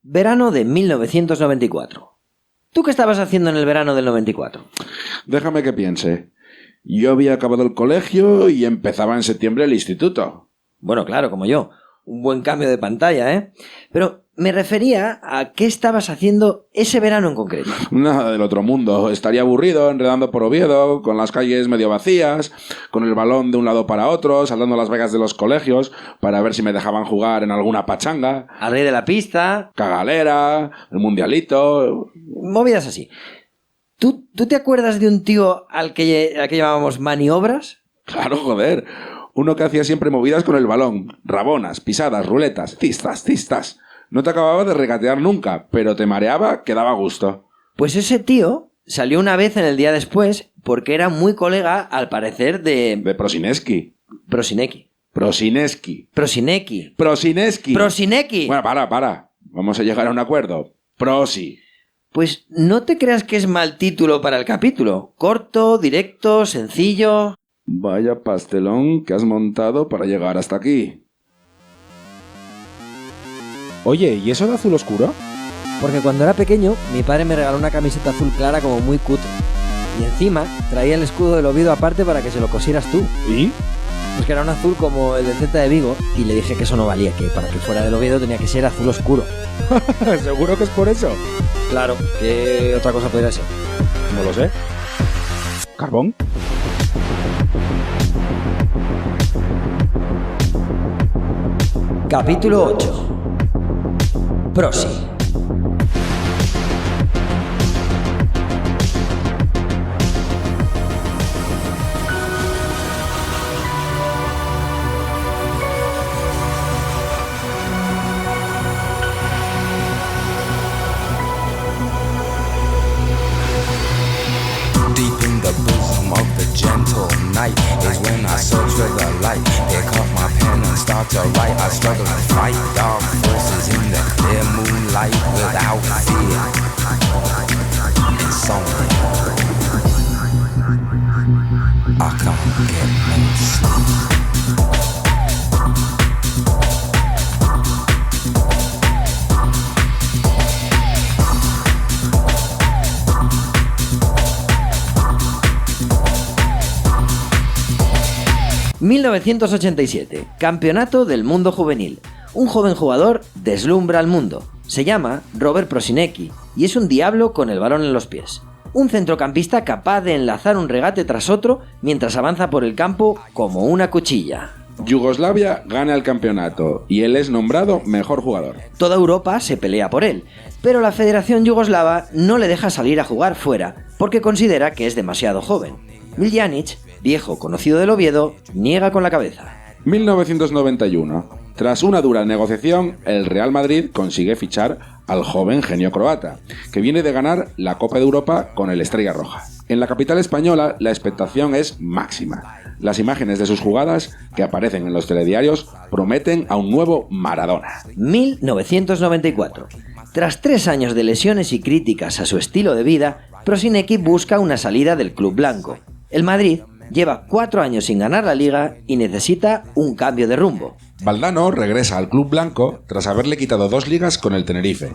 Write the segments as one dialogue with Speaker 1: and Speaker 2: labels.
Speaker 1: Verano de 1994. ¿Tú qué estabas haciendo en el verano del 94?
Speaker 2: Déjame que piense. Yo había acabado el colegio y empezaba en septiembre el instituto.
Speaker 1: Bueno, claro, como yo. Un buen cambio de pantalla, ¿eh? Pero me refería a qué estabas haciendo ese verano en concreto.
Speaker 2: Nada del otro mundo. Estaría aburrido enredando por Oviedo, con las calles medio vacías, con el balón de un lado para otro, saltando las vallas de los colegios para ver si me dejaban jugar en alguna pachanga.
Speaker 1: Al rey de la pista.
Speaker 2: Cagalera, el mundialito.
Speaker 1: Movidas así. ¿Tú te acuerdas de un tío al que llamábamos maniobras?
Speaker 2: Claro, joder. Uno que hacía siempre movidas con el balón. Rabonas, pisadas, ruletas, cistas. No te acababa de regatear nunca, pero te mareaba que daba gusto.
Speaker 1: Pues ese tío salió una vez en el día después porque era muy colega, al parecer, de
Speaker 2: Prosineski. Bueno, para. Vamos a llegar a un acuerdo. Prosi.
Speaker 1: Pues no te creas que es mal título para el capítulo. Corto, directo, sencillo.
Speaker 2: Vaya pastelón que has montado para llegar hasta aquí.
Speaker 3: Oye, ¿y eso de azul oscuro?
Speaker 1: Porque cuando era pequeño, mi padre me regaló una camiseta azul clara como muy cutre. Y encima traía el escudo del Oviedo aparte para que se lo cosieras tú.
Speaker 3: ¿Y?
Speaker 1: Pues que era un azul como el del Celta de Vigo, y le dije que eso no valía, que para que fuera del Oviedo tenía que ser azul oscuro.
Speaker 3: ¿Seguro que es por eso?
Speaker 1: Claro, ¿qué otra cosa podría ser?
Speaker 3: No lo sé. ¿Carbón?
Speaker 1: Capítulo 8. Prosi.
Speaker 4: Night is when I search for the light. Pick up my pen and start to write. I struggle to fight dark forces in the clear moonlight without fear. Insomnia. I can't get no sleep.
Speaker 1: 1987. Campeonato del mundo juvenil. Un joven jugador deslumbra al mundo. Se llama Robert Prosinecki y es un diablo con el balón en los pies. Un centrocampista capaz de enlazar un regate tras otro mientras avanza por el campo como una cuchilla.
Speaker 2: Yugoslavia gana el campeonato y él es nombrado mejor jugador.
Speaker 1: Toda Europa se pelea por él, pero la Federación Yugoslava no le deja salir a jugar fuera porque considera que es demasiado joven. Miljanic, viejo conocido del Oviedo, niega con la cabeza.
Speaker 2: 1991. Tras una dura negociación, el Real Madrid consigue fichar al joven genio croata, que viene de ganar la Copa de Europa con el Estrella Roja. En la capital española, la expectación es máxima. Las imágenes de sus jugadas, que aparecen en los telediarios, prometen a un nuevo Maradona.
Speaker 1: 1994. Tras 3 años de lesiones y críticas a su estilo de vida, Prosinecki busca una salida del club blanco. El Madrid lleva 4 años sin ganar la Liga y necesita un cambio de rumbo.
Speaker 2: Valdano regresa al club blanco tras haberle quitado 2 ligas con el Tenerife.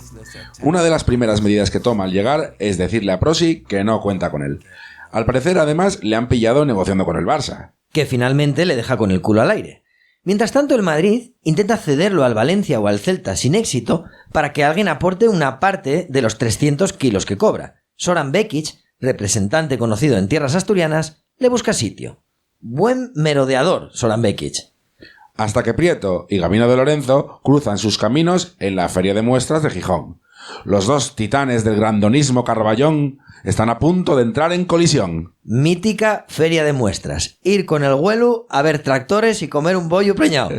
Speaker 2: Una de las primeras medidas que toma al llegar es decirle a Prosi que no cuenta con él. Al parecer, además, le han pillado negociando con el Barça,
Speaker 1: que finalmente le deja con el culo al aire. Mientras tanto, el Madrid intenta cederlo al Valencia o al Celta sin éxito para que alguien aporte una parte de los 300 kilos que cobra. Zoran Bekic, representante conocido en tierras asturianas, le busca sitio. Buen merodeador, Zoran Bekic.
Speaker 2: Hasta que Prieto y Gabino de Lorenzo cruzan sus caminos en la Feria de Muestras de Gijón. Los dos titanes del grandonismo Carballón están a punto de entrar en colisión.
Speaker 1: Mítica Feria de Muestras. Ir con el Güelu a ver tractores y comer un bollo preñado.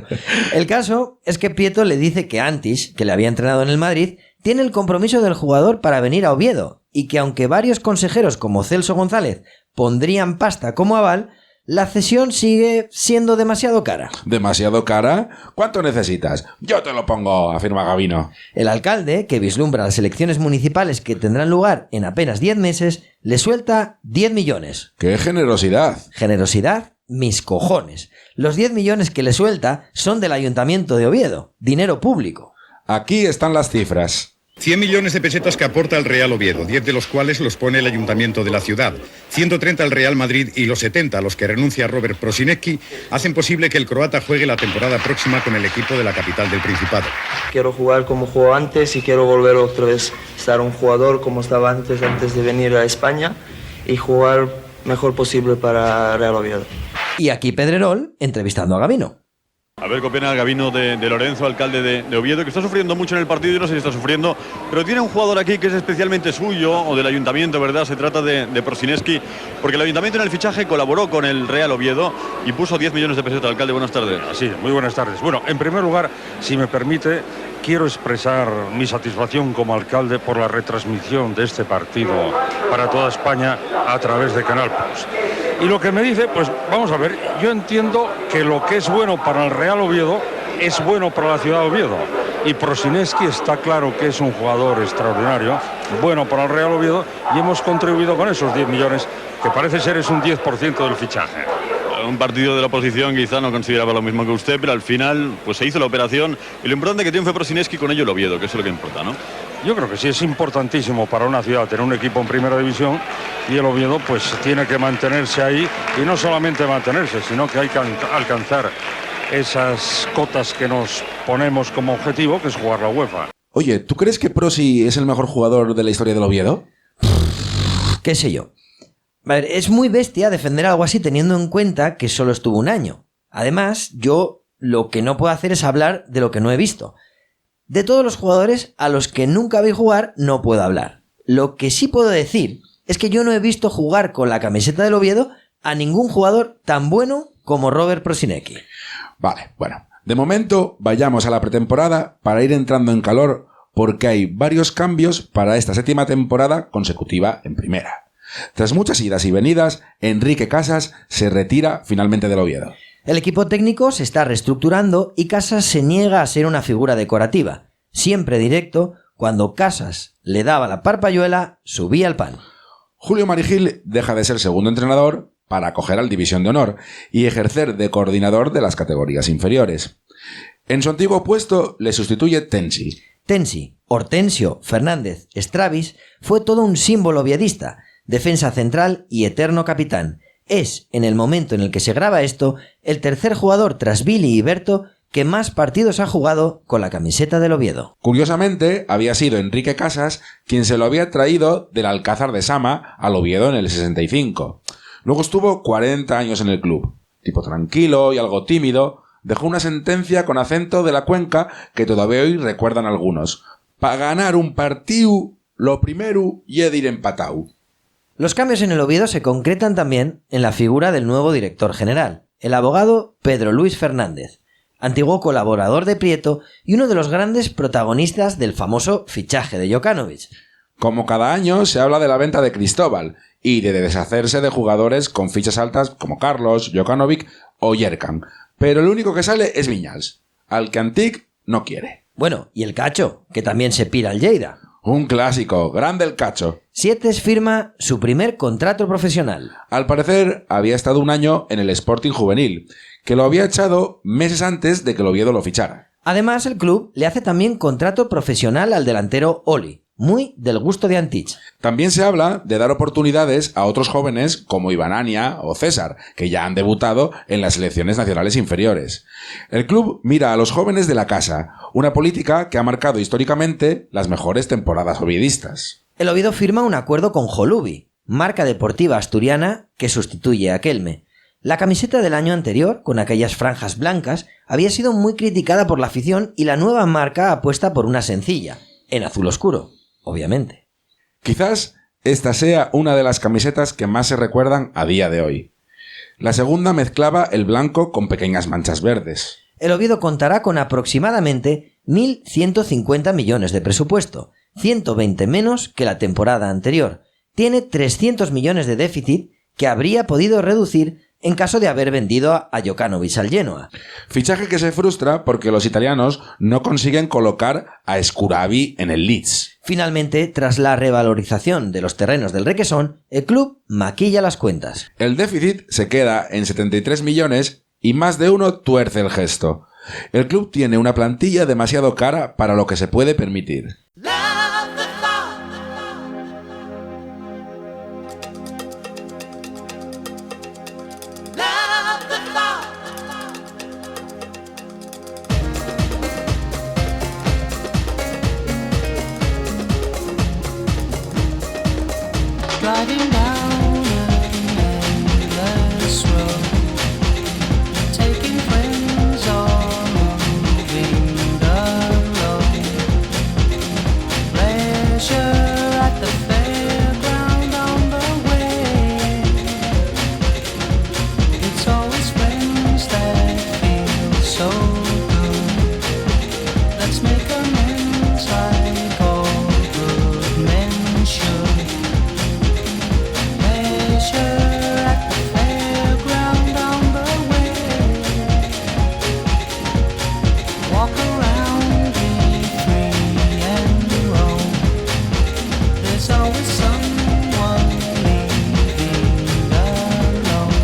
Speaker 1: El caso es que Prieto le dice que Antis, que le había entrenado en el Madrid, tiene el compromiso del jugador para venir a Oviedo y que aunque varios consejeros como Celso González pondrían pasta como aval, la cesión sigue siendo demasiado cara.
Speaker 2: ¿Demasiado cara? ¿Cuánto necesitas? Yo te lo pongo, afirma Gabino.
Speaker 1: El alcalde, que vislumbra las elecciones municipales que tendrán lugar en apenas 10 meses, le suelta 10 millones.
Speaker 2: ¡Qué generosidad!
Speaker 1: ¿Generosidad? Mis cojones. Los 10 millones que le suelta son del Ayuntamiento de Oviedo, dinero público.
Speaker 2: Aquí están las cifras.
Speaker 5: 100 millones de pesetas que aporta el Real Oviedo, 10 de los cuales los pone el Ayuntamiento de la ciudad. 130 el Real Madrid y los 70 a los que renuncia Robert Prosinecki hacen posible que el croata juegue la temporada próxima con el equipo de la capital del Principado.
Speaker 6: Quiero jugar como jugaba antes y quiero volver otra vez a estar un jugador como estaba antes de venir a España y jugar mejor posible para Real Oviedo.
Speaker 1: Y aquí Pedrerol entrevistando a Gabino.
Speaker 7: A ver qué opina Gabino de Lorenzo, alcalde de Oviedo, que está sufriendo mucho en el partido. Yo no sé si está sufriendo, pero tiene un jugador aquí que es especialmente suyo, o del ayuntamiento, ¿verdad? Se trata de Prosinecki, porque el ayuntamiento en el fichaje colaboró con el Real Oviedo y puso 10 millones de pesetas. Alcalde, buenas tardes.
Speaker 8: Sí, muy buenas tardes. Bueno, en primer lugar, si me permite, quiero expresar mi satisfacción como alcalde por la retransmisión de este partido para toda España a través de Canal Plus. Y lo que me dice, pues vamos a ver, yo entiendo que lo que es bueno para el Real Oviedo es bueno para la ciudad de Oviedo. Y Prosinecki está claro que es un jugador extraordinario, bueno para el Real Oviedo, y hemos contribuido con esos 10 millones, que parece ser es un 10% del fichaje.
Speaker 7: Un partido de la oposición quizá no consideraba lo mismo que usted, pero al final pues se hizo la operación y lo importante que triunfe Prosinecki, con ello el Oviedo, que eso es lo que importa, ¿no?
Speaker 8: Yo creo que sí, es importantísimo para una ciudad tener un equipo en primera división, y el Oviedo pues tiene que mantenerse ahí, y no solamente mantenerse, sino que hay que alcanzar esas cotas que nos ponemos como objetivo, que es jugar la UEFA.
Speaker 2: Oye, ¿tú crees que Prosi es el mejor jugador de la historia del Oviedo?
Speaker 1: ¿Qué sé yo? A ver, es muy bestia defender algo así teniendo en cuenta que solo estuvo un año. Además, yo lo que no puedo hacer es hablar de lo que no he visto. De todos los jugadores a los que nunca vi jugar, no puedo hablar. Lo que sí puedo decir es que yo no he visto jugar con la camiseta del Oviedo a ningún jugador tan bueno como Robert Prosinecki.
Speaker 2: Vale, bueno. De momento, vayamos a la pretemporada para ir entrando en calor, porque hay varios cambios para esta 7ª temporada consecutiva en primera. Tras muchas idas y venidas, Enrique Casas se retira finalmente del Oviedo.
Speaker 1: El equipo técnico se está reestructurando y Casas se niega a ser una figura decorativa. Siempre directo, cuando Casas le daba la parpayuela, subía el pan.
Speaker 2: Julio Marigil deja de ser segundo entrenador para acoger al División de Honor y ejercer de coordinador de las categorías inferiores. En su antiguo puesto le sustituye Tensi.
Speaker 1: Tensi, Hortensio Fernández Stravis, fue todo un símbolo oviedista, defensa central y eterno capitán. Es, en el momento en el que se graba esto, el tercer jugador tras Billy y Berto que más partidos ha jugado con la camiseta del Oviedo.
Speaker 2: Curiosamente, había sido Enrique Casas quien se lo había traído del Alcázar de Sama al Oviedo en el 65. Luego estuvo 40 años en el club. Tipo tranquilo y algo tímido, dejó una sentencia con acento de la Cuenca que todavía hoy recuerdan algunos. Pa' ganar un partiu, lo primero y ir empatau.
Speaker 1: Los cambios en el Oviedo se concretan también en la figura del nuevo director general, el abogado Pedro Luis Fernández, antiguo colaborador de Prieto y uno de los grandes protagonistas del famoso fichaje de Jokanovic.
Speaker 2: Como cada año se habla de la venta de Cristóbal y de deshacerse de jugadores con fichas altas como Carlos, Jokanovic o Yerkan, pero el único que sale es Viñals, al que Antic no quiere.
Speaker 1: Bueno, y el Cacho, que también se pira al Lleida.
Speaker 2: Un clásico, grande el Cacho.
Speaker 1: Sietes firma su primer contrato profesional.
Speaker 2: Al parecer, había estado un año en el Sporting Juvenil, que lo había echado meses antes de que el Oviedo lo fichara.
Speaker 1: Además, el club le hace también contrato profesional al delantero Oli, muy del gusto de Antich.
Speaker 2: También se habla de dar oportunidades a otros jóvenes como Ivanania o César, que ya han debutado en las selecciones nacionales inferiores. El club mira a los jóvenes de la casa, una política que ha marcado históricamente las mejores temporadas oviedistas.
Speaker 1: El Oviedo firma un acuerdo con Jolubi, marca deportiva asturiana que sustituye a Kelme. La camiseta del año anterior, con aquellas franjas blancas, había sido muy criticada por la afición y la nueva marca apuesta por una sencilla, en azul oscuro, obviamente.
Speaker 2: Quizás esta sea una de las camisetas que más se recuerdan a día de hoy. La segunda mezclaba el blanco con pequeñas manchas verdes.
Speaker 1: El Oviedo contará con aproximadamente 1.150 millones de presupuesto, 120 menos que la temporada anterior. Tiene 300 millones de déficit que habría podido reducir en caso de haber vendido a Jokanovic al Genoa.
Speaker 2: Fichaje que se frustra porque los italianos no consiguen colocar a Scuravi en el Leeds.
Speaker 1: Finalmente, tras la revalorización de los terrenos del Requesón, el club maquilla las cuentas.
Speaker 2: El déficit se queda en 73 millones y más de uno tuerce el gesto. El club tiene una plantilla demasiado cara para lo que se puede permitir.
Speaker 9: Sliding down an endless road, taking friends or moving alone. Pleasure at the fairground on the way. It's always friends that feel so good. Let's make amends like all good men should. Pleasure at the fairground on the way. Walk around, be free and roam. There's always someone leaving alone.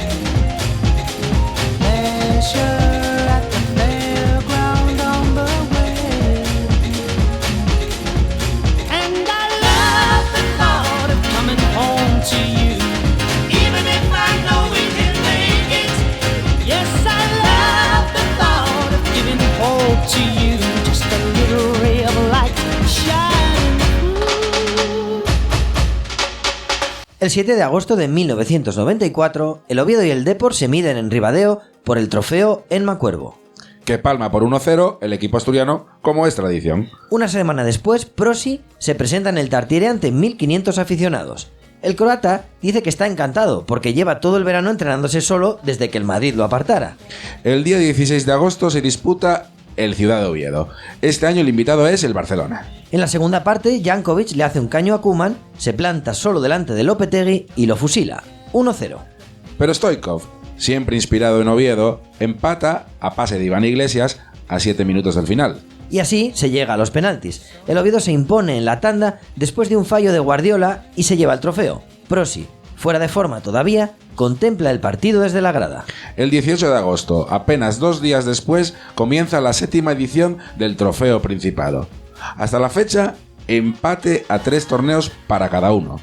Speaker 9: Pleasure at the fairground on the way. And I love the thought of coming home to you, even if I know we can make it. Yes, I love the thought of giving hope to you, just a little ray of light shining through.
Speaker 1: El 7 de agosto de 1994, el Oviedo y el Depor se miden en Ribadeo por el trofeo Enma Cuervo.
Speaker 2: Que palma por 1-0 el equipo asturiano, como es tradición.
Speaker 1: Una semana después, Prosi se presenta en el Tartiere ante 1.500 aficionados. El croata dice que está encantado porque lleva todo el verano entrenándose solo desde que el Madrid lo apartara.
Speaker 2: El día 16 de agosto se disputa el Ciudad de Oviedo. Este año el invitado es el Barcelona.
Speaker 1: En la segunda parte, Jankovic le hace un caño a Koeman, se planta solo delante de Lopetegui y lo fusila. 1-0.
Speaker 2: Pero Stoichkov, siempre inspirado en Oviedo, empata a pase de Iván Iglesias a 7 minutos del final.
Speaker 1: Y así se llega a los penaltis. El Oviedo se impone en la tanda después de un fallo de Guardiola y se lleva el trofeo. Prosi, fuera de forma todavía, contempla el partido desde la grada.
Speaker 2: El 18 de agosto, apenas 2 días después, comienza la 7ª edición del Trofeo Principado. Hasta la fecha, empate a 3 torneos para cada uno.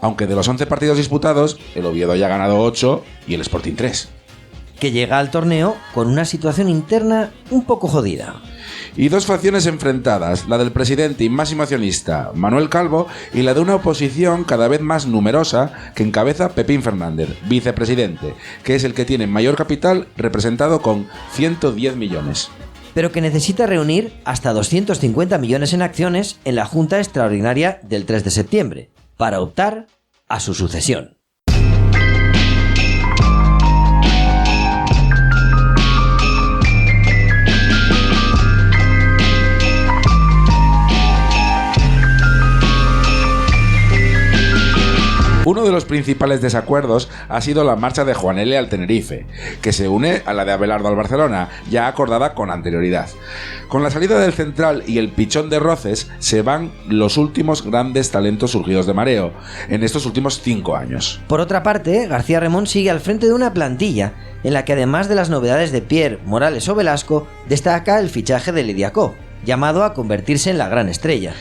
Speaker 2: Aunque de los 11 partidos disputados, el Oviedo haya ganado 8 y el Sporting 3.
Speaker 1: Que llega al torneo con una situación interna un poco jodida.
Speaker 2: Y 2 facciones enfrentadas, la del presidente y máximo accionista Manuel Calvo y la de una oposición cada vez más numerosa que encabeza Pepín Fernández, vicepresidente, que es el que tiene mayor capital representado con 110 millones.
Speaker 1: Pero que necesita reunir hasta 250 millones en acciones en la Junta Extraordinaria del 3 de septiembre, para optar a su sucesión.
Speaker 2: Uno de los principales desacuerdos ha sido la marcha de Juan L. al Tenerife, que se une a la de Abelardo al Barcelona, ya acordada con anterioridad. Con la salida del central y el pichón de Roces, se van los últimos grandes talentos surgidos de mareo, en estos últimos 5 años.
Speaker 1: Por otra parte, García Remón sigue al frente de una plantilla en la que, además de las novedades de Pierre, Morales o Velasco, destaca el fichaje de Lidiakov, llamado a convertirse en la gran estrella.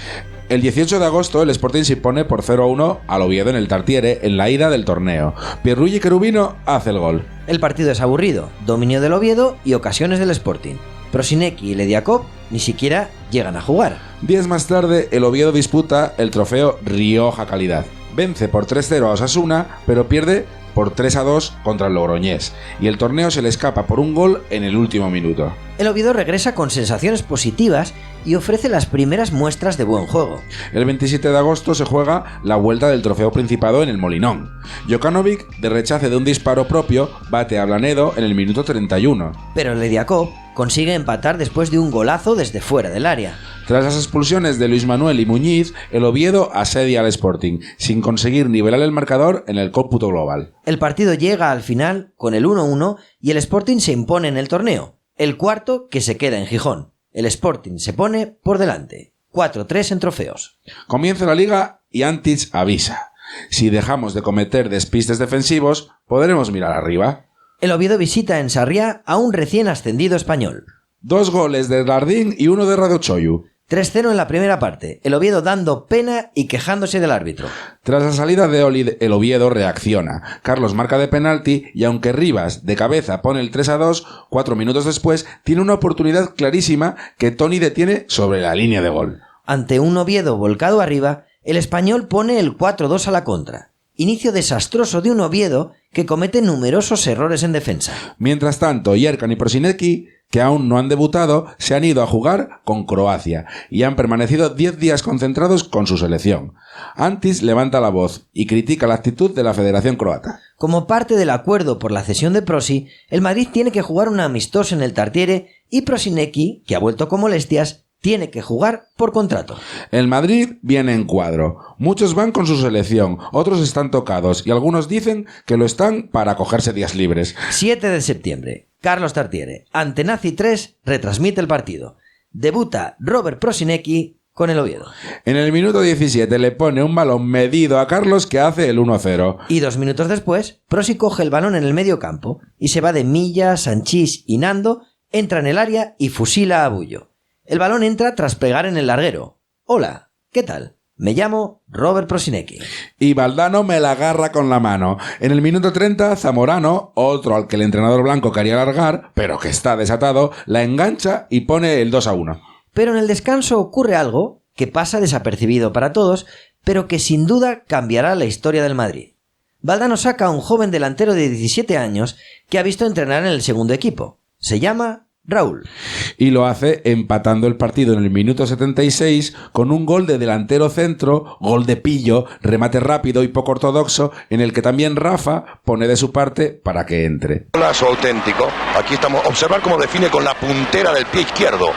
Speaker 2: El 18 de agosto el Sporting se impone por 0-1 al Oviedo en el Tartiere en la ida del torneo. Pierluigi Cherubino hace el gol.
Speaker 1: El partido es aburrido, dominio del Oviedo y ocasiones del Sporting. Prosinecki y Lediakov ni siquiera llegan a jugar.
Speaker 2: Días más tarde el Oviedo disputa el trofeo Rioja Calidad. Vence por 3-0 a Osasuna, pero pierde por 3-2 contra el Logroñés, y el torneo se le escapa por un gol en el último minuto.
Speaker 1: El Oviedo regresa con sensaciones positivas y ofrece las primeras muestras de buen juego.
Speaker 2: El 27 de agosto se juega la vuelta del Trofeo Principado en el Molinón. Jokanovic, de rechace de un disparo propio, bate a Blanedo en el minuto 31.
Speaker 1: Pero Lediakov consigue empatar después de un golazo desde fuera del área.
Speaker 2: Tras las expulsiones de Luis Manuel y Muñiz, el Oviedo asedia al Sporting, sin conseguir nivelar el marcador en el cómputo global.
Speaker 1: El partido llega al final con el 1-1 y el Sporting se impone en el torneo, el cuarto que se queda en Gijón. El Sporting se pone por delante, 4-3 en trofeos.
Speaker 2: Comienza la liga y Antic avisa: si dejamos de cometer despistes defensivos, podremos mirar arriba.
Speaker 1: El Oviedo visita en Sarriá a un recién ascendido español.
Speaker 2: 2 goles de Lardín y 1 de Radochoyu.
Speaker 1: 3-0 en la primera parte, el Oviedo dando pena y quejándose del árbitro.
Speaker 2: Tras la salida de Oli, el Oviedo reacciona. Carlos marca de penalti y aunque Rivas de cabeza pone el 3-2, 4 minutos después tiene una oportunidad clarísima que Toni detiene sobre la línea de gol.
Speaker 1: Ante un Oviedo volcado arriba, el español pone el 4-2 a la contra. inicio desastroso de un Oviedo que comete numerosos errores en defensa.
Speaker 2: Mientras tanto, Yerkan y Prosinecki, que aún no han debutado, se han ido a jugar con Croacia y han permanecido 10 días concentrados con su selección. Antis levanta la voz y critica la actitud de la Federación Croata.
Speaker 1: Como parte del acuerdo por la cesión de Prosi, el Madrid tiene que jugar un amistoso en el Tartiere y Prosinecki, que ha vuelto con molestias, tiene que jugar por contrato.
Speaker 2: El Madrid viene en cuadro. Muchos van con su selección, otros están tocados y algunos dicen que lo están para cogerse días libres.
Speaker 1: 7 de septiembre. Carlos Tartiere, ante Nazi 3, retransmite el partido. Debuta Robert Prosinecki con el Oviedo.
Speaker 2: En el minuto 17 le pone un balón medido a Carlos que hace el 1-0.
Speaker 1: Y 2 minutos después, Prosi coge el balón en el medio campo y se va de Milla, Sanchís y Nando, entra en el área y fusila a Bullo. El balón entra tras pegar en el larguero. Hola, ¿qué tal? Me llamo Robert Prosinecki.
Speaker 2: Y Valdano me la agarra con la mano. En el minuto 30, Zamorano, otro al que el entrenador blanco quería largar, pero que está desatado, la engancha y pone el 2-1.
Speaker 1: Pero en el descanso ocurre algo que pasa desapercibido para todos, pero que sin duda cambiará la historia del Madrid. Valdano saca a un joven delantero de 17 años que ha visto entrenar en el segundo equipo. Se llama Raúl.
Speaker 2: Y lo hace empatando el partido en el minuto 76 con un gol de delantero centro, gol de pillo, remate rápido y poco ortodoxo, en el que también Rafa pone de su parte para que entre.
Speaker 10: Golazo auténtico. Aquí estamos. Observar cómo define con la puntera del pie izquierdo.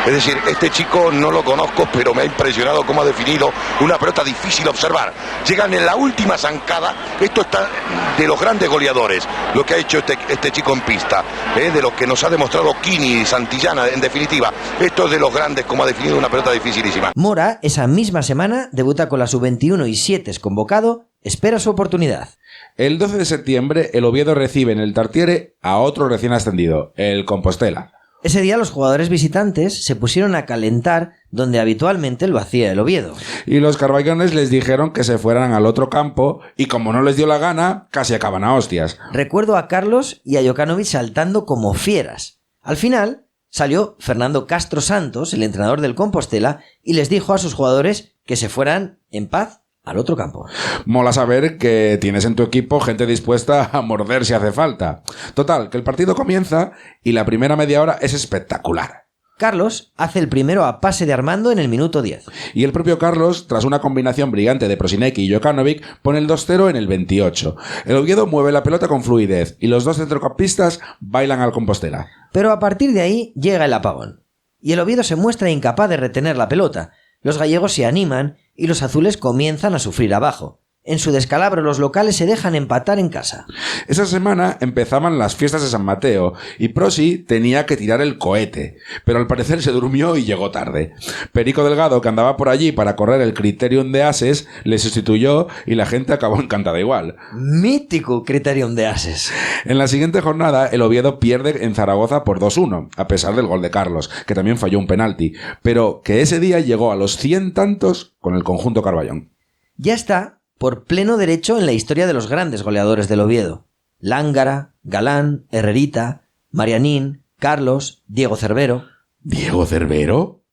Speaker 10: Es decir, este chico no lo conozco, pero me ha impresionado cómo ha definido una pelota difícil de observar. Llegan en la última zancada. Esto está de los grandes goleadores, lo que ha hecho este chico en pista, de lo que nos ha demostrado Kini y Santillana, en definitiva. Esto es de los grandes, como ha definido una pelota dificilísima.
Speaker 1: Mora, esa misma semana, debuta con la sub-21 y 7 es convocado, espera su oportunidad.
Speaker 2: El 12 de septiembre, el Oviedo recibe en el Tartiere a otro recién ascendido, el Compostela.
Speaker 1: Ese día los jugadores visitantes se pusieron a calentar donde habitualmente lo hacía el Oviedo.
Speaker 2: Y los carballones les dijeron que se fueran al otro campo y como no les dio la gana, casi acaban a hostias.
Speaker 1: Recuerdo a Carlos y a Jokanovic saltando como fieras. Al final salió Fernando Castro Santos, el entrenador del Compostela, y les dijo a sus jugadores que se fueran en paz al otro campo.
Speaker 2: Mola saber que tienes en tu equipo gente dispuesta a morder si hace falta. Total, que el partido comienza y la primera media hora es espectacular.
Speaker 1: Carlos hace el primero a pase de Armando en el minuto 10.
Speaker 2: Y el propio Carlos, tras una combinación brillante de Prosinecki y Jokanovic, pone el 2-0 en el 28. El Oviedo mueve la pelota con fluidez y los dos centrocampistas bailan al Compostela.
Speaker 1: Pero a partir de ahí llega el apagón. Y el Oviedo se muestra incapaz de retener la pelota. Los gallegos se animan y los azules comienzan a sufrir abajo. En su descalabro los locales se dejan empatar en casa.
Speaker 2: Esa semana empezaban las fiestas de San Mateo y Prosi tenía que tirar el cohete, pero al parecer se durmió y llegó tarde. Perico Delgado, que andaba por allí para correr el Criterium de Ases, le sustituyó y la gente acabó encantada igual.
Speaker 1: Mítico Criterium de Ases.
Speaker 2: En la siguiente jornada el Oviedo pierde en Zaragoza por 2-1, a pesar del gol de Carlos, que también falló un penalti, pero que ese día llegó a los 100 tantos con el conjunto Carballón.
Speaker 1: Ya está por pleno derecho en la historia de los grandes goleadores del Oviedo. Lángara, Galán, Herrerita, Marianín, Carlos, Diego Cervero.
Speaker 2: ¿Diego Cervero?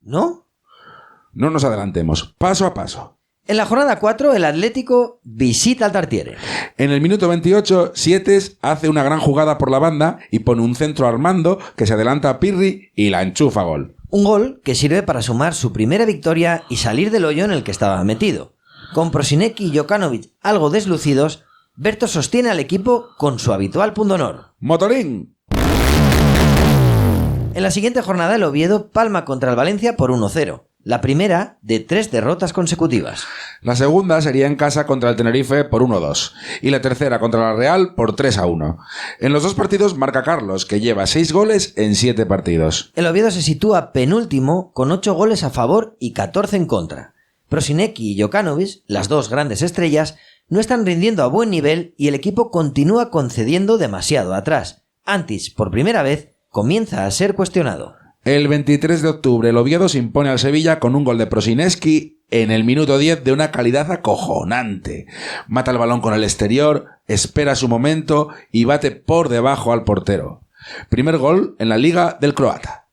Speaker 1: ¿No?
Speaker 2: No nos adelantemos, paso a paso.
Speaker 1: En la jornada 4, el Atlético visita al Tartiere.
Speaker 2: En el minuto 28, Sietes hace una gran jugada por la banda y pone un centro a Armando que se adelanta a Pirri y la enchufa gol.
Speaker 1: Un gol que sirve para sumar su primera victoria y salir del hoyo en el que estaba metido. Con Prosinecki y Jokanovic algo deslucidos, Berto sostiene al equipo con su habitual pundonor.
Speaker 2: ¡Motorín!
Speaker 1: En la siguiente jornada el Oviedo palma contra el Valencia por 1-0, la primera de 3 derrotas consecutivas.
Speaker 2: La segunda sería en casa contra el Tenerife por 1-2 y la tercera contra la Real por 3-1. En los dos partidos marca Carlos, que lleva 6 goles en 7 partidos.
Speaker 1: El Oviedo se sitúa penúltimo con 8 goles a favor y 14 en contra. Prosinecki y Jokanovic, las dos grandes estrellas, no están rindiendo a buen nivel y el equipo continúa concediendo demasiado atrás. Antis, por primera vez, comienza a ser cuestionado.
Speaker 2: El 23 de octubre el Oviedo se impone al Sevilla con un gol de Prosinecki en el minuto 10 de una calidad acojonante. Mata el balón con el exterior, espera su momento y bate por debajo al portero. Primer gol en la Liga del croata.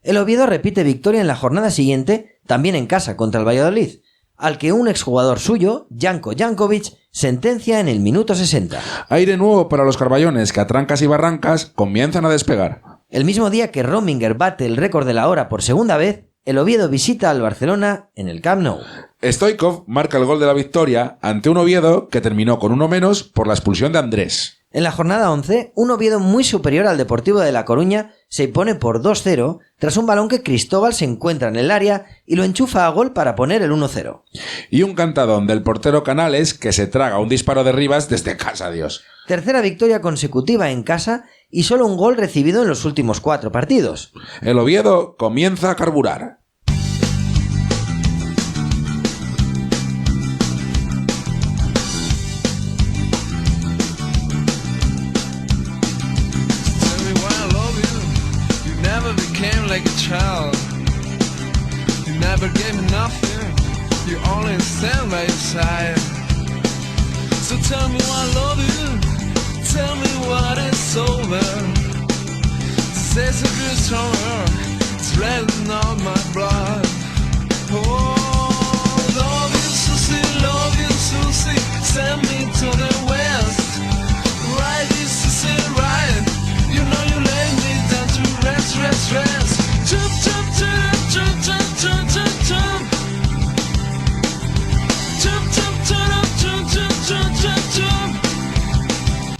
Speaker 1: El Oviedo repite victoria en la jornada siguiente, también en casa contra el Valladolid. al que un exjugador suyo, Janko Jankovic, sentencia en el minuto 60.
Speaker 2: Aire nuevo para los carballones que a trancas y barrancas comienzan a despegar.
Speaker 1: El mismo día que Rominger bate el récord de la hora por segunda vez, el Oviedo visita al Barcelona en el Camp Nou.
Speaker 2: Stoichkov marca el gol de la victoria ante un Oviedo que terminó con uno menos por la expulsión de Andrés.
Speaker 1: En la jornada 11, un Oviedo muy superior al Deportivo de La Coruña se impone por 2-0 tras un balón que Cristóbal se encuentra en el área y lo enchufa a gol para poner el 1-0.
Speaker 2: Y un cantadón del portero Canales que se traga un disparo de Rivas desde casa, Dios.
Speaker 1: Tercera victoria consecutiva en casa y solo un gol recibido en los últimos 4 partidos.
Speaker 2: El Oviedo comienza a carburar.
Speaker 11: Like a child, you never gave me nothing, you only stand by your side. So tell me why I love you, tell me what it's over. This is a good stronger, it's running on my blood. Oh, love you Susie, send me to the west. Right is Susie, right, you know you lay me down to rest.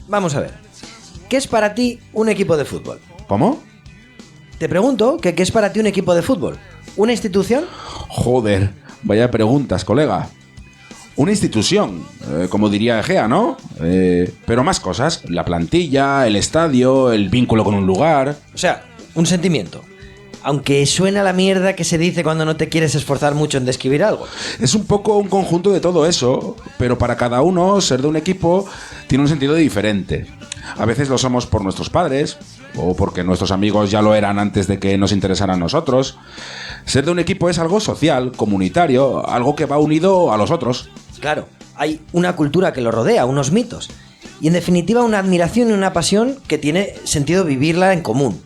Speaker 1: Vamos a ver, ¿qué es para ti un equipo de fútbol?
Speaker 2: ¿Cómo?
Speaker 1: Te pregunto que ¿qué es para ti un equipo de fútbol? ¿Una institución?
Speaker 2: Joder, vaya preguntas, colega. Una institución, como diría Egea, ¿no? Pero más cosas, la plantilla, el estadio, el vínculo con un lugar.
Speaker 1: O sea, un sentimiento. Aunque suena la mierda que se dice cuando no te quieres esforzar mucho en describir algo.
Speaker 2: Es un poco un conjunto de todo eso, pero para cada uno ser de un equipo tiene un sentido diferente. A veces lo somos por nuestros padres, o porque nuestros amigos ya lo eran antes de que nos interesaran a nosotros. Ser de un equipo es algo social, comunitario, algo que va unido a los otros.
Speaker 1: Claro, hay una cultura que lo rodea, unos mitos. Y en definitiva una admiración y una pasión que tiene sentido vivirla en común.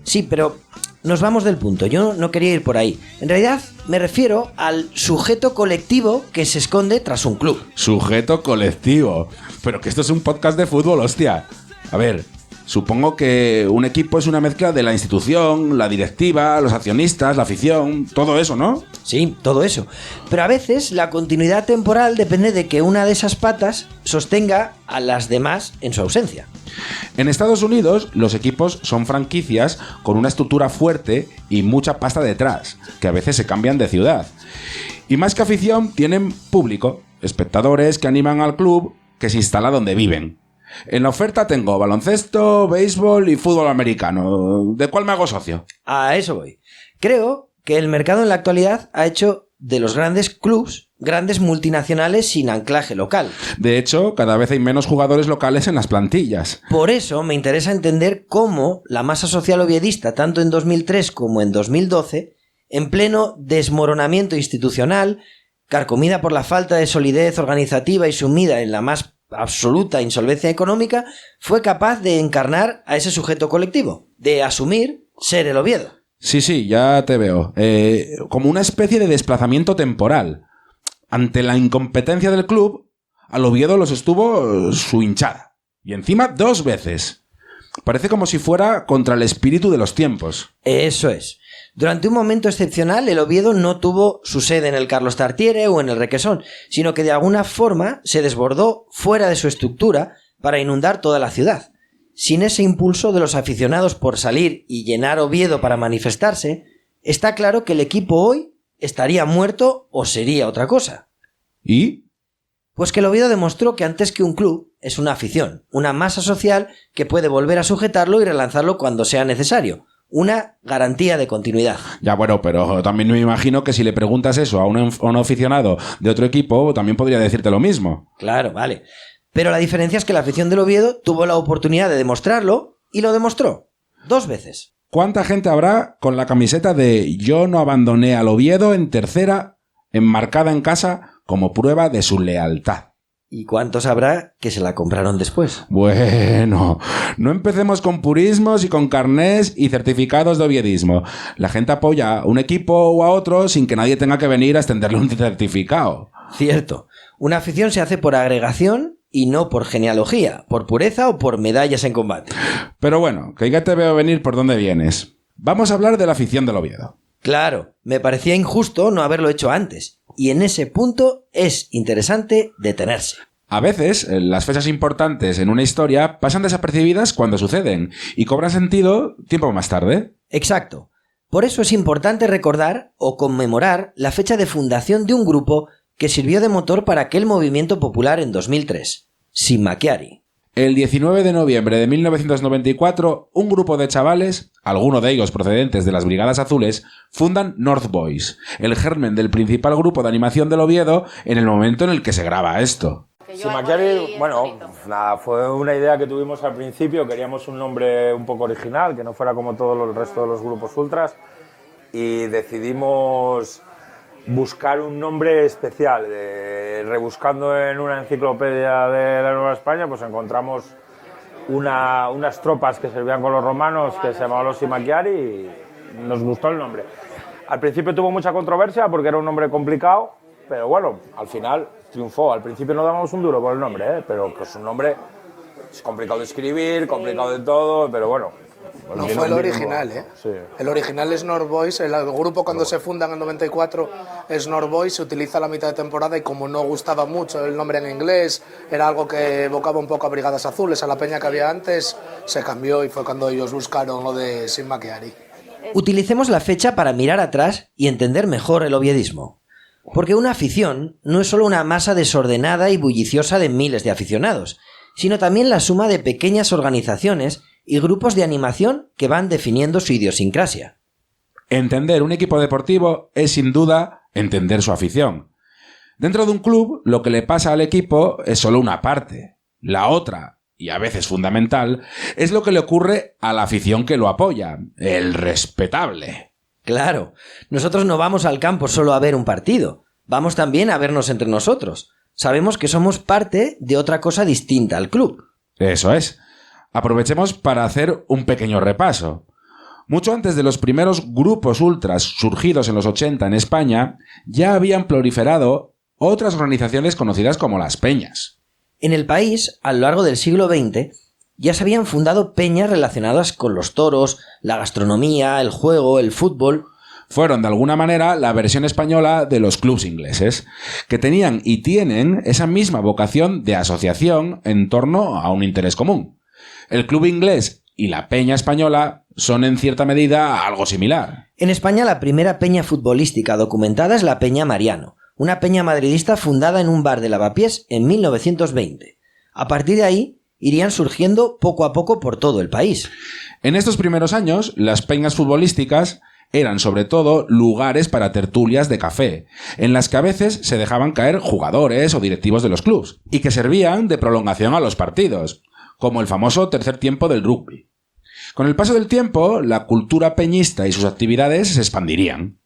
Speaker 1: Sí, pero nos vamos del punto, yo no quería ir por ahí. En realidad me refiero al sujeto colectivo que se esconde tras un club.
Speaker 2: Sujeto colectivo. Pero que esto es un podcast de fútbol, hostia. A ver, supongo que un equipo es una mezcla de la institución, la directiva, los accionistas, la afición, todo eso, ¿no?
Speaker 1: Sí, todo eso. Pero a veces la continuidad temporal depende de que una de esas patas sostenga a las demás en su ausencia.
Speaker 2: En Estados Unidos, los equipos son franquicias con una estructura fuerte y mucha pasta detrás, que a veces se cambian de ciudad. Y más que afición, tienen público, espectadores que animan al club que se instala donde viven. En la oferta tengo baloncesto, béisbol y fútbol americano. ¿De cuál me hago socio?
Speaker 1: A eso voy. Creo que el mercado en la actualidad ha hecho de los grandes clubs grandes multinacionales sin anclaje local.
Speaker 2: De hecho, cada vez hay menos jugadores locales en las plantillas.
Speaker 1: Por eso me interesa entender cómo la masa social oviedista, tanto en 2003 como en 2012, en pleno desmoronamiento institucional, carcomida por la falta de solidez organizativa y sumida en la más absoluta insolvencia económica, fue capaz de encarnar a ese sujeto colectivo, de asumir ser el Oviedo.
Speaker 2: Sí, ya te veo. Como una especie de desplazamiento temporal. Ante la incompetencia del club, al Oviedo los estuvo su hinchada. Y encima 2 veces. Parece como si fuera contra el espíritu de los tiempos.
Speaker 1: Eso es. Durante un momento excepcional, el Oviedo no tuvo su sede en el Carlos Tartiere o en el Requesón, sino que de alguna forma se desbordó fuera de su estructura para inundar toda la ciudad. Sin ese impulso de los aficionados por salir y llenar Oviedo para manifestarse, está claro que el equipo hoy estaría muerto o sería otra cosa.
Speaker 2: ¿Y?
Speaker 1: Pues que el Oviedo demostró que antes que un club es una afición, una masa social que puede volver a sujetarlo y relanzarlo cuando sea necesario. Una garantía de continuidad.
Speaker 2: Ya bueno, pero también me imagino que si le preguntas eso a un aficionado de otro equipo, también podría decirte lo mismo.
Speaker 1: Claro, vale. Pero la diferencia es que la afición del Oviedo tuvo la oportunidad de demostrarlo y lo demostró. 2 veces.
Speaker 2: ¿Cuánta gente habrá con la camiseta de "Yo no abandoné al Oviedo" en tercera, enmarcada en casa como prueba de su lealtad?
Speaker 1: ¿Y cuántos habrá que se la compraron después?
Speaker 2: Bueno, no empecemos con purismos y con carnés y certificados de oviedismo. La gente apoya a un equipo o a otro sin que nadie tenga que venir a extenderle un certificado.
Speaker 1: Cierto. Una afición se hace por agregación y no por genealogía, por pureza o por medallas en combate.
Speaker 2: Pero bueno, que ya te veo venir por dónde vienes. Vamos a hablar de la afición del Oviedo.
Speaker 1: Claro, me parecía injusto no haberlo hecho antes. Y en ese punto es interesante detenerse.
Speaker 2: A veces, las fechas importantes en una historia pasan desapercibidas cuando suceden y cobran sentido tiempo más tarde.
Speaker 1: Exacto. Por eso es importante recordar o conmemorar la fecha de fundación de un grupo que sirvió de motor para aquel movimiento popular en 2003, Sin Macchiari.
Speaker 2: El 19 de noviembre de 1994, un grupo de chavales, algunos de ellos procedentes de las Brigadas Azules, fundan North Boys, el germen del principal grupo de animación del Oviedo en el momento en el que se graba esto.
Speaker 12: Sin Macchiari, bueno, nada, fue una idea que tuvimos al principio, queríamos un nombre un poco original, que no fuera como todo el resto de los grupos ultras, y decidimos buscar un nombre especial. Rebuscando en una enciclopedia de la Nueva España, pues encontramos unas tropas que servían con los romanos que se llamaban los Sin Macchiari y nos gustó el nombre. Al principio tuvo mucha controversia porque era un nombre complicado, pero bueno, al final triunfó. Al principio no dábamos un duro por el nombre, pero que es un nombre es complicado de escribir, complicado de todo, pero bueno.
Speaker 13: No fue el original, ¿eh?
Speaker 12: Sí.
Speaker 13: El original es North Boys, el grupo cuando se funda en el 94 es North Boys, se utiliza a la mitad de temporada y como no gustaba mucho el nombre en inglés, era algo que evocaba un poco a Brigadas Azules, a la peña que había antes, se cambió y fue cuando ellos buscaron lo de Sin Macchiari.
Speaker 1: Utilicemos la fecha para mirar atrás y entender mejor el oviedismo. Porque una afición no es solo una masa desordenada y bulliciosa de miles de aficionados, sino también la suma de pequeñas organizaciones y grupos de animación que van definiendo su idiosincrasia.
Speaker 2: Entender un equipo deportivo es sin duda entender su afición. Dentro de un club, lo que le pasa al equipo es solo una parte. La otra, y a veces fundamental, es lo que le ocurre a la afición que lo apoya, el respetable.
Speaker 1: Claro, nosotros no vamos al campo solo a ver un partido, vamos también a vernos entre nosotros. Sabemos que somos parte de otra cosa distinta al club.
Speaker 2: Eso es. Aprovechemos para hacer un pequeño repaso. Mucho antes de los primeros grupos ultras surgidos en los 80 en España, ya habían proliferado otras organizaciones conocidas como las peñas.
Speaker 1: En el país, a lo largo del siglo XX, ya se habían fundado peñas relacionadas con los toros, la gastronomía, el juego, el fútbol.
Speaker 2: Fueron de alguna manera la versión española de los clubs ingleses, que tenían y tienen esa misma vocación de asociación en torno a un interés común. El club inglés y la peña española son en cierta medida algo similar.
Speaker 1: En España la primera peña futbolística documentada es la Peña Mariano, una peña madridista fundada en un bar de Lavapiés en 1920. A partir de ahí irían surgiendo poco a poco por todo el país.
Speaker 2: En estos primeros años, las peñas futbolísticas eran sobre todo lugares para tertulias de café, en las que a veces se dejaban caer jugadores o directivos de los clubs, y que servían de prolongación a los partidos, como el famoso tercer tiempo del rugby. Con el paso del tiempo, la cultura peñista y sus actividades se expandirían.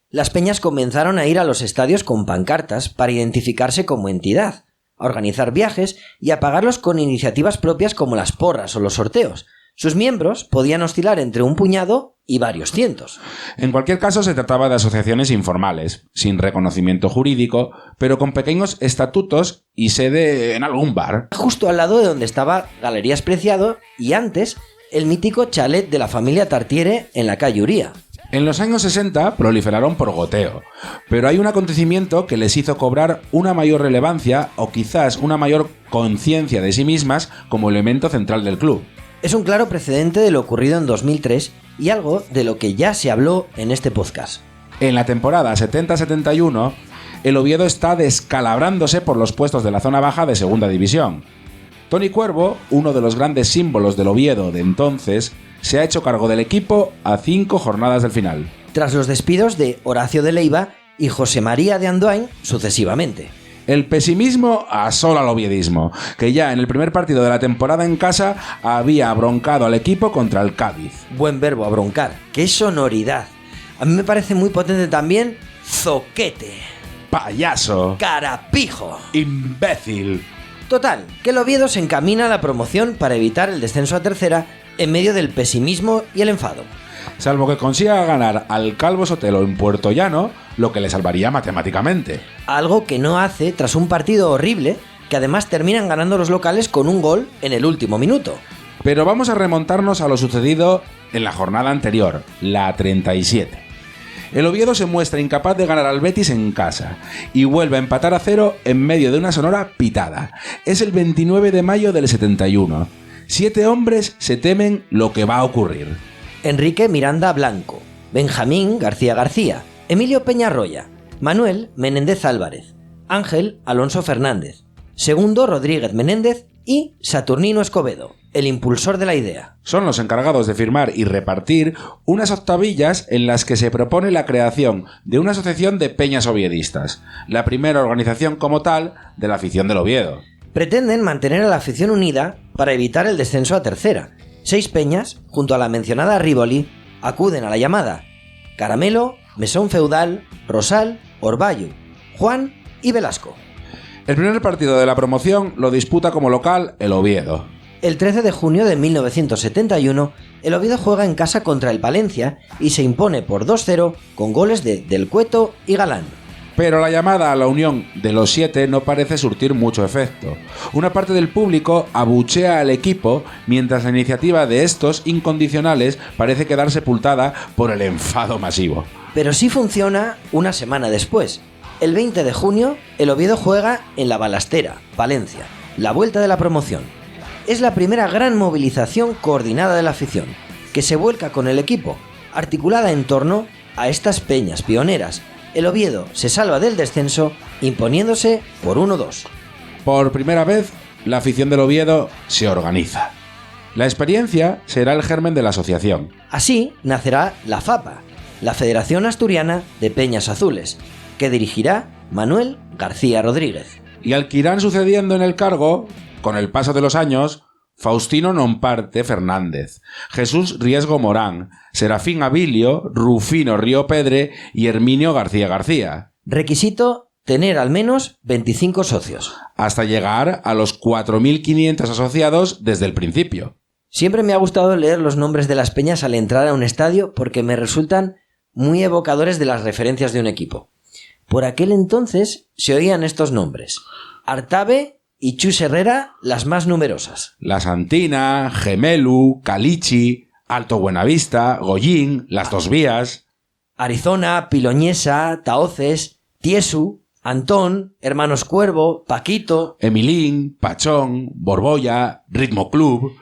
Speaker 1: Las peñas comenzaron a ir a los estadios con pancartas para identificarse como entidad, a organizar viajes y a pagarlos con iniciativas propias como las porras o los sorteos. Sus miembros podían oscilar entre un puñado y varios cientos.
Speaker 2: En cualquier caso, se trataba de asociaciones informales, sin reconocimiento jurídico, pero con pequeños estatutos y sede en algún bar.
Speaker 1: Justo al lado de donde estaba Galerías Preciado y antes el mítico chalet de la familia Tartiere en la calle Uría.
Speaker 2: En los años 60 proliferaron por goteo, pero hay un acontecimiento que les hizo cobrar una mayor relevancia o quizás una mayor conciencia de sí mismas como elemento central del club.
Speaker 1: Es un claro precedente de lo ocurrido en 2003 y algo de lo que ya se habló en este podcast.
Speaker 2: En la temporada 70-71, el Oviedo está descalabrándose por los puestos de la zona baja de Segunda División. Toni Cuervo, uno de los grandes símbolos del Oviedo de entonces, se ha hecho cargo del equipo a 5 jornadas del final.
Speaker 1: Tras los despidos de Horacio de Leiva y José María de Andoain sucesivamente.
Speaker 2: El pesimismo asola al oviedismo, que ya en el primer partido de la temporada en casa había abroncado al equipo contra el Cádiz.
Speaker 1: Buen verbo, abroncar. ¡Qué sonoridad! A mí me parece muy potente también zoquete.
Speaker 2: Payaso.
Speaker 1: Carapijo.
Speaker 2: Imbécil.
Speaker 1: Total, que el Oviedo se encamina a la promoción para evitar el descenso a tercera en medio del pesimismo y el enfado.
Speaker 2: Salvo que consiga ganar al Calvo Sotelo en Puerto Llano, lo que le salvaría matemáticamente.
Speaker 1: Algo que no hace tras un partido horrible, que además terminan ganando los locales con un gol en el último minuto.
Speaker 2: Pero vamos a remontarnos a lo sucedido en la jornada anterior, la 37. El Oviedo se muestra incapaz de ganar al Betis en casa y vuelve a empatar a 0 en medio de una sonora pitada. Es el 29 de mayo del 71. 7 hombres se temen lo que va a ocurrir.
Speaker 1: Enrique Miranda Blanco, Benjamín García García, Emilio Peñarroya, Manuel Menéndez Álvarez, Ángel Alonso Fernández, Segundo Rodríguez Menéndez y Saturnino Escobedo, el impulsor de la idea.
Speaker 2: Son los encargados de firmar y repartir unas octavillas en las que se propone la creación de una asociación de peñas oviedistas, la primera organización como tal de la afición del Oviedo.
Speaker 1: Pretenden mantener a la afición unida para evitar el descenso a tercera. 6 peñas, junto a la mencionada Rivoli, acuden a la llamada: Caramelo, Mesón Feudal, Rosal, Orballo, Juan y Velasco.
Speaker 2: El primer partido de la promoción lo disputa como local el Oviedo.
Speaker 1: El 13 de junio de 1971, el Oviedo juega en casa contra el Palencia y se impone por 2-0 con goles de Del Cueto y Galán.
Speaker 2: Pero la llamada a la unión de los 7 no parece surtir mucho efecto. Una parte del público abuchea al equipo, mientras la iniciativa de estos incondicionales parece quedar sepultada por el enfado masivo.
Speaker 1: Pero sí funciona una semana después. El 20 de junio, el Oviedo juega en La Balastera, Valencia, la vuelta de la promoción. Es la primera gran movilización coordinada de la afición, que se vuelca con el equipo, articulada en torno a estas peñas pioneras. El Oviedo se salva del descenso imponiéndose por 1-2.
Speaker 2: Por primera vez, la afición del Oviedo se organiza. La experiencia será el germen de la asociación.
Speaker 1: Así nacerá la FAPA, la Federación Asturiana de Peñas Azules, que dirigirá Manuel García Rodríguez.
Speaker 2: Y al que irán sucediendo en el cargo, con el paso de los años, Faustino Nomparte Fernández, Jesús Riesgo Morán, Serafín Abilio, Rufino Río Pedre y Herminio García García.
Speaker 1: Requisito: tener al menos 25 socios.
Speaker 2: Hasta llegar a los 4.500 asociados desde el principio.
Speaker 1: Siempre me ha gustado leer los nombres de las peñas al entrar a un estadio porque me resultan muy evocadores de las referencias de un equipo. Por aquel entonces se oían estos nombres: Artabe y Chus Herrera, las más numerosas.
Speaker 2: La Santina, Gemelu, Calichi, Alto Buenavista, Goyín, Las Dos Vías.
Speaker 1: Arizona, Piloñesa, Taoces, Tiesu, Antón, Hermanos Cuervo, Paquito,
Speaker 2: Emilín, Pachón, Borbolla, Ritmo Club.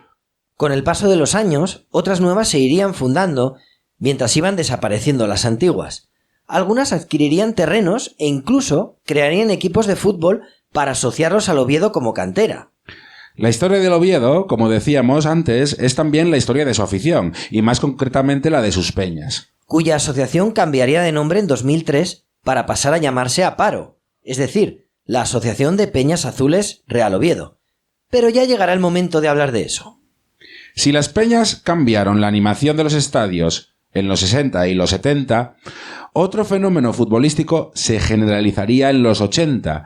Speaker 1: Con el paso de los años, otras nuevas se irían fundando mientras iban desapareciendo las antiguas. Algunas adquirirían terrenos e incluso crearían equipos de fútbol para asociarlos al Oviedo como cantera.
Speaker 2: La historia del Oviedo, como decíamos antes, es también la historia de su afición, y más concretamente la de sus peñas.
Speaker 1: Cuya asociación cambiaría de nombre en 2003 para pasar a llamarse APARO, es decir, la Asociación de Peñas Azules Real Oviedo. Pero ya llegará el momento de hablar de eso.
Speaker 2: Si las peñas cambiaron la animación de los estadios en los 60 y los 70, otro fenómeno futbolístico se generalizaría en los 80,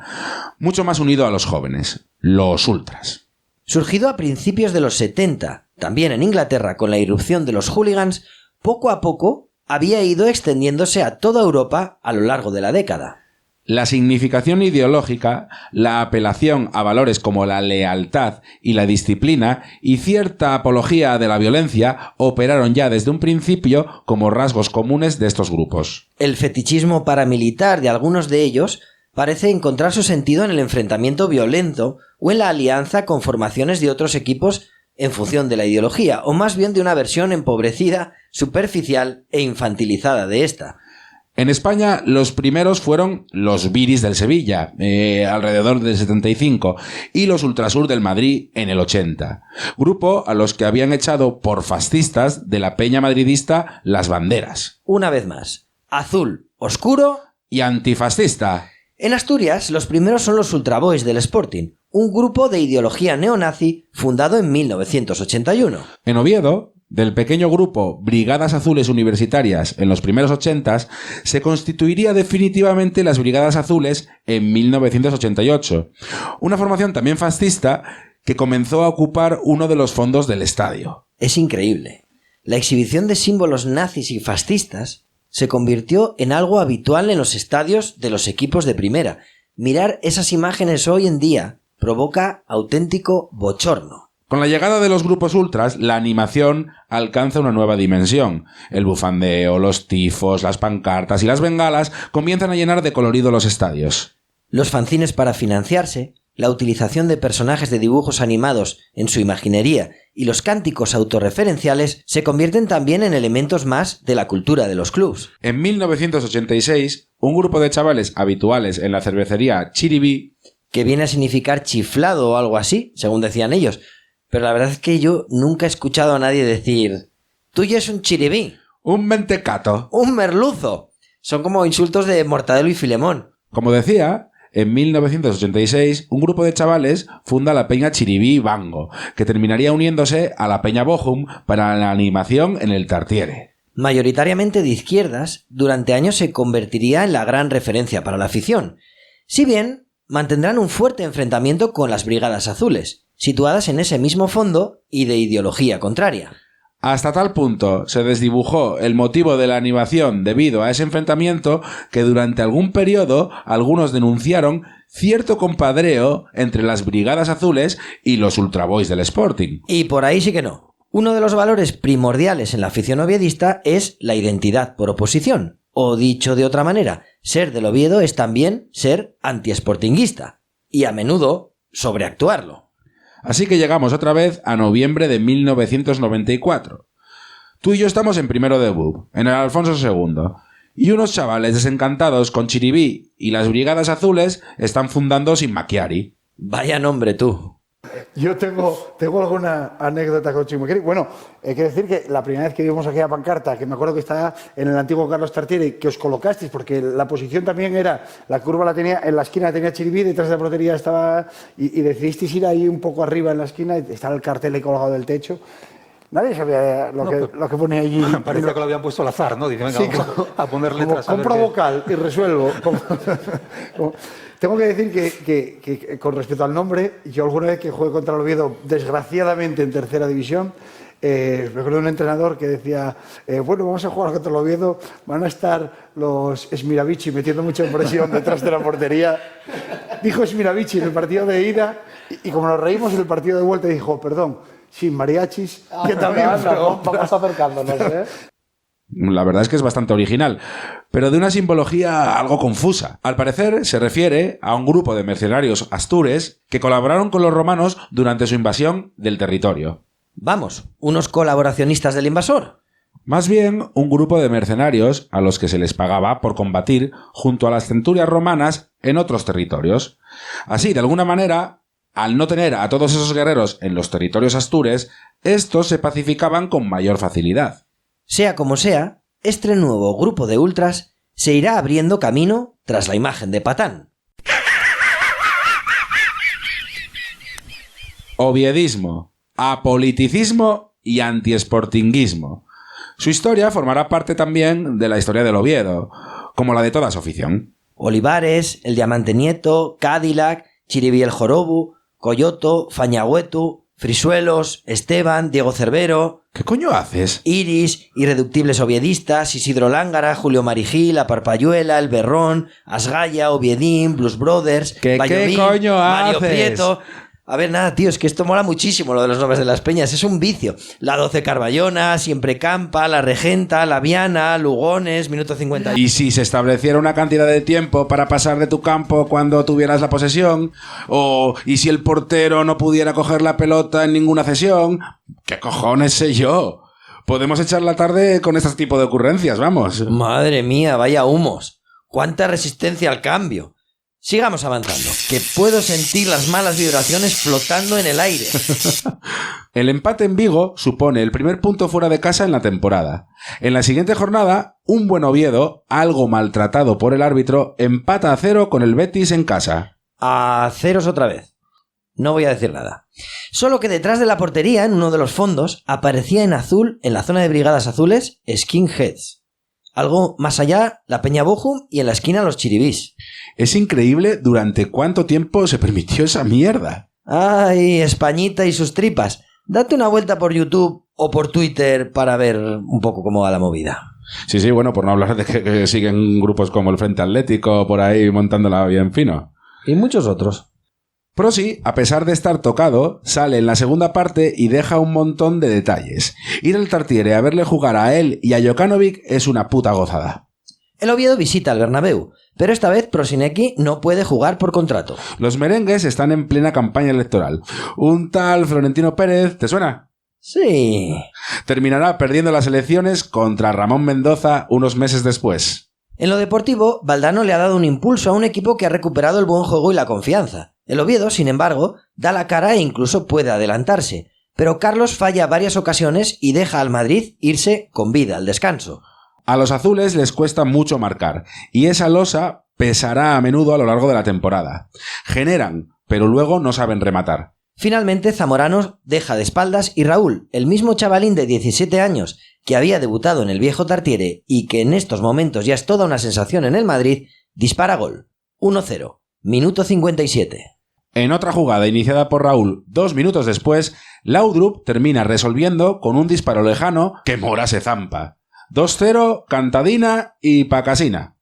Speaker 2: mucho más unido a los jóvenes, los ultras.
Speaker 1: Surgido a principios de los 70, también en Inglaterra con la irrupción de los hooligans, poco a poco había ido extendiéndose a toda Europa a lo largo de la década.
Speaker 2: La significación ideológica, la apelación a valores como la lealtad y la disciplina y cierta apología de la violencia operaron ya desde un principio como rasgos comunes de estos grupos.
Speaker 1: El fetichismo paramilitar de algunos de ellos parece encontrar su sentido en el enfrentamiento violento o en la alianza con formaciones de otros equipos en función de la ideología, o más bien de una versión empobrecida, superficial e infantilizada de esta.
Speaker 2: En España los primeros fueron los Viris del Sevilla, alrededor del 75, y los Ultrasur del Madrid en el 80. Grupo a los que habían echado por fascistas de la peña madridista Las Banderas.
Speaker 1: Una vez más, azul, oscuro
Speaker 2: y antifascista.
Speaker 1: En Asturias, los primeros son los Ultra Boys del Sporting, un grupo de ideología neonazi fundado en 1981.
Speaker 2: En Oviedo, Del pequeño grupo Brigadas Azules Universitarias en los primeros 80s, se constituiría definitivamente las Brigadas Azules en 1988. Una formación también fascista que comenzó a ocupar uno de los fondos del estadio.
Speaker 1: Es increíble. La exhibición de símbolos nazis y fascistas se convirtió en algo habitual en los estadios de los equipos de primera. Mirar esas imágenes hoy en día provoca auténtico bochorno.
Speaker 2: Con la llegada de los grupos ultras, la animación alcanza una nueva dimensión. El bufandeo, los tifos, las pancartas y las bengalas comienzan a llenar de colorido los estadios.
Speaker 1: Los fanzines para financiarse, la utilización de personajes de dibujos animados en su imaginería y los cánticos autorreferenciales se convierten también en elementos más de la cultura de los clubs.
Speaker 2: En 1986, un grupo de chavales habituales en la cervecería Chiribí,
Speaker 1: que viene a significar chiflado o algo así, según decían ellos, pero la verdad es que yo nunca he escuchado a nadie decir «tú ya es un chiribí»,
Speaker 2: «un mentecato»,
Speaker 1: «un merluzo». Son como insultos de Mortadelo y Filemón.
Speaker 2: Como decía, en 1986, un grupo de chavales funda la peña Chiribí Bango, que terminaría uniéndose a la peña Bochum para la animación en el Tartiere.
Speaker 1: Mayoritariamente de izquierdas, durante años se convertiría en la gran referencia para la afición. Si bien, mantendrán un fuerte enfrentamiento con las Brigadas Azules, situadas en ese mismo fondo y de ideología contraria.
Speaker 2: Hasta tal punto se desdibujó el motivo de la animación debido a ese enfrentamiento que durante algún periodo algunos denunciaron cierto compadreo entre las Brigadas Azules y los Ultraboys del Sporting.
Speaker 1: Y por ahí sí que no. Uno de los valores primordiales en la afición oviedista es la identidad por oposición. O dicho de otra manera, ser del Oviedo es también ser antiesportinguista. Y a menudo sobreactuarlo.
Speaker 2: Así que llegamos otra vez a noviembre de 1994. Tú y yo estamos en primero de BUP, en el Alfonso II, y unos chavales desencantados con Chiribí y las Brigadas Azules están fundando Sin Macchiari.
Speaker 1: Vaya nombre tú.
Speaker 14: Yo tengo alguna anécdota con Sin Macchiari. Bueno, hay que decir que la primera vez que vimos aquella pancarta, que me acuerdo que estaba en el antiguo Carlos Tartiere, que os colocasteis, porque la posición también era, la curva la tenía, en la esquina tenía Chiribí, detrás de la portería estaba, y decidisteis ir ahí un poco arriba en la esquina, y estaba el cartel ahí colgado del techo. Nadie sabía lo que ponía allí.
Speaker 15: Parecía que lo habían puesto al azar, ¿no? Dice, venga, sí, vamos a poner letras.
Speaker 14: Compro vocal y resuelvo. Tengo que decir que con respecto al nombre, yo alguna vez que jugué contra el Oviedo, desgraciadamente en tercera división, recuerdo un entrenador que decía, bueno, vamos a jugar contra el Oviedo, van a estar los Smiravici metiendo mucha presión detrás de la portería. Dijo Smiravici en el partido de ida, y como nos reímos en el partido de vuelta, dijo, perdón, sin mariachis, que también
Speaker 13: vamos acercándonos, ¿eh?
Speaker 2: La verdad es que es bastante original, pero de una simbología algo confusa. Al parecer se refiere a un grupo de mercenarios astures que colaboraron con los romanos durante su invasión del territorio.
Speaker 1: Vamos, ¿unos colaboracionistas del invasor?
Speaker 2: Más bien, un grupo de mercenarios a los que se les pagaba por combatir junto a las centurias romanas en otros territorios. Así, de alguna manera, al no tener a todos esos guerreros en los territorios astures, estos se pacificaban con mayor facilidad.
Speaker 1: Sea como sea, este nuevo grupo de ultras se irá abriendo camino tras la imagen de Patán.
Speaker 2: Oviedismo, apoliticismo y antiesportinguismo. Su historia formará parte también de la historia del Oviedo, como la de toda su afición.
Speaker 1: Olivares, el Diamante Nieto, Cadillac, Chiribí el Jorobu, Coyoto, Fañagüetu, Frisuelos, Esteban, Diego Cervero...
Speaker 2: ¿Qué coño haces?
Speaker 1: Iris, Irreductibles Oviedistas, Isidro Lángara, Julio Marigil, La Parpayuela, El Berrón, Asgaya, Oviedín, Blues Brothers,
Speaker 2: ¿Qué coño
Speaker 1: Mario
Speaker 2: haces?
Speaker 1: Prieto... A ver, nada, tío, es que esto mola muchísimo, lo de los nombres de las peñas, es un vicio. La 12 Carballona, Siempre Campa, La Regenta, La Viana, Lugones, Minuto 50...
Speaker 2: ¿Y si se estableciera una cantidad de tiempo para pasar de tu campo cuando tuvieras la posesión? ¿Y si el portero no pudiera coger la pelota en ninguna cesión? ¿Qué cojones sé yo? Podemos echar la tarde con este tipo de ocurrencias, vamos.
Speaker 1: Madre mía, vaya humos. Cuánta resistencia al cambio. Sigamos avanzando, que puedo sentir las malas vibraciones flotando en el aire.
Speaker 2: El empate en Vigo supone el primer punto fuera de casa en la temporada. En la siguiente jornada, un buen Oviedo, algo maltratado por el árbitro, empata a 0 con el Betis en casa.
Speaker 1: A ceros otra vez. no voy a decir nada. Solo que detrás de la portería, en uno de los fondos, aparecía en azul, en la zona de brigadas azules, Skinheads. Algo más allá, la Peña Bochum y en la esquina los Chiribís.
Speaker 2: Es increíble durante cuánto tiempo se permitió esa mierda.
Speaker 1: ¡Ay, Españita y sus tripas! Date una vuelta por YouTube o por Twitter para ver un poco cómo va la movida.
Speaker 2: Sí, bueno, por no hablar de que siguen grupos como el Frente Atlético por ahí montándola bien fino.
Speaker 1: Y muchos otros.
Speaker 2: Prosi, a pesar de estar tocado, sale en la segunda parte y deja un montón de detalles. Ir al Tartiere a verle jugar a él y a Jokanovic es una puta gozada.
Speaker 1: El Oviedo visita el Bernabéu, pero esta vez Prosinecki no puede jugar por contrato.
Speaker 2: Los merengues están en plena campaña electoral. Un tal Florentino Pérez, ¿te suena?
Speaker 1: Sí.
Speaker 2: Terminará perdiendo las elecciones contra Ramón Mendoza unos meses después.
Speaker 1: En lo deportivo, Valdano le ha dado un impulso a un equipo que ha recuperado el buen juego y la confianza. El Oviedo, sin embargo, da la cara e incluso puede adelantarse, pero Carlos falla varias ocasiones y deja al Madrid irse con vida al descanso.
Speaker 2: A los azules les cuesta mucho marcar, y esa losa pesará a menudo a lo largo de la temporada. Generan, pero luego no saben rematar.
Speaker 1: Finalmente, Zamorano deja de espaldas y Raúl, el mismo chavalín de 17 años que había debutado en el viejo Tartiere y que en estos momentos ya es toda una sensación en el Madrid, dispara gol. 1-0. Minuto 57.
Speaker 2: En otra jugada iniciada por Raúl 2 minutos después, Laudrup termina resolviendo con un disparo lejano que Mora se zampa. 2-0, cantadina y pacasina.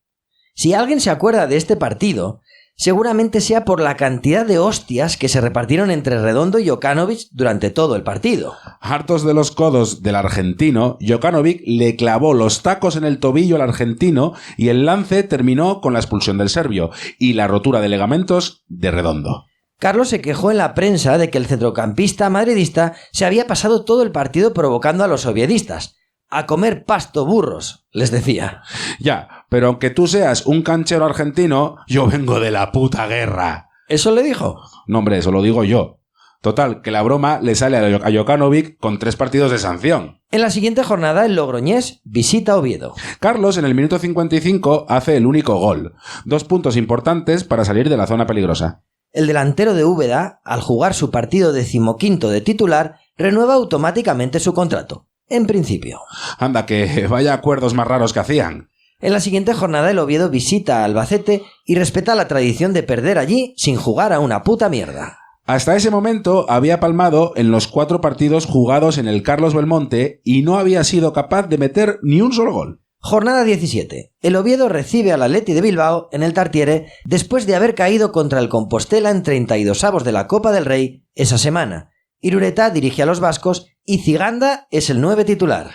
Speaker 1: Si alguien se acuerda de este partido, seguramente sea por la cantidad de hostias que se repartieron entre Redondo y Jokanovic durante todo el partido.
Speaker 2: Hartos de los codos del argentino, Jokanovic le clavó los tacos en el tobillo al argentino y el lance terminó con la expulsión del serbio y la rotura de ligamentos de Redondo.
Speaker 1: Carlos se quejó en la prensa de que el centrocampista madridista se había pasado todo el partido provocando a los oviedistas. A comer pasto, burros, les decía.
Speaker 2: Ya, pero aunque tú seas un canchero argentino, yo vengo de la puta guerra.
Speaker 1: ¿Eso le dijo?
Speaker 2: No, hombre, eso lo digo yo. Total, que la broma le sale a Jokanovic con 3 partidos de sanción.
Speaker 1: En la siguiente jornada, el logroñés visita Oviedo.
Speaker 2: Carlos, en el minuto 55, hace el único gol. 2 puntos importantes para salir de la zona peligrosa.
Speaker 1: El delantero de Úbeda, al jugar su partido 15º de titular, renueva automáticamente su contrato. En principio.
Speaker 2: Anda, que vaya acuerdos más raros que hacían.
Speaker 1: En la siguiente jornada el Oviedo visita a Albacete y respeta la tradición de perder allí sin jugar a una puta mierda.
Speaker 2: Hasta ese momento había palmado en los 4 partidos jugados en el Carlos Belmonte y no había sido capaz de meter ni un solo gol.
Speaker 1: Jornada 17. El Oviedo recibe al Atleti de Bilbao en el Tartiere después de haber caído contra el Compostela en 32avos de la Copa del Rey esa semana. Irureta dirige a los vascos y Ziganda es el 9 titular.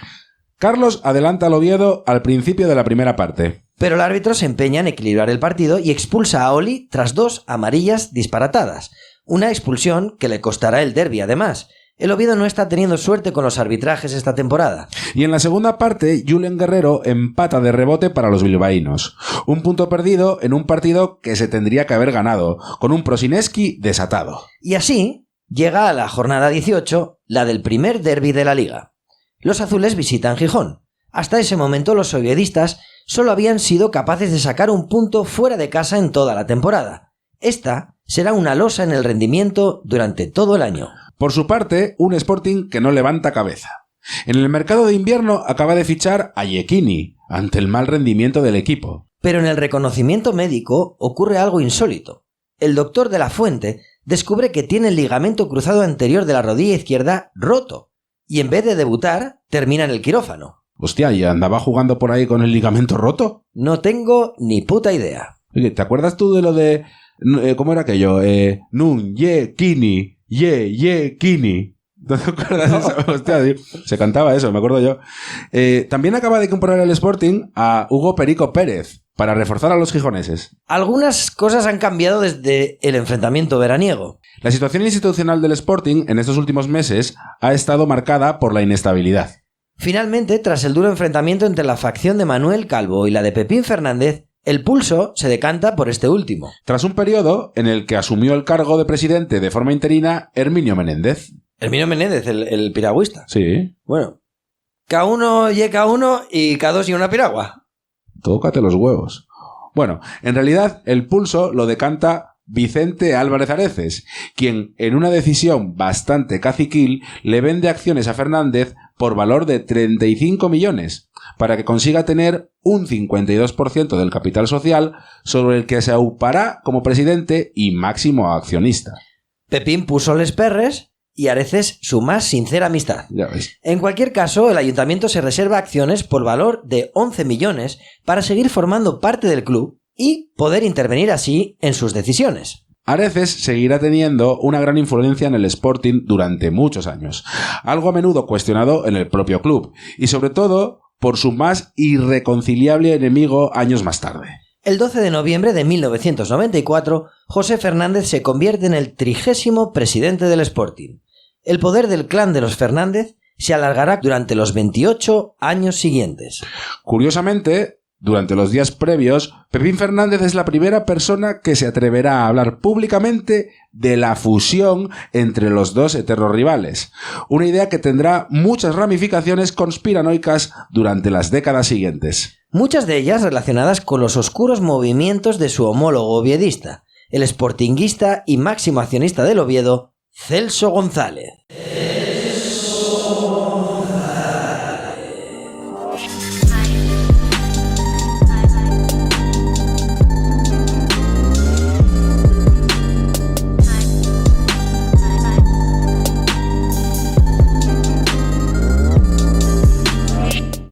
Speaker 2: Carlos adelanta al Oviedo al principio de la primera parte.
Speaker 1: Pero el árbitro se empeña en equilibrar el partido y expulsa a Oli tras 2 amarillas disparatadas. Una expulsión que le costará el derbi además. El Oviedo no está teniendo suerte con los arbitrajes esta temporada.
Speaker 2: Y en la segunda parte, Julen Guerrero empata de rebote para los bilbaínos. Un punto perdido en un partido que se tendría que haber ganado, con un Prosinecki desatado.
Speaker 1: Y así llega a la jornada 18, la del primer derbi de la liga. Los azules visitan Gijón. Hasta ese momento los oviedistas solo habían sido capaces de sacar un punto fuera de casa en toda la temporada. Esta será una losa en el rendimiento durante todo el año.
Speaker 2: Por su parte, un Sporting que no levanta cabeza. En el mercado de invierno acaba de fichar a Iechini, ante el mal rendimiento del equipo.
Speaker 1: Pero en el reconocimiento médico ocurre algo insólito. El doctor de la Fuente descubre que tiene el ligamento cruzado anterior de la rodilla izquierda roto, y en vez de debutar, termina en el quirófano.
Speaker 2: Hostia, ¿y andaba jugando por ahí con el ligamento roto?
Speaker 1: No tengo ni puta idea.
Speaker 2: Oye, ¿te acuerdas tú de lo de... ¿cómo era aquello? Nun, ye, kini... Ye, Kini. ¿No te acuerdas de eso? Hostia, tío. Se cantaba eso, me acuerdo yo. También acaba de comprar el Sporting a Hugo Perico Pérez para reforzar a los gijoneses.
Speaker 1: Algunas cosas han cambiado desde el enfrentamiento veraniego.
Speaker 2: La situación institucional del Sporting en estos últimos meses ha estado marcada por la inestabilidad.
Speaker 1: Finalmente, tras el duro enfrentamiento entre la facción de Manuel Calvo y la de Pepín Fernández, el pulso se decanta por este último.
Speaker 2: Tras un periodo en el que asumió el cargo de presidente de forma interina Herminio Menéndez.
Speaker 1: Herminio Menéndez, el piragüista.
Speaker 2: Sí.
Speaker 1: Bueno, K1 y K1 y K2 y una piragua.
Speaker 2: Tócate los huevos. Bueno, en realidad el pulso lo decanta Vicente Álvarez Areces, quien en una decisión bastante caciquil le vende acciones a Fernández por valor de 35 millones, para que consiga tener un 52% del capital social sobre el que se aupará como presidente y máximo accionista.
Speaker 1: Pepín puso les perres y Areces su más sincera amistad.
Speaker 2: Ya ves.
Speaker 1: En cualquier caso, el ayuntamiento se reserva acciones por valor de 11 millones para seguir formando parte del club y poder intervenir así en sus decisiones.
Speaker 2: Areces seguirá teniendo una gran influencia en el Sporting durante muchos años, algo a menudo cuestionado en el propio club, y sobre todo por su más irreconciliable enemigo años más tarde.
Speaker 1: El 12 de noviembre de 1994, José Fernández se convierte en el 30º presidente del Sporting. El poder del clan de los Fernández se alargará durante los 28 años siguientes.
Speaker 2: Curiosamente, durante los días previos, Pepín Fernández es la primera persona que se atreverá a hablar públicamente de la fusión entre los dos eternos rivales, una idea que tendrá muchas ramificaciones conspiranoicas durante las décadas siguientes.
Speaker 1: Muchas de ellas relacionadas con los oscuros movimientos de su homólogo oviedista, el sportinguista y máximo accionista del Oviedo, Celso González.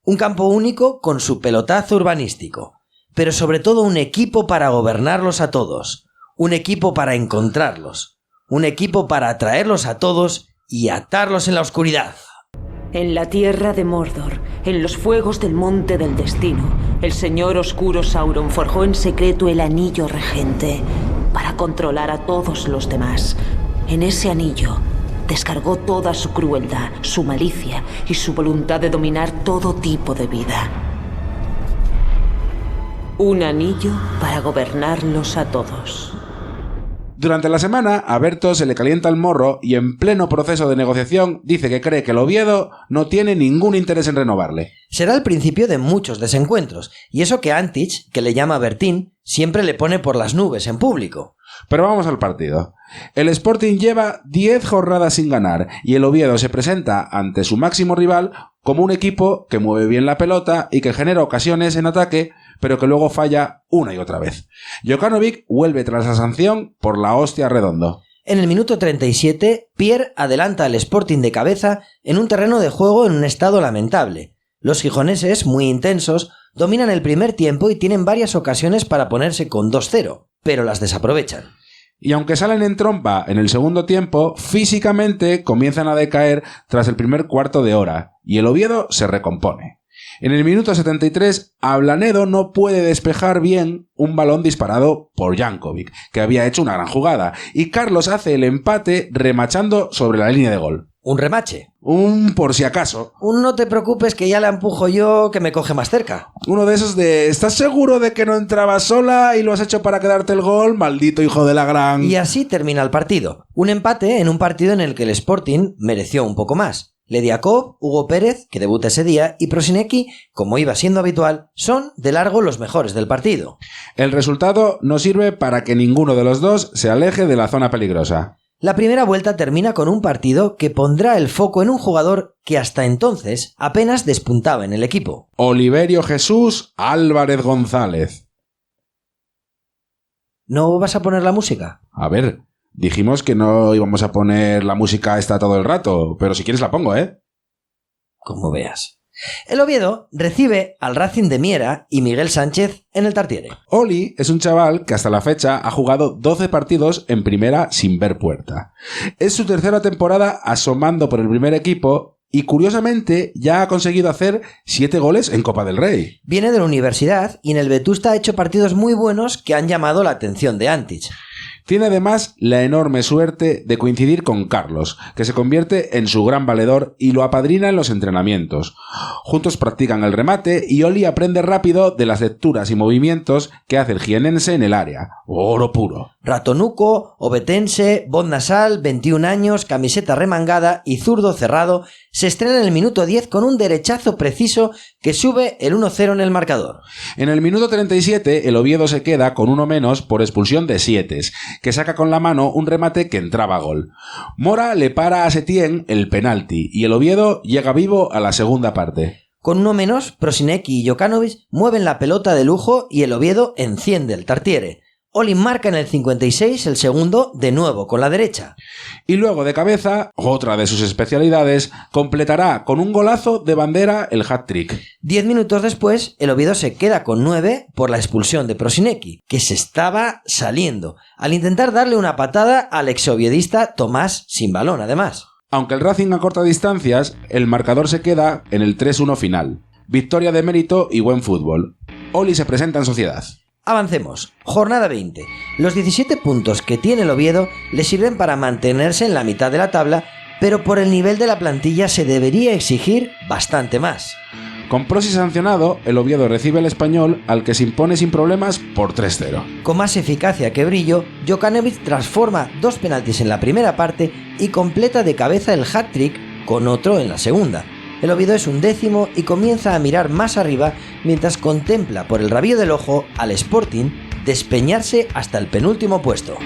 Speaker 1: Un campo único con su pelotazo urbanístico, pero sobre todo un equipo para gobernarlos a todos, un equipo para encontrarlos, un equipo para atraerlos a todos y atarlos en la oscuridad.
Speaker 16: En la tierra de Mordor, en los fuegos del monte del destino, el señor oscuro Sauron forjó en secreto el anillo regente para controlar a todos los demás. En ese anillo descargó toda su crueldad, su malicia y su voluntad de dominar todo tipo de vida. Un anillo para gobernarlos a todos.
Speaker 2: Durante la semana, a Berto se le calienta el morro y en pleno proceso de negociación dice que cree que el Oviedo no tiene ningún interés en renovarle.
Speaker 1: Será el principio de muchos desencuentros, y eso que Antich, que le llama Bertín, siempre le pone por las nubes en público.
Speaker 2: Pero vamos al partido. El Sporting lleva 10 jornadas sin ganar y el Oviedo se presenta ante su máximo rival como un equipo que mueve bien la pelota y que genera ocasiones en ataque, pero que luego falla una y otra vez. Jokanovic vuelve tras la sanción por la hostia Redondo.
Speaker 1: En el minuto 37, Pierre adelanta al Sporting de cabeza en un terreno de juego en un estado lamentable. Los gijoneses, muy intensos, dominan el primer tiempo y tienen varias ocasiones para ponerse con 2-0, pero las desaprovechan.
Speaker 2: Y aunque salen en trompa en el segundo tiempo, físicamente comienzan a decaer tras el primer cuarto de hora, y el Oviedo se recompone. En el minuto 73, Ablanedo no puede despejar bien un balón disparado por Jankovic, que había hecho una gran jugada, y Carlos hace el empate remachando sobre la línea de gol.
Speaker 1: ¿Un remache?
Speaker 2: Un por si acaso.
Speaker 1: Un no te preocupes que ya la empujo yo, que me coge más cerca.
Speaker 2: Uno de esos de ¿estás seguro de que no entraba sola y lo has hecho para quedarte el gol? Maldito hijo de la gran...
Speaker 1: Y así termina el partido. Un empate en un partido en el que el Sporting mereció un poco más. Lediakov, Hugo Pérez, que debuta ese día, y Prosinecki, como iba siendo habitual, son de largo los mejores del partido.
Speaker 2: El resultado no sirve para que ninguno de los dos se aleje de la zona peligrosa.
Speaker 1: La primera vuelta termina con un partido que pondrá el foco en un jugador que hasta entonces apenas despuntaba en el equipo.
Speaker 2: Oliverio Jesús Álvarez González.
Speaker 1: ¿No vas a poner la música?
Speaker 2: A ver, dijimos que no íbamos a poner la música esta todo el rato, pero si quieres la pongo, ¿eh?
Speaker 1: Como veas. El Oviedo recibe al Racing de Miera y Miguel Sánchez en el Tartiere.
Speaker 2: Oli es un chaval que hasta la fecha ha jugado 12 partidos en primera sin ver puerta. Es su tercera temporada asomando por el primer equipo y curiosamente ya ha conseguido hacer 7 goles en Copa del Rey.
Speaker 1: Viene de la universidad y en el Vetusta ha hecho partidos muy buenos que han llamado la atención de Antich.
Speaker 2: Tiene además la enorme suerte de coincidir con Carlos, que se convierte en su gran valedor y lo apadrina en los entrenamientos. Juntos practican el remate y Oli aprende rápido de las lecturas y movimientos que hace el jienense en el área. Oro puro.
Speaker 1: Ratonuco, obetense, voz nasal, 21 años, camiseta remangada y zurdo cerrado, se estrena en el minuto 10 con un derechazo preciso que sube el 1-0 en el marcador.
Speaker 2: En el minuto 37 el Oviedo se queda con uno menos por expulsión de Sietes, que saca con la mano un remate que entraba a gol. Mora le para a Setién el penalti y el Oviedo llega vivo a la segunda parte.
Speaker 1: Con uno menos, Prosinecki y Jokanovic mueven la pelota de lujo y el Oviedo enciende el Tartiere. Olin marca en el 56 el segundo, de nuevo con la derecha.
Speaker 2: Y luego de cabeza, otra de sus especialidades, completará con un golazo de bandera el hat-trick.
Speaker 1: 10 minutos después, el Oviedo se queda con 9 por la expulsión de Prosinecki, que se estaba saliendo, al intentar darle una patada al exoviedista Tomás sin balón, además.
Speaker 2: Aunque el Racing acorta distancias, el marcador se queda en el 3-1 final. Victoria de mérito y buen fútbol. Oli se presenta en sociedad.
Speaker 1: Avancemos. Jornada 20. Los 17 puntos que tiene el Oviedo le sirven para mantenerse en la mitad de la tabla, pero por el nivel de la plantilla se debería exigir bastante más.
Speaker 2: Con Prosi sancionado, el Oviedo recibe al Español, al que se impone sin problemas por 3-0.
Speaker 1: Con más eficacia que brillo, Jokanovic transforma 2 penaltis en la primera parte y completa de cabeza el hat-trick con otro en la segunda. El Oviedo es 11º y comienza a mirar más arriba mientras contempla por el rabillo del ojo al Sporting despeñarse hasta el penúltimo puesto.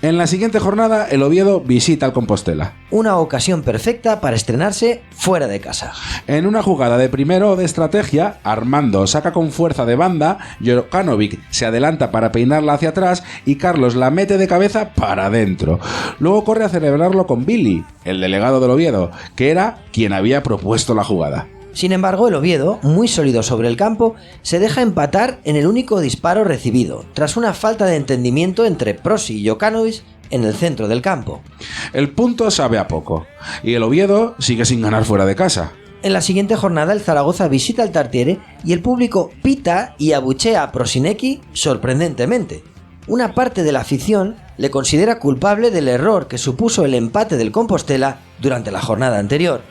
Speaker 2: En la siguiente jornada, el Oviedo visita al Compostela.
Speaker 1: Una ocasión perfecta para estrenarse fuera de casa.
Speaker 2: En una jugada de primero de estrategia, Armando saca con fuerza de banda, Jokanovic se adelanta para peinarla hacia atrás y Carlos la mete de cabeza para adentro. Luego corre a celebrarlo con Billy, el delegado del Oviedo, que era quien había propuesto la jugada.
Speaker 1: Sin embargo, el Oviedo, muy sólido sobre el campo, se deja empatar en el único disparo recibido, tras una falta de entendimiento entre Prosi y Jokanovic en el centro del campo.
Speaker 2: El punto sabe a poco, y el Oviedo sigue sin ganar fuera de casa.
Speaker 1: En la siguiente jornada, el Zaragoza visita al Tartiere y el público pita y abuchea a Prosinecki sorprendentemente. Una parte de la afición le considera culpable del error que supuso el empate del Compostela durante la jornada anterior.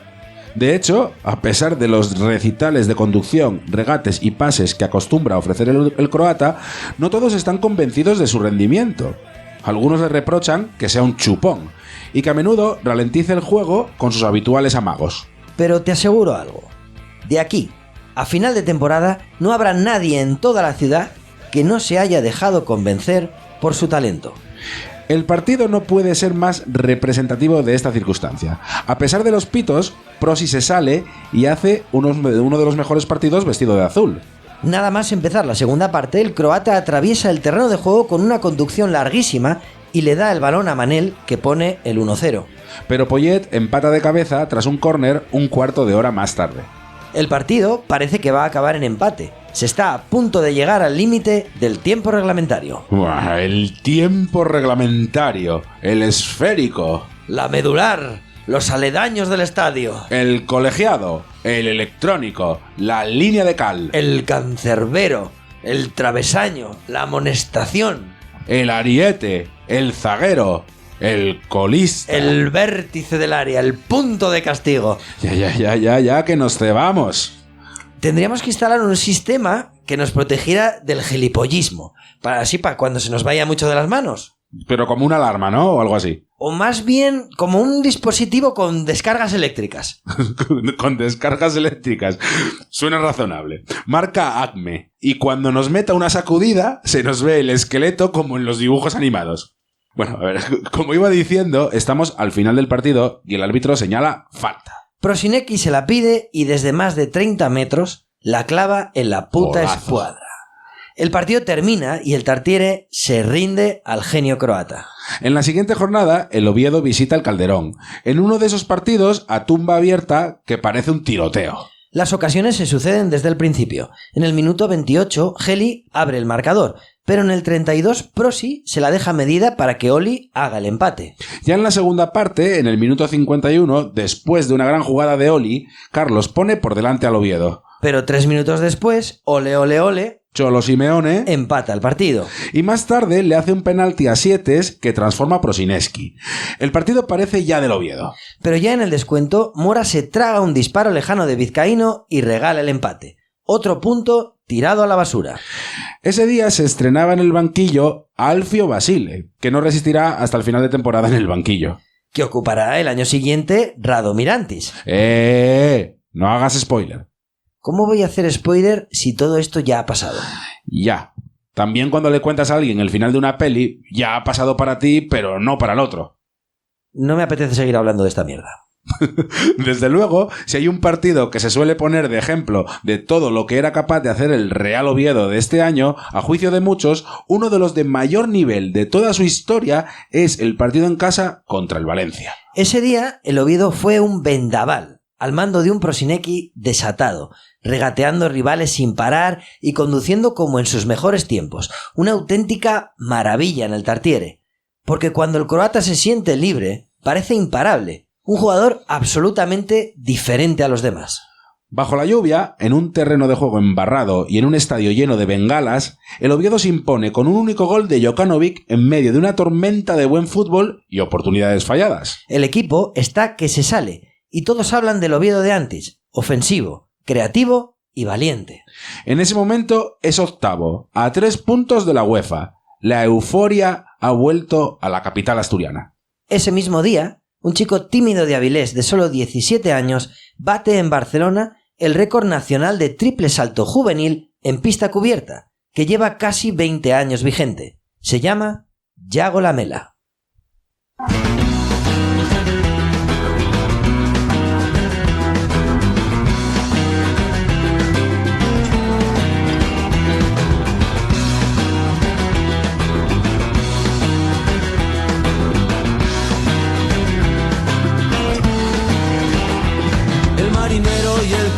Speaker 2: De hecho, a pesar de los recitales de conducción, regates y pases que acostumbra ofrecer el croata, no todos están convencidos de su rendimiento. Algunos le reprochan que sea un chupón y que a menudo ralentice el juego con sus habituales amagos.
Speaker 1: Pero te aseguro algo, de aquí a final de temporada no habrá nadie en toda la ciudad que no se haya dejado convencer por su talento.
Speaker 2: El partido no puede ser más representativo de esta circunstancia. A pesar de los pitos, Prosi se sale y hace uno de los mejores partidos vestido de azul.
Speaker 1: Nada más empezar la segunda parte, el croata atraviesa el terreno de juego con una conducción larguísima y le da el balón a Manel, que pone el 1-0.
Speaker 2: Pero Poyet empata de cabeza tras un córner un cuarto de hora más tarde.
Speaker 1: El partido parece que va a acabar en empate. Se está a punto de llegar al límite del tiempo reglamentario.
Speaker 2: Buah, el tiempo reglamentario, el esférico,
Speaker 1: la medular, los aledaños del estadio,
Speaker 2: el colegiado, el electrónico, la línea de cal,
Speaker 1: el cancerbero, el travesaño, la amonestación,
Speaker 2: el ariete, el zaguero, el colista,
Speaker 1: el vértice del área, el punto de castigo.
Speaker 2: Ya, que nos cebamos.
Speaker 1: Tendríamos que instalar un sistema que nos protegiera del gilipollismo, para cuando se nos vaya mucho de las manos.
Speaker 2: Pero como una alarma, ¿no? O algo así.
Speaker 1: O más bien como un dispositivo con descargas eléctricas.
Speaker 2: Con descargas eléctricas. Suena razonable. Marca Acme. Y cuando nos meta una sacudida, se nos ve el esqueleto como en los dibujos animados. Bueno, a ver, como iba diciendo, estamos al final del partido y el árbitro señala falta.
Speaker 1: Prosinecki se la pide y desde más de 30 metros la clava en la puta escuadra. El partido termina y el Tartiere se rinde al genio croata.
Speaker 2: En la siguiente jornada, el Oviedo visita el Calderón. En uno de esos partidos, a tumba abierta, que parece un tiroteo.
Speaker 1: Las ocasiones se suceden desde el principio. En el minuto 28, Geli abre el marcador, pero en el 32, Prosi se la deja medida para que Oli haga el empate.
Speaker 2: Ya en la segunda parte, en el minuto 51, después de una gran jugada de Oli, Carlos pone por delante al Oviedo.
Speaker 1: Pero 3 minutos después, ole,
Speaker 2: Cholo Simeone
Speaker 1: empata el partido.
Speaker 2: Y más tarde le hace un penalti a Sietes que transforma a Prosineski. El partido parece ya del Oviedo.
Speaker 1: Pero ya en el descuento, Mora se traga un disparo lejano de Vizcaíno y regala el empate. Otro punto tirado a la basura.
Speaker 2: Ese día se estrenaba en el banquillo Alfio Basile, que no resistirá hasta el final de temporada en el banquillo.
Speaker 1: Que ocupará el año siguiente Radomirantis.
Speaker 2: No hagas spoiler.
Speaker 1: ¿Cómo voy a hacer spoiler si todo esto ya ha pasado?
Speaker 2: Ya. También cuando le cuentas a alguien el final de una peli, ya ha pasado para ti, pero no para el otro.
Speaker 1: No me apetece seguir hablando de esta mierda.
Speaker 2: Desde luego, si hay un partido que se suele poner de ejemplo de todo lo que era capaz de hacer el Real Oviedo de este año, a juicio de muchos, uno de los de mayor nivel de toda su historia es el partido en casa contra el Valencia.
Speaker 1: Ese día, el Oviedo fue un vendaval, al mando de un Prosinecki desatado, regateando rivales sin parar y conduciendo como en sus mejores tiempos. Una auténtica maravilla en el Tartiere. Porque cuando el croata se siente libre, parece imparable. Un jugador absolutamente diferente a los demás.
Speaker 2: Bajo la lluvia, en un terreno de juego embarrado y en un estadio lleno de bengalas, el Oviedo se impone con un único gol de Jokanovic en medio de una tormenta de buen fútbol y oportunidades falladas.
Speaker 1: El equipo está que se sale, y todos hablan del Oviedo de antes, ofensivo, creativo y valiente.
Speaker 2: En ese momento es octavo, a 3 puntos de la UEFA. La euforia ha vuelto a la capital asturiana.
Speaker 1: Ese mismo día, un chico tímido de Avilés de solo 17 años bate en Barcelona el récord nacional de triple salto juvenil en pista cubierta, que lleva casi 20 años vigente. Se llama Yago Lamela.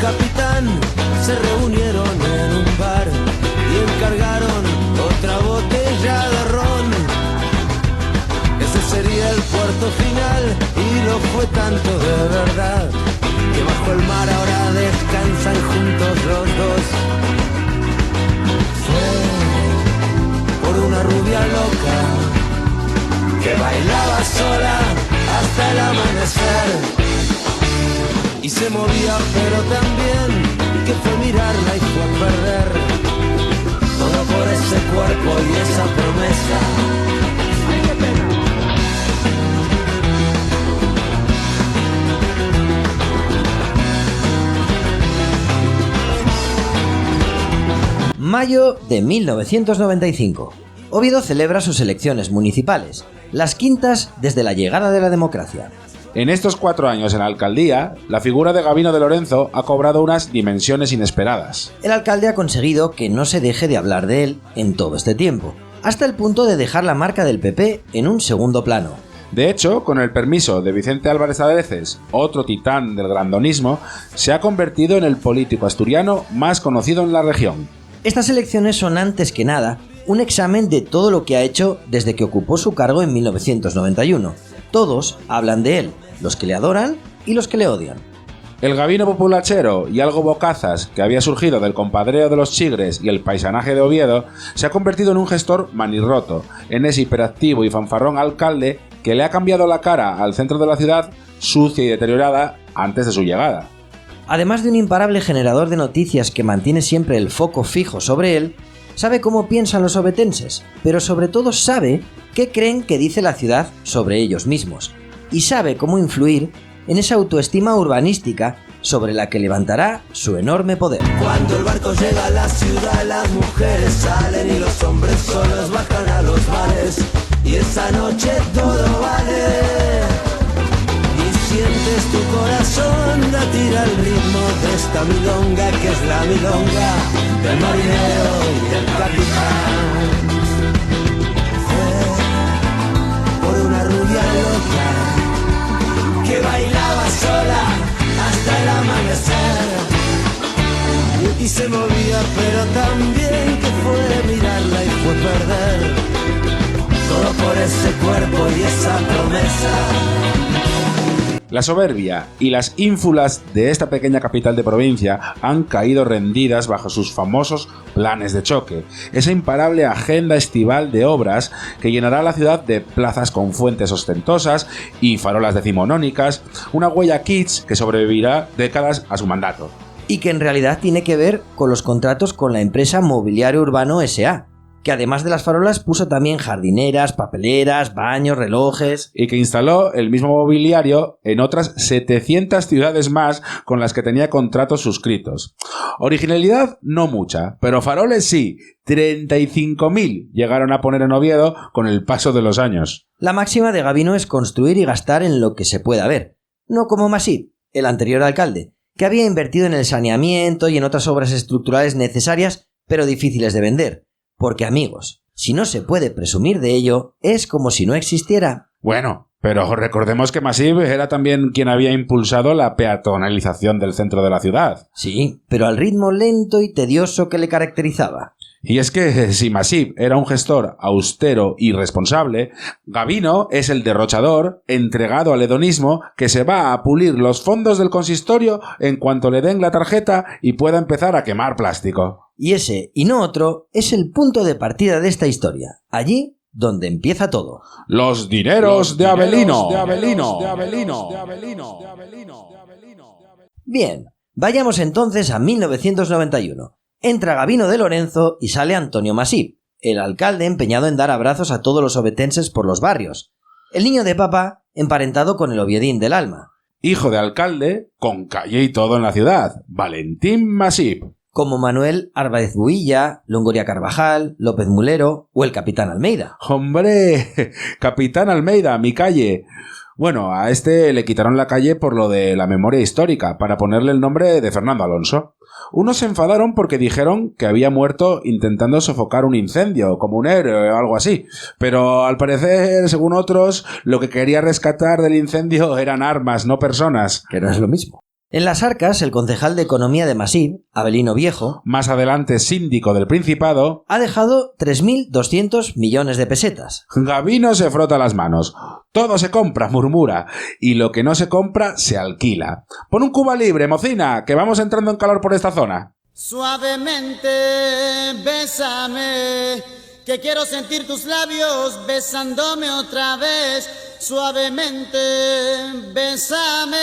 Speaker 17: Capitán se reunieron en un bar y encargaron otra botella de ron. Ese sería el puerto final y lo fue tanto de verdad que bajo el mar ahora descansan juntos los dos. Fue por una rubia loca que bailaba sola hasta el amanecer. Y se movía pero también que fue mirarla y fue a perder todo por ese cuerpo y esa promesa. ¡Ay, qué pena!
Speaker 1: Mayo de 1995. Oviedo celebra sus elecciones municipales. las quintas desde la llegada de la democracia.
Speaker 2: En estos 4 años en la alcaldía, la figura de Gabino de Lorenzo ha cobrado unas dimensiones inesperadas.
Speaker 1: El alcalde ha conseguido que no se deje de hablar de él en todo este tiempo, hasta el punto de dejar la marca del PP en un segundo plano.
Speaker 2: De hecho, con el permiso de Vicente Álvarez Adeces, otro titán del grandonismo, se ha convertido en el político asturiano más conocido en la región.
Speaker 1: Estas elecciones son antes que nada un examen de todo lo que ha hecho desde que ocupó su cargo en 1991. Todos hablan de él, los que le adoran y los que le odian.
Speaker 2: El Gabino populachero y algo bocazas que había surgido del compadreo de los chigres y el paisanaje de Oviedo se ha convertido en un gestor manirroto, en ese hiperactivo y fanfarrón alcalde que le ha cambiado la cara al centro de la ciudad sucia y deteriorada antes de su llegada.
Speaker 1: Además de un imparable generador de noticias que mantiene siempre el foco fijo sobre él, sabe cómo piensan los ovetenses, pero sobre todo sabe qué creen que dice la ciudad sobre ellos mismos, y sabe cómo influir en esa autoestima urbanística sobre la que levantará su enorme poder.
Speaker 17: Cuando el barco llega a la ciudad, las mujeres salen y los hombres solos bajan a los bares, y esa noche todo vale. Y sientes tu corazón latir al ritmo de esta milonga que es la milonga del marinero y del capitán. Fue por una rubia loca que bailaba sola hasta el amanecer, y se movía pero también que fue mirarla y fue perder todo por ese cuerpo y esa promesa.
Speaker 2: La soberbia y las ínfulas de esta pequeña capital de provincia han caído rendidas bajo sus famosos planes de choque, esa imparable agenda estival de obras que llenará la ciudad de plazas con fuentes ostentosas y farolas decimonónicas, una huella kitsch que sobrevivirá décadas a su mandato.
Speaker 1: Y que en realidad tiene que ver con los contratos con la empresa Mobiliario Urbano S.A., que además de las farolas puso también jardineras, papeleras, baños, relojes...
Speaker 2: Y que instaló el mismo mobiliario en otras 700 ciudades más con las que tenía contratos suscritos. Originalidad no mucha, pero faroles sí, 35.000 llegaron a poner en Oviedo con el paso de los años.
Speaker 1: La máxima de Gabino es construir y gastar en lo que se pueda ver, no como Masip, el anterior alcalde, que había invertido en el saneamiento y en otras obras estructurales necesarias pero difíciles de vender. Porque, amigos, si no se puede presumir de ello, es como si no existiera.
Speaker 2: Bueno, pero recordemos que Masip era también quien había impulsado la peatonalización del centro de la ciudad.
Speaker 1: Sí, pero al ritmo lento y tedioso que le caracterizaba.
Speaker 2: Y es que si Masip era un gestor austero y responsable, Gabino es el derrochador entregado al hedonismo que se va a pulir los fondos del consistorio en cuanto le den la tarjeta y pueda empezar a quemar plástico.
Speaker 1: Y ese, y no otro, es el punto de partida de esta historia. Allí donde empieza todo.
Speaker 2: Los dineros de Avelino.
Speaker 1: Bien, vayamos entonces a 1991. Entra Gabino de Lorenzo y sale Antonio Masip, el alcalde empeñado en dar abrazos a todos los ovetenses por los barrios. El niño de papa, emparentado con el Oviedín del alma.
Speaker 2: Hijo de alcalde, con calle y todo en la ciudad, Valentín Masip.
Speaker 1: Como Manuel Álvarez Builla, Longoria Carvajal, López Mulero o el Capitán Almeida.
Speaker 2: ¡Hombre! Capitán Almeida, mi calle. Bueno, a este le quitaron la calle por lo de la memoria histórica, para ponerle el nombre de Fernando Alonso. Unos se enfadaron porque dijeron que había muerto intentando sofocar un incendio, como un héroe o algo así. Pero al parecer, según otros, lo que quería rescatar del incendio eran armas, no personas.
Speaker 1: Que no es lo mismo. En las arcas, el concejal de Economía de Masip, Avelino Viejo,
Speaker 2: más adelante síndico del Principado,
Speaker 1: ha dejado 3.200 millones de pesetas.
Speaker 2: Gabino se frota las manos. Todo se compra, murmura, y lo que no se compra se alquila. Pon un Cuba Libre, mocina, que vamos entrando en calor por esta zona.
Speaker 9: Suavemente, bésame, que quiero sentir tus labios besándome otra vez. Suavemente, bésame,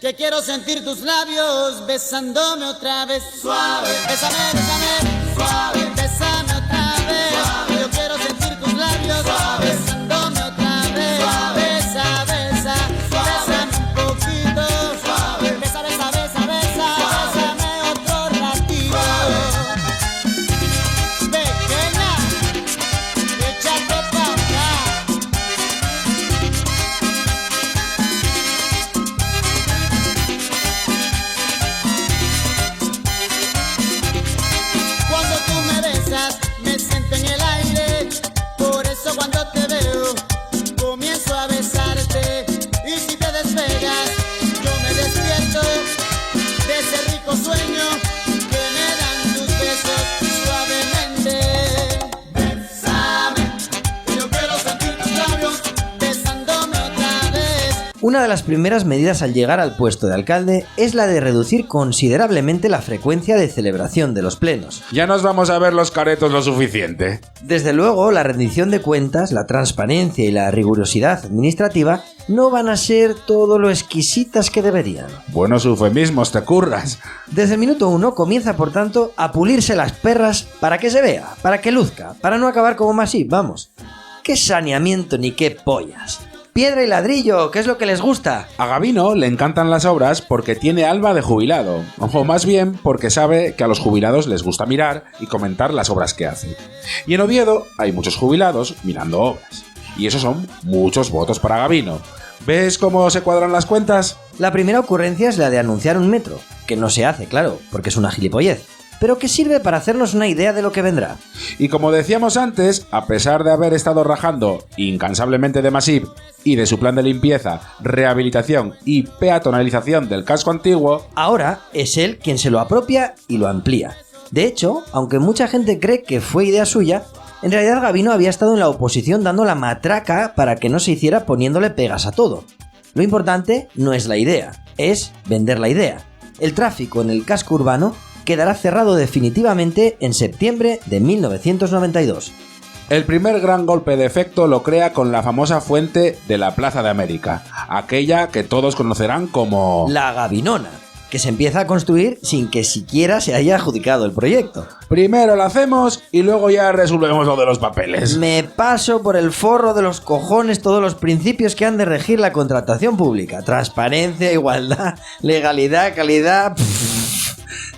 Speaker 9: que quiero sentir tus labios besándome otra vez. Suave, bésame, bésame, suave, bésame otra vez. Suave, yo quiero sentir tus labios suave, besándome otra vez. Suave, besa, besa, bésame un poquito. Suave, besa, besa, besa, besa, bésame otro ratito. Pequeña, échate pa' acá.
Speaker 1: Una de las primeras medidas al llegar al puesto de alcalde es la de reducir considerablemente la frecuencia de celebración de los plenos.
Speaker 2: Ya nos vamos a ver los caretos lo suficiente.
Speaker 1: Desde luego, la rendición de cuentas, la transparencia y la rigurosidad administrativa no van a ser todo lo exquisitas que deberían.
Speaker 2: Buenos eufemismos te curras.
Speaker 1: Desde el minuto 1 comienza, por tanto, a pulirse las perras para que se vea, para que luzca, para no acabar como Masip, vamos. ¡Qué saneamiento ni qué pollas! Piedra y ladrillo, ¿qué es lo que les gusta?
Speaker 2: A Gabino le encantan las obras porque tiene alma de jubilado, o más bien porque sabe que a los jubilados les gusta mirar y comentar las obras que hace. Y en Oviedo hay muchos jubilados mirando obras. Y esos son muchos votos para Gabino. ¿Ves cómo se cuadran las cuentas?
Speaker 1: La primera ocurrencia es la de anunciar un metro, que no se hace, claro, porque es una gilipollez, pero que sirve para hacernos una idea de lo que vendrá.
Speaker 2: Y como decíamos antes, a pesar de haber estado rajando incansablemente de Masip y de su plan de limpieza, rehabilitación y peatonalización del casco antiguo,
Speaker 1: ahora es él quien se lo apropia y lo amplía. De hecho, aunque mucha gente cree que fue idea suya, en realidad Gabino había estado en la oposición dando la matraca para que no se hiciera poniéndole pegas a todo. Lo importante no es la idea, es vender la idea. El tráfico en el casco urbano quedará cerrado definitivamente en septiembre de 1992.
Speaker 2: El primer gran golpe de efecto lo crea con la famosa fuente de la Plaza de América, aquella que todos conocerán como
Speaker 1: la Gabinona, que se empieza a construir sin que siquiera se haya adjudicado el proyecto.
Speaker 2: Primero lo hacemos y luego ya resolvemos lo de los papeles.
Speaker 1: Me paso por el forro de los cojones todos los principios que han de regir la contratación pública. Transparencia, igualdad, legalidad, calidad...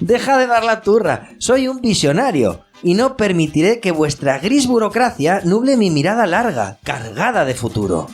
Speaker 1: Deja de dar la turra, soy un visionario y no permitiré que vuestra gris burocracia nuble mi mirada larga, cargada de futuro.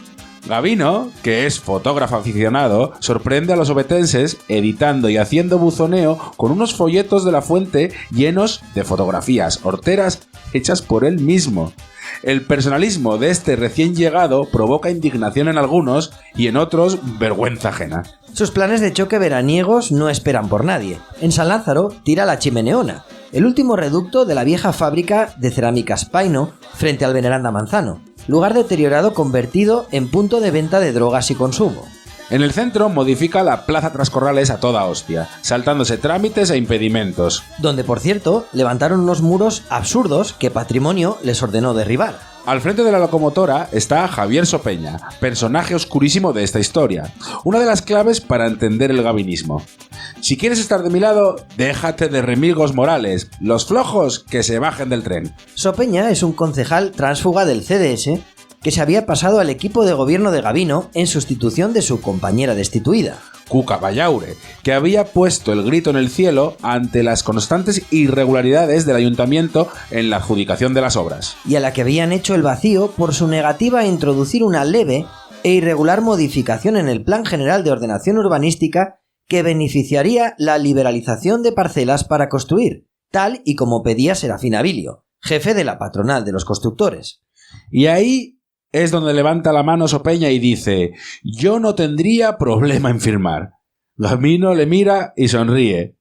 Speaker 2: Gabino, que es fotógrafo aficionado, sorprende a los obetenses editando y haciendo buzoneo con unos folletos de la fuente llenos de fotografías horteras hechas por él mismo. El personalismo de este recién llegado provoca indignación en algunos y en otros vergüenza ajena.
Speaker 1: Sus planes de choque veraniegos no esperan por nadie. En San Lázaro tira la Chimeneona, el último reducto de la vieja fábrica de cerámicas Paino frente al Veneranda Manzano, lugar deteriorado convertido en punto de venta de drogas y consumo.
Speaker 2: En el centro modifica la Plaza Trascorrales a toda hostia, saltándose trámites e impedimentos.
Speaker 1: Donde, por cierto, levantaron unos muros absurdos que Patrimonio les ordenó derribar.
Speaker 2: Al frente de la locomotora está Javier Sopeña, personaje oscurísimo de esta historia, una de las claves para entender el gabinismo. Si quieres estar de mi lado, déjate de remilgos morales, los flojos que se bajen del tren.
Speaker 1: Sopeña es un concejal tránsfuga del CDS que se había pasado al equipo de gobierno de Gabino en sustitución de su compañera destituida,
Speaker 2: Cuca Ballaure, que había puesto el grito en el cielo ante las constantes irregularidades del ayuntamiento en la adjudicación de las obras.
Speaker 1: Y a la que habían hecho el vacío por su negativa a introducir una leve e irregular modificación en el Plan General de Ordenación Urbanística que beneficiaría la liberalización de parcelas para construir, tal y como pedía Serafín Abilio, jefe de la patronal de los constructores.
Speaker 2: Y ahí es donde levanta la mano Sopeña y dice: yo no tendría problema en firmar. Gabino le mira y sonríe.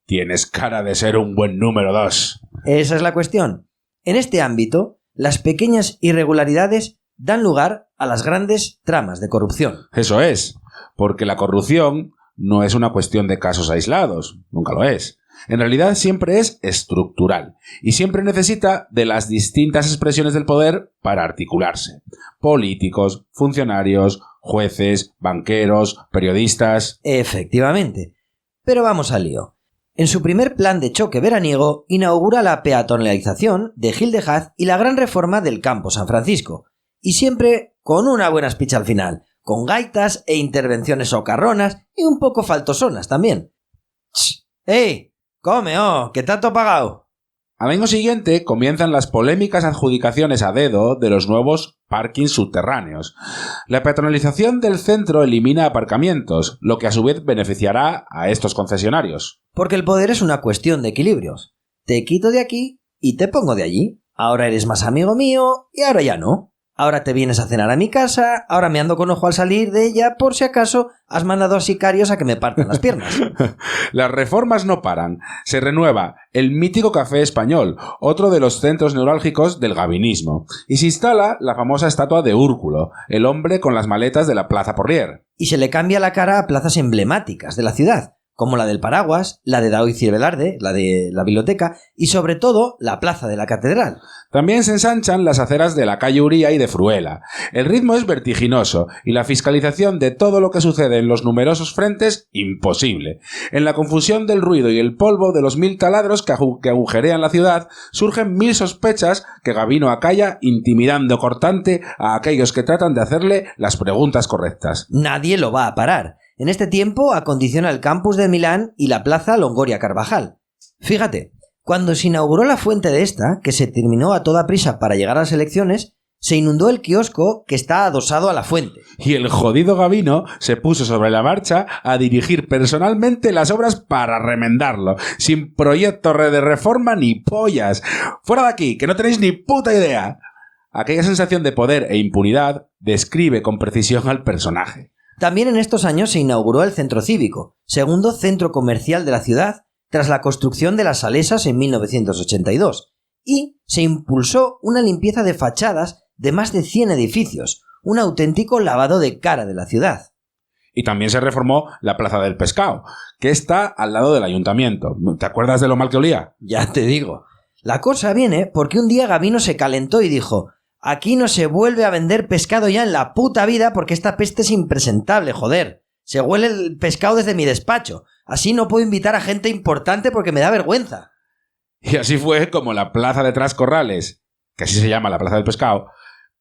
Speaker 2: Tienes cara de ser un buen número 2.
Speaker 1: Esa es la cuestión. En este ámbito, las pequeñas irregularidades dan lugar a las grandes tramas de corrupción.
Speaker 2: Eso es, porque la corrupción no es una cuestión de casos aislados, nunca lo es. En realidad siempre es estructural y siempre necesita de las distintas expresiones del poder para articularse. Políticos, funcionarios, jueces, banqueros, periodistas...
Speaker 1: Efectivamente. Pero vamos al lío. En su primer plan de choque veraniego inaugura la peatonalización de Gil de Haz y la gran reforma del Campo San Francisco. Y siempre con una buena speech al final, con gaitas e intervenciones socarronas y un poco faltosonas también. ¡Ey! ¡Come, que te ha pagado!
Speaker 2: Al año siguiente comienzan las polémicas adjudicaciones a dedo de los nuevos parkings subterráneos. La peatonalización del centro elimina aparcamientos, lo que a su vez beneficiará a estos concesionarios.
Speaker 1: Porque el poder es una cuestión de equilibrios. Te quito de aquí y te pongo de allí. Ahora eres más amigo mío y ahora ya no. Ahora te vienes a cenar a mi casa, ahora me ando con ojo al salir de ella por si acaso has mandado a sicarios a que me partan las piernas.
Speaker 2: Las reformas no paran. Se renueva el mítico Café Español, otro de los centros neurálgicos del gabinismo, y se instala la famosa estatua de Úrculo, el hombre con las maletas de la Plaza Porrier.
Speaker 1: y se le cambia la cara a plazas emblemáticas de la ciudad, como la del Paraguas, la de Daoiz y Velarde, la de la biblioteca y sobre todo la plaza de la catedral.
Speaker 2: También se ensanchan las aceras de la calle Uría y de Fruela. El ritmo es vertiginoso y la fiscalización de todo lo que sucede en los numerosos frentes imposible. En la confusión del ruido y el polvo de los 1000 taladros que agujerean la ciudad, surgen 1000 sospechas que Gabino acalla intimidando cortante a aquellos que tratan de hacerle las preguntas correctas.
Speaker 1: Nadie lo va a parar. En este tiempo acondiciona el campus de Milán y la plaza Longoria Carvajal. Fíjate, cuando se inauguró la fuente de esta, que se terminó a toda prisa para llegar a las elecciones, se inundó el kiosco que está adosado a la fuente.
Speaker 2: Y el jodido Gabino se puso sobre la marcha a dirigir personalmente las obras para remendarlo, sin proyecto de reforma ni pollas. ¡Fuera de aquí, que no tenéis ni puta idea! Aquella sensación de poder e impunidad describe con precisión al personaje.
Speaker 1: También en estos años se inauguró el Centro Cívico, segundo centro comercial de la ciudad, tras la construcción de las Salesas en 1982, y se impulsó una limpieza de fachadas de más de 100 edificios, un auténtico lavado de cara de la ciudad.
Speaker 2: Y también se reformó la Plaza del Pescado, que está al lado del ayuntamiento. ¿Te acuerdas de lo mal que olía?
Speaker 1: Ya te digo. La cosa viene porque un día Gabino se calentó y dijo: aquí no se vuelve a vender pescado ya en la puta vida porque esta peste es impresentable, joder. Se huele el pescado desde mi despacho. Así no puedo invitar a gente importante porque me da vergüenza.
Speaker 2: Y así fue como la Plaza de Trascorrales, que así se llama la Plaza del Pescado,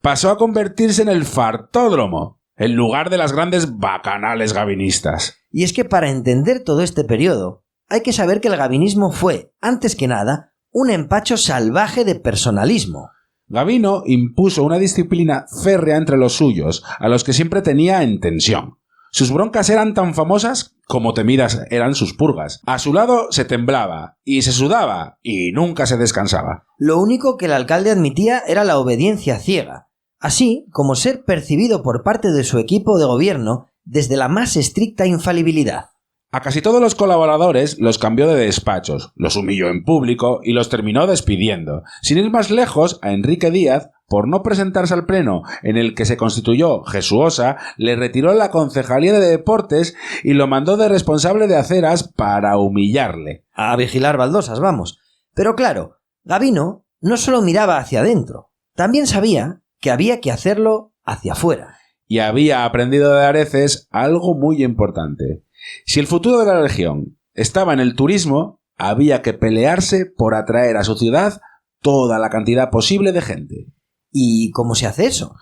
Speaker 2: pasó a convertirse en el fartódromo, el lugar de las grandes bacanales gabinistas.
Speaker 1: Y es que para entender todo este periodo, hay que saber que el gabinismo fue, antes que nada, un empacho salvaje de personalismo.
Speaker 2: Gabino impuso una disciplina férrea entre los suyos, a los que siempre tenía en tensión. Sus broncas eran tan famosas como temidas eran sus purgas. A su lado se temblaba, y se sudaba, y nunca se descansaba.
Speaker 1: Lo único que el alcalde admitía era la obediencia ciega, así como ser percibido por parte de su equipo de gobierno desde la más estricta infalibilidad.
Speaker 2: A casi todos los colaboradores los cambió de despachos, los humilló en público y los terminó despidiendo. Sin ir más lejos, a Enrique Díaz, por no presentarse al pleno en el que se constituyó Jesuosa, le retiró la concejalía de deportes y lo mandó de responsable de aceras para humillarle.
Speaker 1: A vigilar baldosas, vamos. Pero claro, Gabino no solo miraba hacia adentro, también sabía que había que hacerlo hacia afuera.
Speaker 2: Y había aprendido de Areces algo muy importante. Si el futuro de la región estaba en el turismo, había que pelearse por atraer a su ciudad toda la cantidad posible de gente.
Speaker 1: ¿Y cómo se hace eso?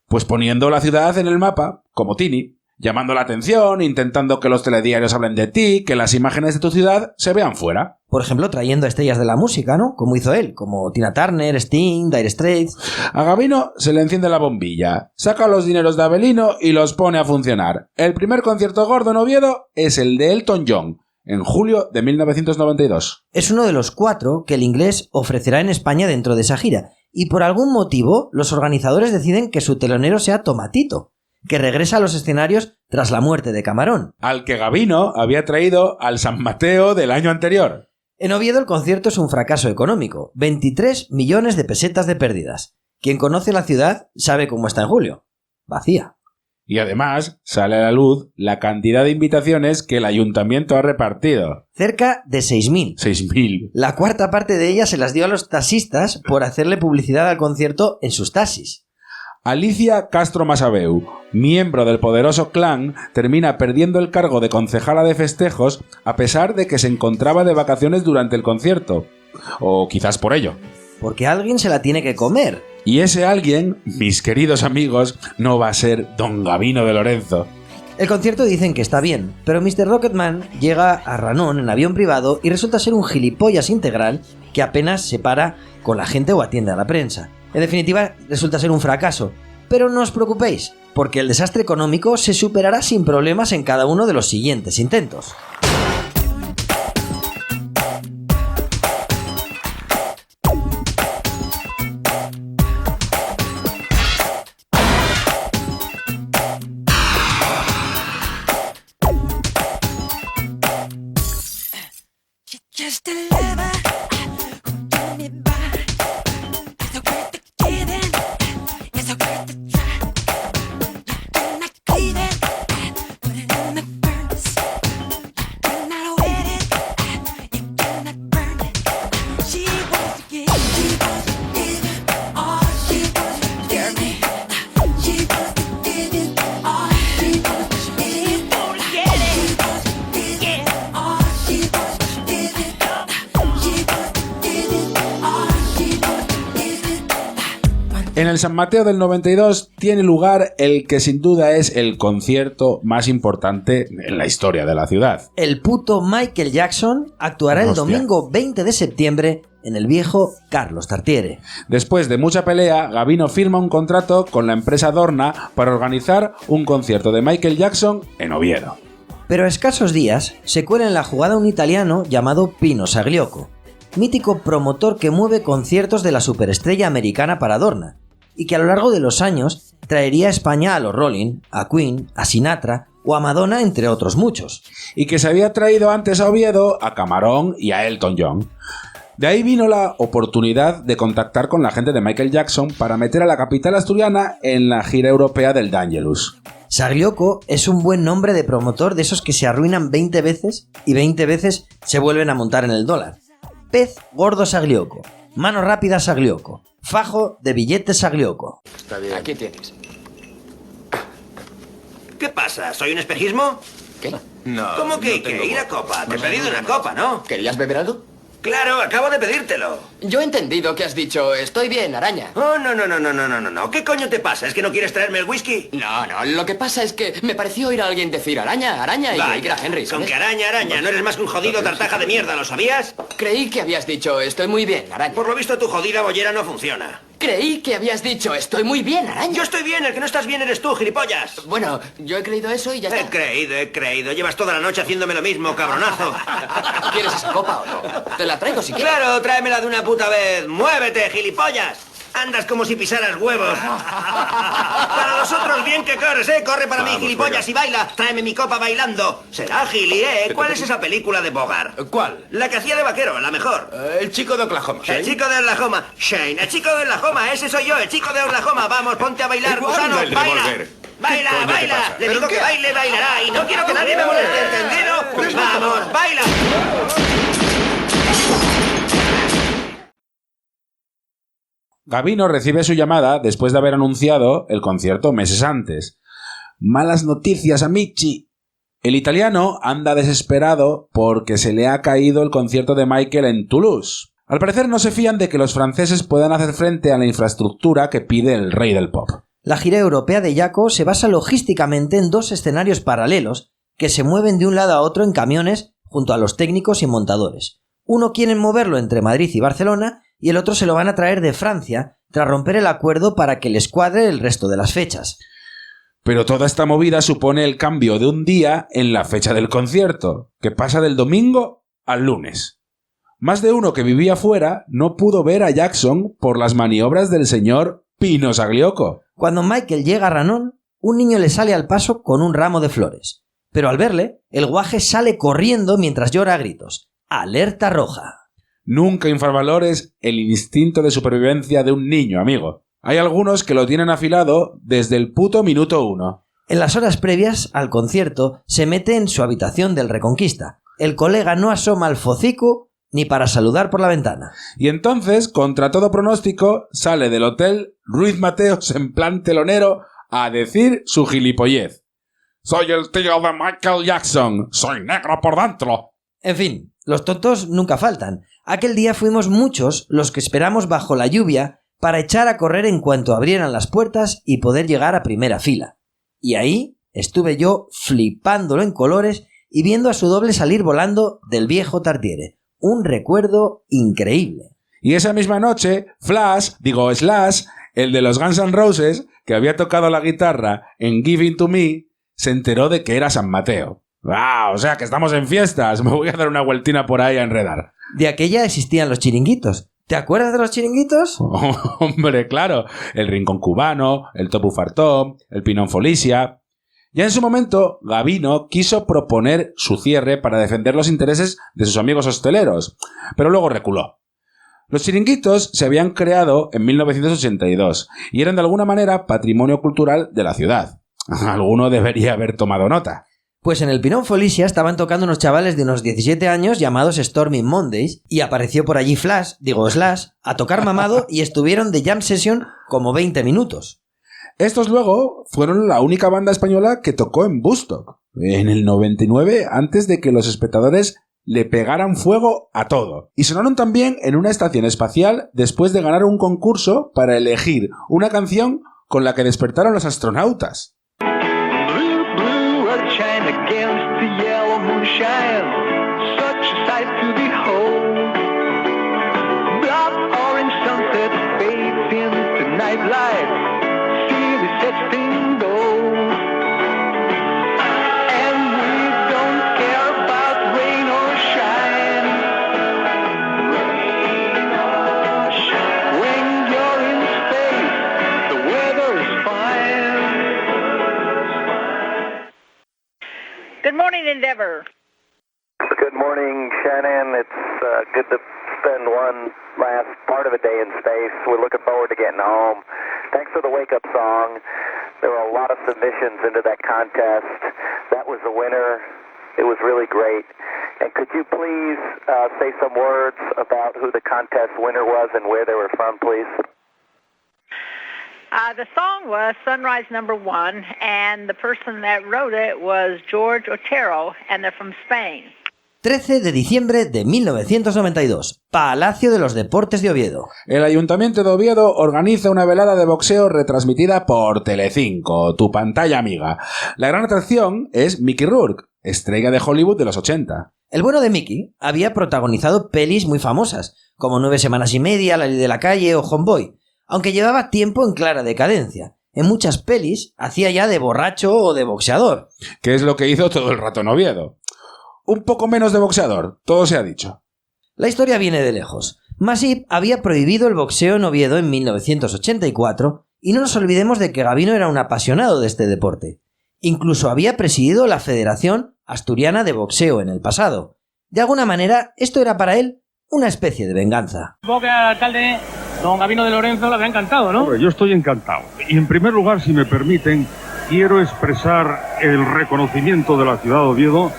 Speaker 2: Pues poniendo la ciudad en el mapa, como Tini, llamando la atención, intentando que los telediarios hablen de ti, que las imágenes de tu ciudad se vean fuera.
Speaker 1: Por ejemplo, trayendo a estrellas de la música, ¿no? Como hizo él, como Tina Turner, Sting, Dire Straits.
Speaker 2: A Gabino se le enciende la bombilla, saca los dineros de Avelino y los pone a funcionar. El primer concierto gordo en Oviedo es el de Elton John, en julio de 1992.
Speaker 1: Es uno de los 4 que el inglés ofrecerá en España dentro de esa gira, y por algún motivo los organizadores deciden que su telonero sea Tomatito, que regresa a los escenarios tras la muerte de Camarón,
Speaker 2: al que Gabino había traído al San Mateo del año anterior.
Speaker 1: En Oviedo el concierto es un fracaso económico, 23 millones de pesetas de pérdidas. Quien conoce la ciudad sabe cómo está en julio, vacía.
Speaker 2: Y además sale a la luz la cantidad de invitaciones que el ayuntamiento ha repartido.
Speaker 1: Cerca de 6.000.
Speaker 2: 6.000.
Speaker 1: La cuarta parte de ellas se las dio a los taxistas por hacerle publicidad al concierto en sus taxis.
Speaker 2: Alicia Castro Masabeu, miembro del poderoso clan, termina perdiendo el cargo de concejala de festejos a pesar de que se encontraba de vacaciones durante el concierto. O quizás por ello.
Speaker 1: Porque alguien se la tiene que comer.
Speaker 2: Y ese alguien, mis queridos amigos, no va a ser don Gabino de Lorenzo.
Speaker 1: El concierto dicen que está bien, pero Mr. Rocketman llega a Ranón en avión privado y resulta ser un gilipollas integral que apenas se para con la gente o atiende a la prensa. En definitiva, resulta ser un fracaso. Pero no os preocupéis, porque el desastre económico se superará sin problemas en cada uno de los siguientes intentos.
Speaker 2: En el San Mateo del 92 tiene lugar el que sin duda es el concierto más importante en la historia de la ciudad.
Speaker 1: El puto Michael Jackson actuará el domingo 20 de septiembre en el viejo Carlos Tartiere.
Speaker 2: Después de mucha pelea, Gavino firma un contrato con la empresa Dorna para organizar un concierto de Michael Jackson en Oviedo.
Speaker 1: Pero a escasos días se cuela en la jugada un italiano llamado Pino Sagliocco, mítico promotor que mueve conciertos de la superestrella americana para Dorna, y que a lo largo de los años traería a España a los Rolling, a Queen, a Sinatra o a Madonna, entre otros muchos.
Speaker 2: Y que se había traído antes a Oviedo a Camarón y a Elton John. De ahí vino la oportunidad de contactar con la gente de Michael Jackson para meter a la capital asturiana en la gira europea del D'Angelus.
Speaker 1: Sagliocco es un buen nombre de promotor de esos que se arruinan 20 veces y 20 veces se vuelven a montar en el dólar. Pez gordo Sagliocco, mano rápida Sagliocco, fajo de billetes Sagliocco.
Speaker 18: Está bien. Aquí tienes. ¿Qué pasa? ¿Soy un espejismo? ¿Qué? No. ¿Cómo que
Speaker 19: no
Speaker 18: qué? ¿Y la copa? Te he pedido una copa, ¿no?
Speaker 19: ¿Querías beber algo?
Speaker 18: Claro, acabo de pedírtelo.
Speaker 19: Yo he entendido que has dicho, estoy bien, araña.
Speaker 18: Oh, no. ¿Qué coño te pasa? ¿Es que no quieres traerme el whisky?
Speaker 19: No, lo que pasa es que me pareció oír a alguien decir araña, y creí que era Henry, ¿sabes?
Speaker 18: Con que araña, no eres más que un jodido tartaja de mierda, ¿lo sabías?
Speaker 19: Creí que habías dicho, estoy muy bien, araña.
Speaker 18: Por lo visto tu jodida bollera no funciona.
Speaker 19: Creí que habías dicho, estoy muy bien, araña.
Speaker 18: Yo estoy bien, el que no estás bien eres tú, gilipollas.
Speaker 19: Bueno, yo he creído eso y ya está.
Speaker 18: He creído. Llevas toda la noche haciéndome lo mismo, cabronazo.
Speaker 19: ¿Quieres esa copa o no? Te la traigo si quieres.
Speaker 18: Claro, tráemela de una puta vez. ¡Muévete, gilipollas! Andas como si pisaras huevos. Para nosotros bien que corres, ¿eh? Corre para mí, gilipollas, y baila. Tráeme mi copa bailando. Será gili, ¿eh? ¿Cuál es esa película de Bogart?
Speaker 19: ¿Cuál?
Speaker 18: La que hacía de vaquero, la mejor.
Speaker 19: El chico de Oklahoma.
Speaker 18: El chico de Oklahoma. Shane, el chico de Oklahoma. Ese soy yo, el chico de Oklahoma. Vamos, ponte a bailar, gusano. Baila. Baila. Le digo que baile, bailará. Y no quiero que nadie me moleste, ¿entendido? Vamos, baila.
Speaker 2: Gavino recibe su llamada después de haber anunciado el concierto meses antes. Malas noticias, amici. El italiano anda desesperado porque se le ha caído el concierto de Michael en Toulouse. Al parecer no se fían de que los franceses puedan hacer frente a la infraestructura que pide el rey del pop.
Speaker 1: La gira europea de Jaco se basa logísticamente en dos escenarios paralelos que se mueven de un lado a otro en camiones junto a los técnicos y montadores. Uno quieren moverlo entre Madrid y Barcelona y el otro se lo van a traer de Francia tras romper el acuerdo para que les cuadre el resto de las fechas.
Speaker 2: Pero toda esta movida supone el cambio de un día en la fecha del concierto, que pasa del domingo al lunes. Más de uno que vivía fuera no pudo ver a Jackson por las maniobras del señor Pino Sagliocco.
Speaker 1: Cuando Michael llega a Ranón, un niño le sale al paso con un ramo de flores. Pero al verle, el guaje sale corriendo mientras llora a gritos. ¡Alerta roja!
Speaker 2: Nunca infravalores el instinto de supervivencia de un niño, amigo. Hay algunos que lo tienen afilado desde el puto minuto 1.
Speaker 1: En las horas previas al concierto se mete en su habitación del Reconquista. El colega no asoma al focico ni para saludar por la ventana.
Speaker 2: Y entonces, contra todo pronóstico, sale del hotel Ruiz Mateos en plan telonero a decir su gilipollez. Soy el tío de Michael Jackson. Soy negro por dentro.
Speaker 1: En fin, los tontos nunca faltan. Aquel día fuimos muchos los que esperamos bajo la lluvia para echar a correr en cuanto abrieran las puertas y poder llegar a primera fila. Y ahí estuve yo flipándolo en colores y viendo a su doble salir volando del viejo Tartiere. Un recuerdo increíble.
Speaker 2: Y esa misma noche, Slash, el de los Guns N' Roses, que había tocado la guitarra en Give In To Me, se enteró de que era San Mateo. ¡Ah! O sea que estamos en fiestas. Me voy a dar una vueltina por ahí a enredar.
Speaker 1: De aquella existían los chiringuitos. ¿Te acuerdas de los chiringuitos?
Speaker 2: Oh, hombre, claro. El Rincón Cubano, el Topu Fartó, el Pinón Folicia. Ya en su momento, Gavino quiso proponer su cierre para defender los intereses de sus amigos hosteleros, pero luego reculó. Los chiringuitos se habían creado en 1982 y eran de alguna manera patrimonio cultural de la ciudad. Alguno debería haber tomado nota.
Speaker 1: Pues en el Pinón Folicia estaban tocando unos chavales de unos 17 años llamados Stormy Mondays y apareció por allí Slash, a tocar mamado y estuvieron de jam session como 20 minutos.
Speaker 2: Estos luego fueron la única banda española que tocó en Woodstock, en el 99, antes de que los espectadores le pegaran fuego a todo. Y sonaron también en una estación espacial después de ganar un concurso para elegir una canción con la que despertaron los astronautas.
Speaker 9: Blue earth shine against the yellow moonshine, such a sight to behold. Blood orange sunset fades into night light, see the sets in gold. And we don't care about rain or shine. When you're in space, the weather's fine.
Speaker 20: Good morning, Endeavor.
Speaker 21: Good morning, Shannon. It's good to spend one last part of a day in space. We're looking forward to getting home. Thanks for the wake-up song. There were a lot of submissions into that contest. That was the winner. It was really great. And could you please say some words about who the contest winner was and where they were from, please?
Speaker 20: The song was Sunrise Number One, and the person that wrote it was George Otero, and they're from Spain.
Speaker 1: 13 de diciembre de 1992, Palacio de los Deportes de Oviedo.
Speaker 2: El Ayuntamiento de Oviedo organiza una velada de boxeo retransmitida por Telecinco, tu pantalla amiga. La gran atracción es Mickey Rourke, estrella de Hollywood de los 80.
Speaker 1: El bueno de Mickey había protagonizado pelis muy famosas, como 9 semanas y media, La ley de la calle o Homeboy, aunque llevaba tiempo en clara decadencia. En muchas pelis hacía ya de borracho o de boxeador.
Speaker 2: Que es lo que hizo todo el rato en Oviedo. Un poco menos de boxeador, todo se ha dicho.
Speaker 1: La historia viene de lejos. Masip había prohibido el boxeo en Oviedo en 1984 y no nos olvidemos de que Gabino era un apasionado de este deporte. Incluso había presidido la Federación Asturiana de Boxeo en el pasado. De alguna manera, esto era para él una especie de venganza.
Speaker 22: Supongo que al alcalde, don Gabino de Lorenzo, le habrá encantado, ¿no?
Speaker 8: Hombre, yo estoy encantado. Y en primer lugar, si me permiten, quiero expresar el reconocimiento de la ciudad de Oviedo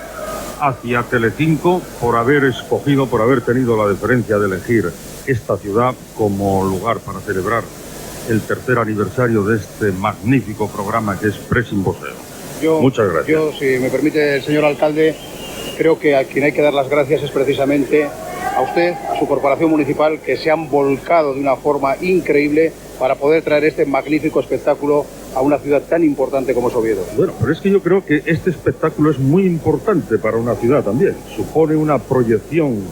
Speaker 8: hacia Telecinco por haber escogido, por haber tenido la deferencia de elegir esta ciudad como lugar para celebrar el tercer aniversario de este magnífico programa que es Pressing Boxeo. Muchas gracias.
Speaker 23: Yo, si me permite el señor alcalde, creo que a quien hay que dar las gracias es precisamente a usted, a su corporación municipal, que se han volcado de una forma increíble para poder traer este magnífico espectáculo a una ciudad tan importante como es Oviedo.
Speaker 8: Bueno, pero es que yo creo que este espectáculo es muy importante para una ciudad también. Supone una proyección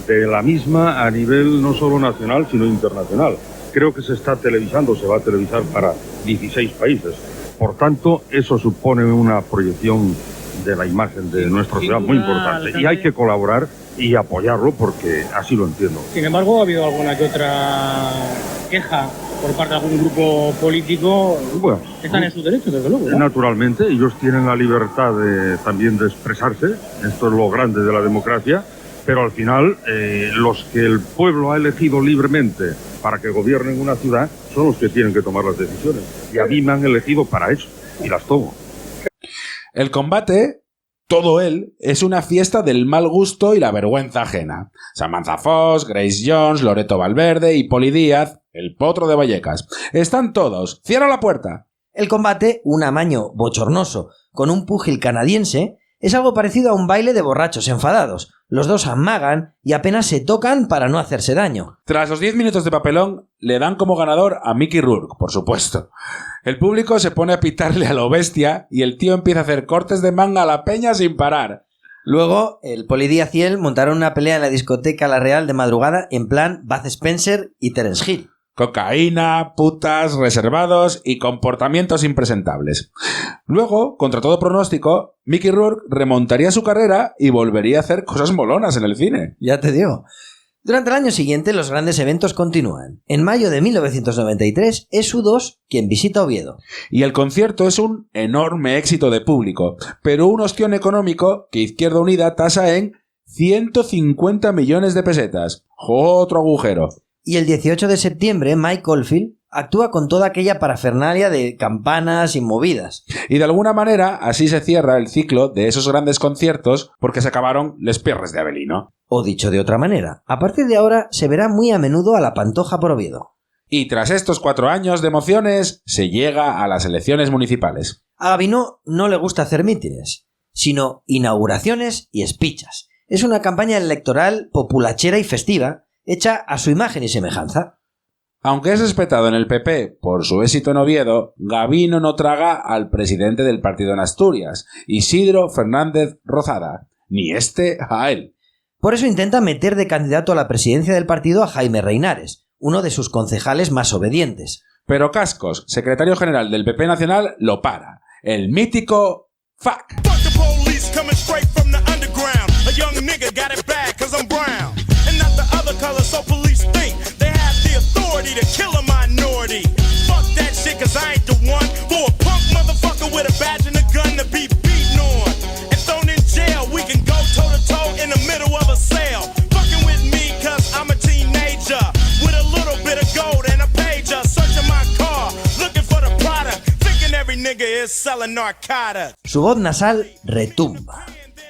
Speaker 8: de la misma a nivel no solo nacional, sino internacional. Creo que se está televisando, se va a televisar para 16 países. Por tanto, eso supone una proyección de la imagen de nuestra ciudad muy importante. Y hay que colaborar y apoyarlo porque así lo entiendo.
Speaker 22: Sin embargo, ha habido alguna que otra queja por parte de algún grupo político.
Speaker 8: Bueno,
Speaker 22: están en su derecho, desde luego, ¿no?
Speaker 8: Naturalmente, ellos tienen la libertad también de expresarse. Esto es lo grande de la democracia. Pero al final, los que el pueblo ha elegido libremente para que gobiernen una ciudad son los que tienen que tomar las decisiones. Y a mí me han elegido para eso, y las tomo.
Speaker 2: El combate, todo él, es una fiesta del mal gusto y la vergüenza ajena. Samantha Fox, Grace Jones, Loreto Valverde y Poli Díaz, el potro de Vallecas. Están todos. ¡Cierra la puerta!
Speaker 1: El combate, un amaño bochornoso con un púgil canadiense, es algo parecido a un baile de borrachos enfadados. Los dos amagan y apenas se tocan para no hacerse daño.
Speaker 2: Tras los 10 minutos de papelón, le dan como ganador a Mickey Rourke, por supuesto. El público se pone a pitarle a lo bestia y el tío empieza a hacer cortes de manga a la peña sin parar.
Speaker 1: Luego, el Poli Díaz y él montaron una pelea en la discoteca La Real de madrugada en plan Bud Spencer y Terence Hill.
Speaker 2: Cocaína, putas, reservados y comportamientos impresentables. Luego, contra todo pronóstico, Mickey Rourke remontaría su carrera y volvería a hacer cosas molonas en el cine.
Speaker 1: Ya te digo. Durante el año siguiente, los grandes eventos continúan. En mayo de 1993 es U2 quien visita Oviedo.
Speaker 2: Y el concierto es un enorme éxito de público, pero un ostión económico que Izquierda Unida tasa en 150 millones de pesetas. Otro agujero.
Speaker 1: Y el 18 de septiembre, Mike Oldfield actúa con toda aquella parafernalia de campanas y movidas.
Speaker 2: Y de alguna manera, así se cierra el ciclo de esos grandes conciertos porque se acabaron Les Pierres de Avelino.
Speaker 1: O dicho de otra manera, a partir de ahora se verá muy a menudo a la Pantoja por Oviedo.
Speaker 2: Y tras estos 4 años de emociones, se llega a las elecciones municipales.
Speaker 1: A Gabino no le gusta hacer mítines, sino inauguraciones y espichas. es una campaña electoral populachera y festiva, hecha a su imagen y semejanza.
Speaker 2: Aunque es respetado en el PP por su éxito en Oviedo, Gabino no traga al presidente del partido en Asturias, Isidro Fernández Rozada, ni este a él.
Speaker 1: Por eso intenta meter de candidato a la presidencia del partido a Jaime Reinares, uno de sus concejales más obedientes.
Speaker 2: Pero Cascos, secretario general del PP nacional, lo para. El mítico fuck.
Speaker 1: Su voz nasal retumba.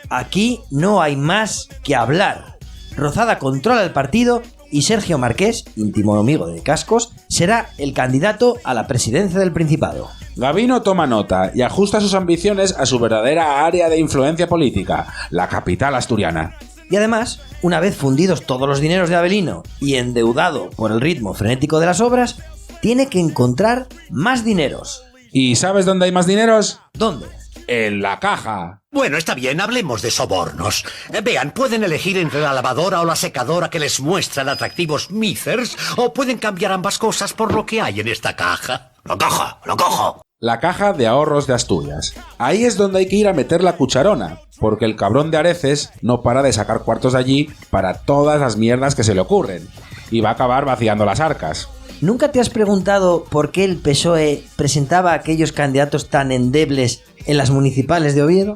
Speaker 1: Aquí no hay más que hablar. Rozada controla el partido y Sergio Marqués, íntimo amigo de Cascos, será el candidato a la presidencia del Principado.
Speaker 2: Gabino toma nota y ajusta sus ambiciones a su verdadera área de influencia política, la capital asturiana.
Speaker 1: Y además, una vez fundidos todos los dineros de Avelino y endeudado por el ritmo frenético de las obras, tiene que encontrar más dineros.
Speaker 2: ¿Y sabes dónde hay más dineros?
Speaker 1: ¿Dónde?
Speaker 2: En la caja.
Speaker 3: Bueno, está bien, hablemos de sobornos. Vean, pueden elegir entre la lavadora o la secadora que les muestran atractivos mísers, o pueden cambiar ambas cosas por lo que hay en esta caja. ¡La caja! ¡La caja!
Speaker 2: La caja de ahorros de Asturias. Ahí es donde hay que ir a meter la cucharona, porque el cabrón de Areces no para de sacar cuartos de allí para todas las mierdas que se le ocurren, y va a acabar vaciando las arcas.
Speaker 1: ¿Nunca te has preguntado por qué el PSOE presentaba a aquellos candidatos tan endebles en las municipales de Oviedo?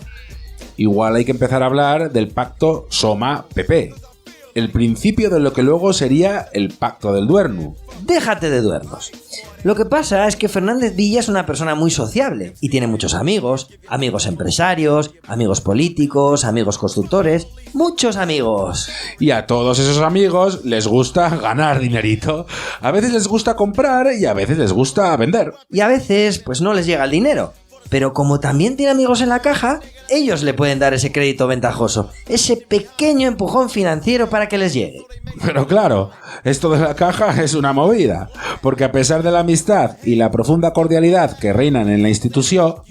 Speaker 2: Igual hay que empezar a hablar del pacto Soma-PP, el principio de lo que luego sería el pacto del Duernu.
Speaker 1: Déjate de duernos. Lo que pasa es que Fernández Villa es una persona muy sociable y tiene muchos amigos, amigos empresarios, amigos políticos, amigos constructores, muchos amigos.
Speaker 2: Y a todos esos amigos les gusta ganar dinerito. A veces les gusta comprar y a veces les gusta vender.
Speaker 1: Y a veces pues no les llega el dinero. Pero como también tiene amigos en la caja, ellos le pueden dar ese crédito ventajoso, ese pequeño empujón financiero para que les llegue.
Speaker 2: Pero claro, esto de la caja es una movida, porque a pesar de la amistad y la profunda cordialidad que reinan en la institución,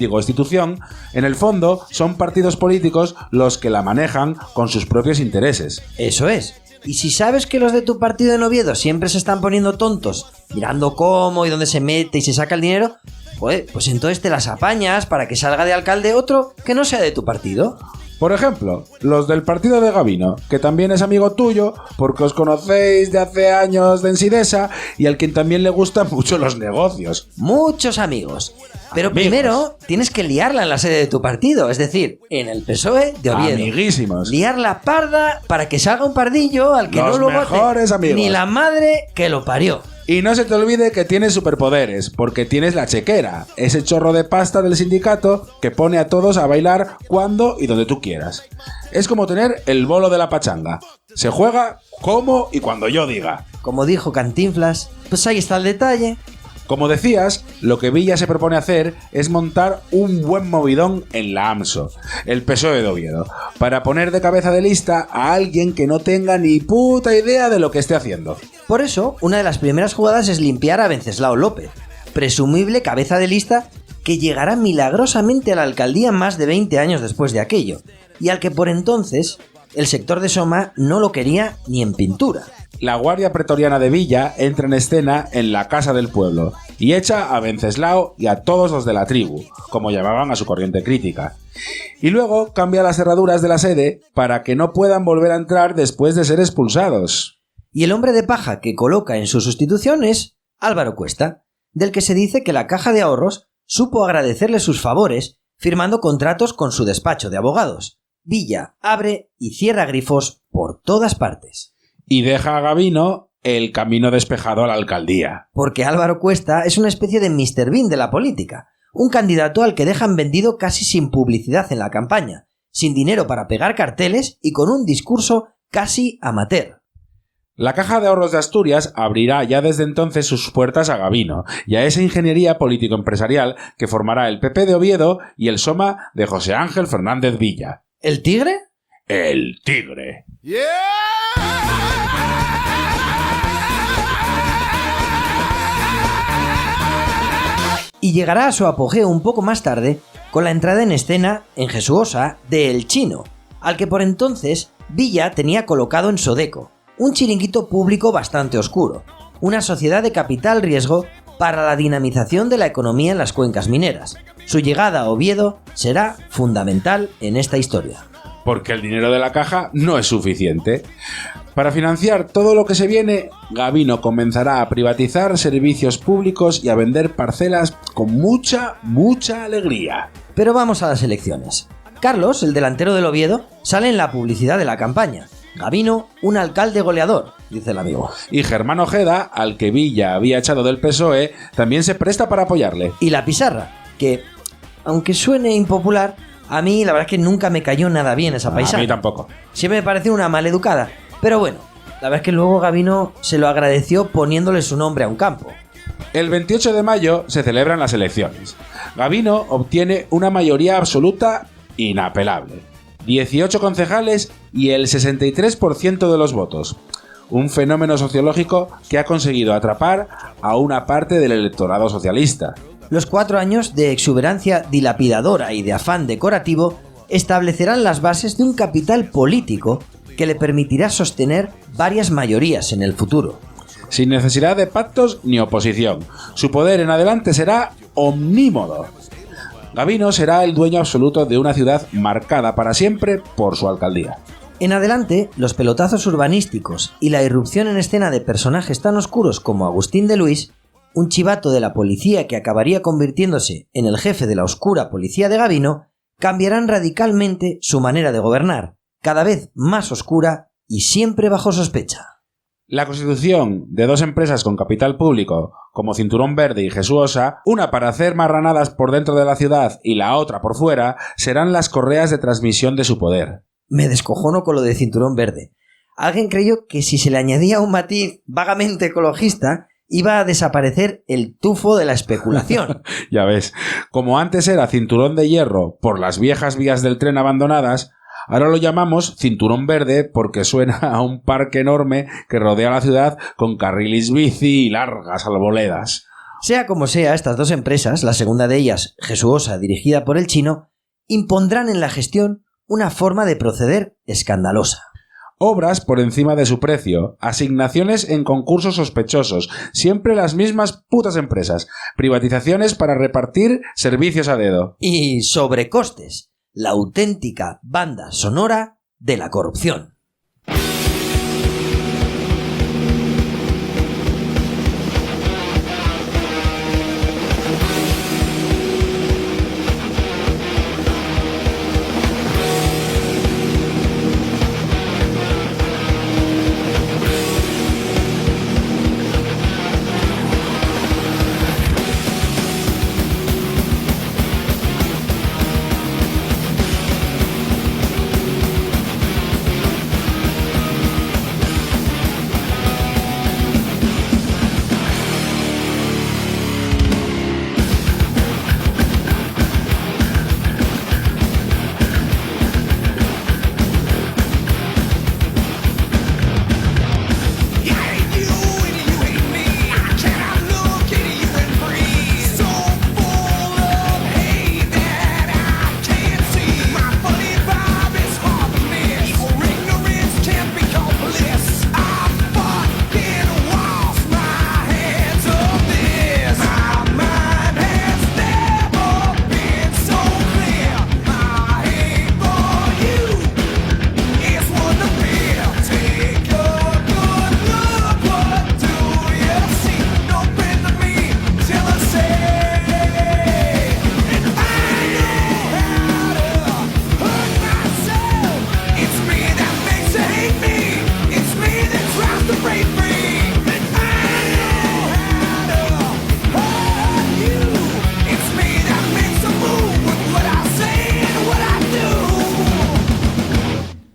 Speaker 2: en el fondo son partidos políticos los que la manejan con sus propios intereses.
Speaker 1: Eso es. Y si sabes que los de tu partido en Oviedo siempre se están poniendo tontos, mirando cómo y dónde se mete y se saca el dinero, pues entonces te las apañas para que salga de alcalde otro que no sea de tu partido.
Speaker 2: Por ejemplo, los del partido de Gabino, que también es amigo tuyo porque os conocéis de hace años de Ensidesa y al quien también le gustan mucho los negocios.
Speaker 1: Muchos amigos. Pero primero tienes que liarla en la sede de tu partido, es decir, en el PSOE de Oviedo.
Speaker 2: Amiguísimos.
Speaker 1: Liar la parda para que salga un pardillo al que
Speaker 2: los
Speaker 1: no lo
Speaker 2: mejores
Speaker 1: vote
Speaker 2: amigos.
Speaker 1: ni la madre que lo parió.
Speaker 2: Y no se te olvide que tienes superpoderes, porque tienes la chequera, ese chorro de pasta del sindicato que pone a todos a bailar cuando y donde tú quieras. Es como tener el bolo de la pachanga. Se juega como y cuando yo diga.
Speaker 1: Como dijo Cantinflas, pues ahí está el detalle.
Speaker 2: Como decías, lo que Villa se propone hacer es montar un buen movidón en la AMSO, el PSOE de Oviedo, para poner de cabeza de lista a alguien que no tenga ni puta idea de lo que esté haciendo.
Speaker 1: Por eso, una de las primeras jugadas es limpiar a Venceslao López, presumible cabeza de lista que llegará milagrosamente a la alcaldía más de 20 años después de aquello, y al que por entonces el sector de Soma no lo quería ni en pintura.
Speaker 2: La guardia pretoriana de Villa entra en escena en la casa del pueblo y echa a Venceslao y a todos los de la tribu, como llamaban a su corriente crítica. Y luego cambia las cerraduras de la sede para que no puedan volver a entrar después de ser expulsados.
Speaker 1: Y el hombre de paja que coloca en su sustitución es Álvaro Cuesta, del que se dice que la Caja de Ahorros supo agradecerle sus favores firmando contratos con su despacho de abogados. Villa abre y cierra grifos por todas partes.
Speaker 2: Y deja a Gabino el camino despejado a la alcaldía.
Speaker 1: Porque Álvaro Cuesta es una especie de Mr. Bean de la política, un candidato al que dejan vendido casi sin publicidad en la campaña, sin dinero para pegar carteles y con un discurso casi amateur.
Speaker 2: La Caja de Ahorros de Asturias abrirá ya desde entonces sus puertas a Gabino y a esa ingeniería político-empresarial que formará el PP de Oviedo y el Soma de José Ángel Fernández Villa.
Speaker 1: ¿El Tigre?
Speaker 2: el Tigre.
Speaker 1: Y llegará a su apogeo un poco más tarde con la entrada en escena enjesuosa de El Chino, al que por entonces Villa tenía colocado en Sodeco, un chiringuito público bastante oscuro, una sociedad de capital riesgo para la dinamización de la economía en las cuencas mineras. Su llegada a Oviedo será fundamental en esta historia.
Speaker 2: Porque el dinero de la caja no es suficiente. Para financiar todo lo que se viene, Gabino comenzará a privatizar servicios públicos y a vender parcelas con mucha alegría.
Speaker 1: Pero vamos a las elecciones. Carlos, el delantero del Oviedo, sale en la publicidad de la campaña. Gabino, un alcalde goleador, dice el amigo.
Speaker 2: Y Germán Ojeda, al que Villa había echado del PSOE, también se presta para apoyarle.
Speaker 1: Y la Pizarra, que, aunque suene impopular, a mí la verdad es que nunca me cayó nada bien esa paisana.
Speaker 2: A mí tampoco.
Speaker 1: Siempre me pareció una maleducada. Pero bueno, la verdad es que luego Gabino se lo agradeció poniéndole su nombre a un campo.
Speaker 2: El 28 de mayo se celebran las elecciones. Gabino obtiene una mayoría absoluta inapelable. 18 concejales y el 63% de los votos. Un fenómeno sociológico que ha conseguido atrapar a una parte del electorado socialista.
Speaker 1: Los 4 años de exuberancia dilapidadora y de afán decorativo establecerán las bases de un capital político que le permitirá sostener varias mayorías en el futuro.
Speaker 2: Sin necesidad de pactos ni oposición. Su poder en adelante será omnímodo. Gabino será el dueño absoluto de una ciudad marcada para siempre por su alcaldía.
Speaker 1: En adelante, los pelotazos urbanísticos y la irrupción en escena de personajes tan oscuros como Agustín de Luis, un chivato de la policía que acabaría convirtiéndose en el jefe de la oscura policía de Gabino, cambiarán radicalmente su manera de gobernar, cada vez más oscura y siempre bajo sospecha.
Speaker 2: La constitución de 2 empresas con capital público, como Cinturón Verde y Jesuosa, una para hacer marranadas por dentro de la ciudad y la otra por fuera, serán las correas de transmisión de su poder.
Speaker 1: Me descojono con lo de Cinturón Verde. Alguien creyó que si se le añadía un matiz vagamente ecologista, iba a desaparecer el tufo de la especulación.
Speaker 2: Ya ves, como antes era Cinturón de Hierro por las viejas vías del tren abandonadas, ahora lo llamamos Cinturón Verde porque suena a un parque enorme que rodea la ciudad con carriles bici y largas arboledas.
Speaker 1: Sea como sea, estas 2 empresas, la segunda de ellas, Jesuosa, dirigida por el Chino, impondrán en la gestión una forma de proceder escandalosa.
Speaker 2: Obras por encima de su precio, asignaciones en concursos sospechosos, siempre las mismas putas empresas, privatizaciones para repartir servicios a dedo.
Speaker 1: Y sobrecostes, la auténtica banda sonora de la corrupción.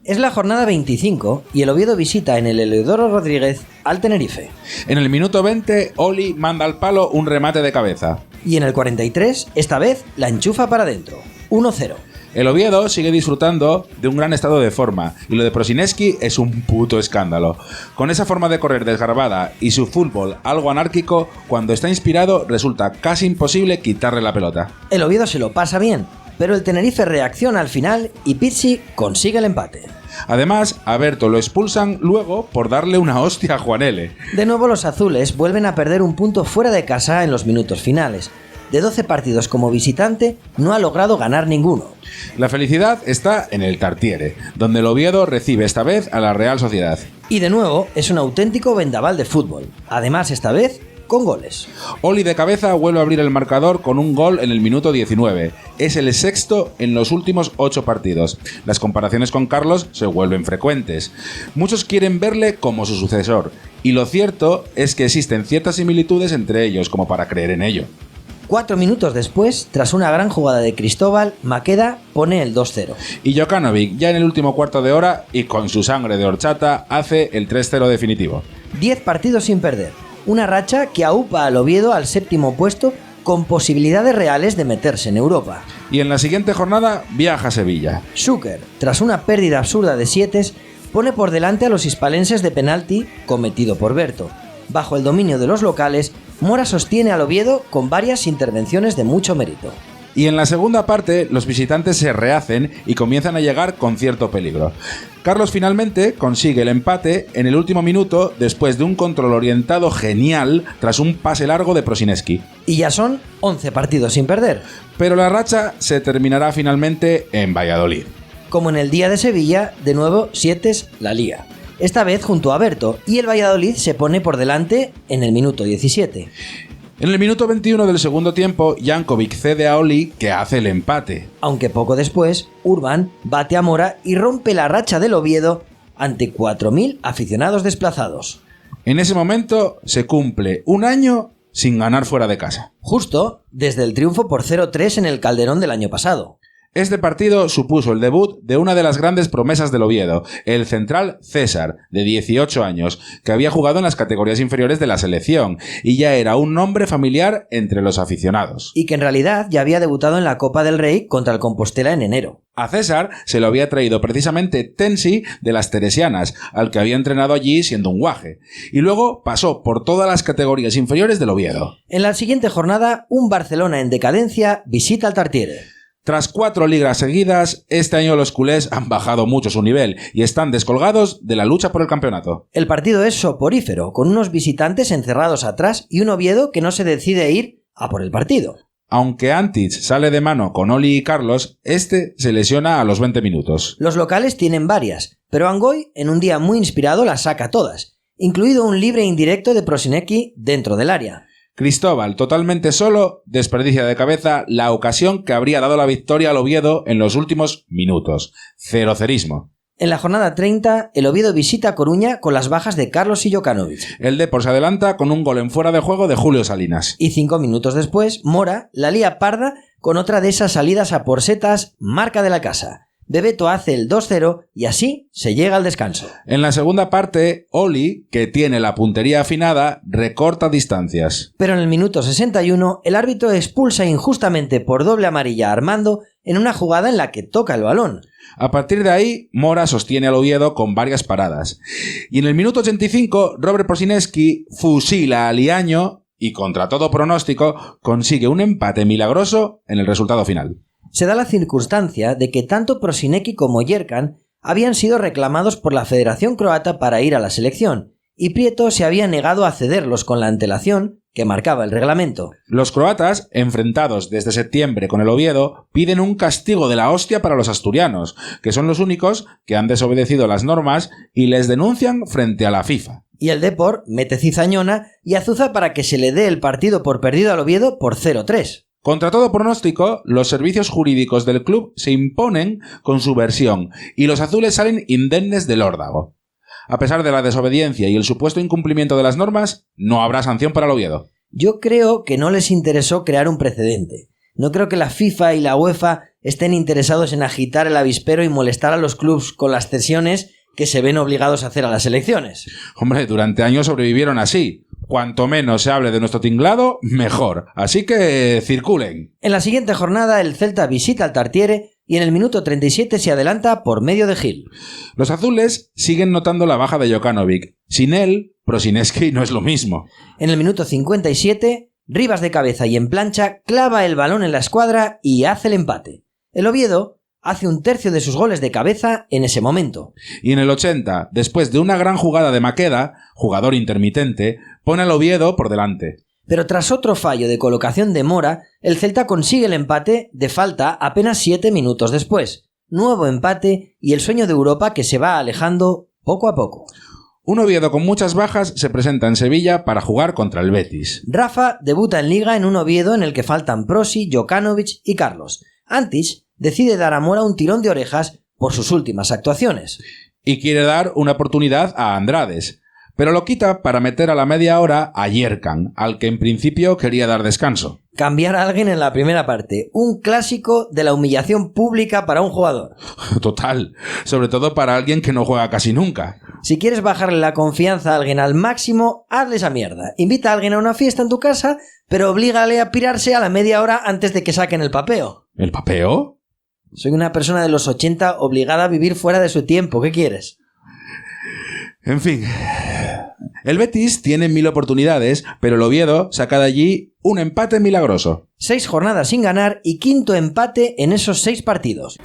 Speaker 1: Es la jornada 25 y el Oviedo visita en el Eleodoro Rodríguez al Tenerife.
Speaker 2: En el minuto 20, Oli manda al palo un remate de cabeza.
Speaker 1: Y en el 43, esta vez la enchufa para adentro. 1-0.
Speaker 2: El Oviedo sigue disfrutando de un gran estado de forma y lo de Prosineski es un puto escándalo. Con esa forma de correr desgarbada y su fútbol algo anárquico, cuando está inspirado resulta casi imposible quitarle la pelota.
Speaker 1: El Oviedo se lo pasa bien, pero el Tenerife reacciona al final y Pizzi consigue el empate.
Speaker 2: Además, a Berto lo expulsan luego por darle una hostia a Juan L.
Speaker 1: De nuevo los azules vuelven a perder un punto fuera de casa en los minutos finales. De 12 partidos como visitante, no ha logrado ganar ninguno.
Speaker 2: La felicidad está en el Tartiere, donde el Oviedo recibe esta vez a la Real Sociedad.
Speaker 1: Y de nuevo es un auténtico vendaval de fútbol. Además, esta vez con goles.
Speaker 2: Oli de cabeza vuelve a abrir el marcador con un gol en el minuto 19. Es el sexto en los últimos 8 partidos. Las comparaciones con Carlos se vuelven frecuentes. Muchos quieren verle como su sucesor, y lo cierto es que existen ciertas similitudes entre ellos como para creer en ello.
Speaker 1: 4 minutos después, tras una gran jugada de Cristóbal, Maqueda pone el 2-0.
Speaker 2: Y Jokanovic, ya en el último cuarto de hora y con su sangre de horchata, hace el 3-0 definitivo.
Speaker 1: 10 partidos sin perder. Una racha que aupa al Oviedo al 7º puesto con posibilidades reales de meterse en Europa.
Speaker 2: Y en la siguiente jornada viaja a Sevilla.
Speaker 1: Xúquer, tras una pérdida absurda de 7, pone por delante a los hispalenses de penalti cometido por Berto. Bajo el dominio de los locales, Mora sostiene al Oviedo con varias intervenciones de mucho mérito.
Speaker 2: Y en la segunda parte, los visitantes se rehacen y comienzan a llegar con cierto peligro. Carlos finalmente consigue el empate en el último minuto después de un control orientado genial tras un pase largo de Prosineski.
Speaker 1: Y ya son 11 partidos sin perder.
Speaker 2: Pero la racha se terminará finalmente en Valladolid.
Speaker 1: Como en el día de Sevilla, de nuevo Sietes la lía. Esta vez junto a Berto, y el Valladolid se pone por delante en el minuto 17.
Speaker 2: En el minuto 21 del segundo tiempo, Jankovic cede a Oli, que hace el empate.
Speaker 1: Aunque poco después, Urban bate a Mora y rompe la racha del Oviedo ante 4.000 aficionados desplazados.
Speaker 2: En ese momento se cumple un año sin ganar fuera de casa.
Speaker 1: Justo desde el triunfo por 0-3 en el Calderón del año pasado.
Speaker 2: Este partido supuso el debut de una de las grandes promesas del Oviedo, el central César, de 18 años, que había jugado en las categorías inferiores de la selección y ya era un nombre familiar entre los aficionados.
Speaker 1: Y que en realidad ya había debutado en la Copa del Rey contra el Compostela en enero.
Speaker 2: A César se lo había traído precisamente Tensi de las Teresianas, al que había entrenado allí siendo un guaje, y luego pasó por todas las categorías inferiores del Oviedo.
Speaker 1: En la siguiente jornada, un Barcelona en decadencia visita al Tartiere.
Speaker 2: Tras 4 ligas seguidas, este año los culés han bajado mucho su nivel y están descolgados de la lucha por el campeonato.
Speaker 1: El partido es soporífero, con unos visitantes encerrados atrás y un Oviedo que no se decide ir a por el partido.
Speaker 2: Aunque Antic sale de mano con Oli y Carlos, este se lesiona a los 20 minutos.
Speaker 1: Los locales tienen varias, pero Angoy, en un día muy inspirado, las saca todas, incluido un libre indirecto de Prosineski dentro del área.
Speaker 2: Cristóbal, totalmente solo, desperdicia de cabeza la ocasión que habría dado la victoria al Oviedo en los últimos minutos. Cerocerismo.
Speaker 1: En la jornada 30, el Oviedo visita Coruña con las bajas de Carlos y Jokanovic.
Speaker 2: El Depor se adelanta con un gol en fuera de juego de Julio Salinas.
Speaker 1: Y 5 minutos después, Mora la lía parda con otra de esas salidas a por setas, marca de la casa. Bebeto hace el 2-0 y así se llega al descanso.
Speaker 2: En la segunda parte, Oli, que tiene la puntería afinada, recorta distancias.
Speaker 1: Pero en el minuto 61, el árbitro expulsa injustamente por doble amarilla a Armando en una jugada en la que toca el balón.
Speaker 2: A partir de ahí, Mora sostiene al Oviedo con varias paradas. Y en el minuto 85, Robert Prosineski fusila a Liaño y, contra todo pronóstico, consigue un empate milagroso en el resultado final.
Speaker 1: Se da la circunstancia de que tanto Prosineski como Jerkan habían sido reclamados por la Federación Croata para ir a la selección, y Prieto se había negado a cederlos con la antelación que marcaba el reglamento.
Speaker 2: Los croatas, enfrentados desde septiembre con el Oviedo, piden un castigo de la hostia para los asturianos, que son los únicos que han desobedecido las normas y les denuncian frente a la FIFA.
Speaker 1: Y el Depor mete cizañona y azuza para que se le dé el partido por perdido al Oviedo por 0-3.
Speaker 2: Contra todo pronóstico, los servicios jurídicos del club se imponen con su versión y los azules salen indemnes del órdago. A pesar de la desobediencia y el supuesto incumplimiento de las normas, no habrá sanción para el Oviedo.
Speaker 1: Yo creo que no les interesó crear un precedente. No creo que la FIFA y la UEFA estén interesados en agitar el avispero y molestar a los clubs con las cesiones que se ven obligados a hacer a las elecciones.
Speaker 2: Hombre, durante años sobrevivieron así. Cuanto menos se hable de nuestro tinglado, mejor. Así que circulen.
Speaker 1: En la siguiente jornada, el Celta visita al Tartiere y en el minuto 37 se adelanta por medio de Gil.
Speaker 2: Los azules siguen notando la baja de Jokanovic. Sin él, Prosineski no es lo mismo.
Speaker 1: En el minuto 57, Rivas de cabeza y en plancha clava el balón en la escuadra y hace el empate. El Oviedo hace un tercio de sus goles de cabeza en ese momento.
Speaker 2: Y en el 80, después de una gran jugada de Maqueda, jugador intermitente, pone al Oviedo por delante.
Speaker 1: Pero tras otro fallo de colocación de Mora, el Celta consigue el empate de falta apenas 7 minutos después. Nuevo empate y el sueño de Europa que se va alejando poco a poco.
Speaker 2: Un Oviedo con muchas bajas se presenta en Sevilla para jugar contra el Betis.
Speaker 1: Rafa debuta en Liga en un Oviedo en el que faltan Prosi, Jokanovic y Carlos. Antis decide dar a Mora un tirón de orejas por sus últimas actuaciones.
Speaker 2: Y quiere dar una oportunidad a Andrades, pero lo quita para meter a la media hora a Yerkan, al que en principio quería dar descanso.
Speaker 1: Cambiar a alguien en la primera parte, un clásico de la humillación pública para un jugador.
Speaker 2: Total, sobre todo para alguien que no juega casi nunca.
Speaker 1: Si quieres bajarle la confianza a alguien al máximo, hazle esa mierda. Invita a alguien a una fiesta en tu casa, pero oblígale a pirarse a la media hora antes de que saquen el papeo.
Speaker 2: ¿El papeo?
Speaker 1: Soy una persona de los 80 obligada a vivir fuera de su tiempo, ¿qué quieres?
Speaker 2: En fin, el Betis tiene 1000 oportunidades, pero el Oviedo saca de allí un empate milagroso.
Speaker 1: 6 jornadas sin ganar y quinto empate en esos 6 partidos.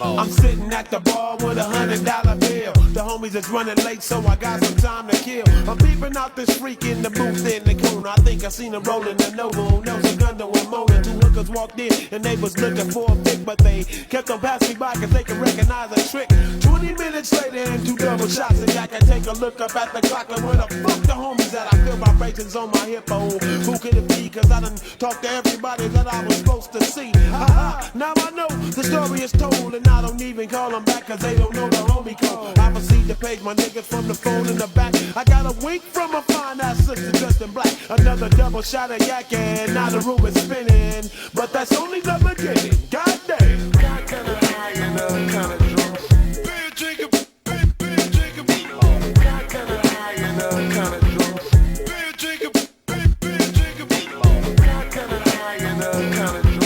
Speaker 4: I'm sitting at the bar with $100 bill. The homies is running late, so I got some time to kill. I'm peeping out this freak in the booth in the corner. I think I seen him rolling the Novo, Nelson Gundo and Mona. 2 hookers walked in and they was looking for a pick, but they kept on passing me by cause they could recognize a trick. 20 minutes later and 2 double shots and I can take a look up at the clock and where the fuck the homies at? I feel vibrations on my hip, oh, who could it be? Cause I done talked to everybody that I was supposed to see. Haha, now I know the story is told and I don't even call them back cause they don't know the homie code. I proceed to page my niggas from the phone in the back. I got a wink from a fine ass sister dressed in black. Another double shot of yak and now the room is spinning. But that's only the beginning, goddamn. Got kinda high and kinda drunk. Got kinda high and kinda drunk. Got kinda high and kinda drunk.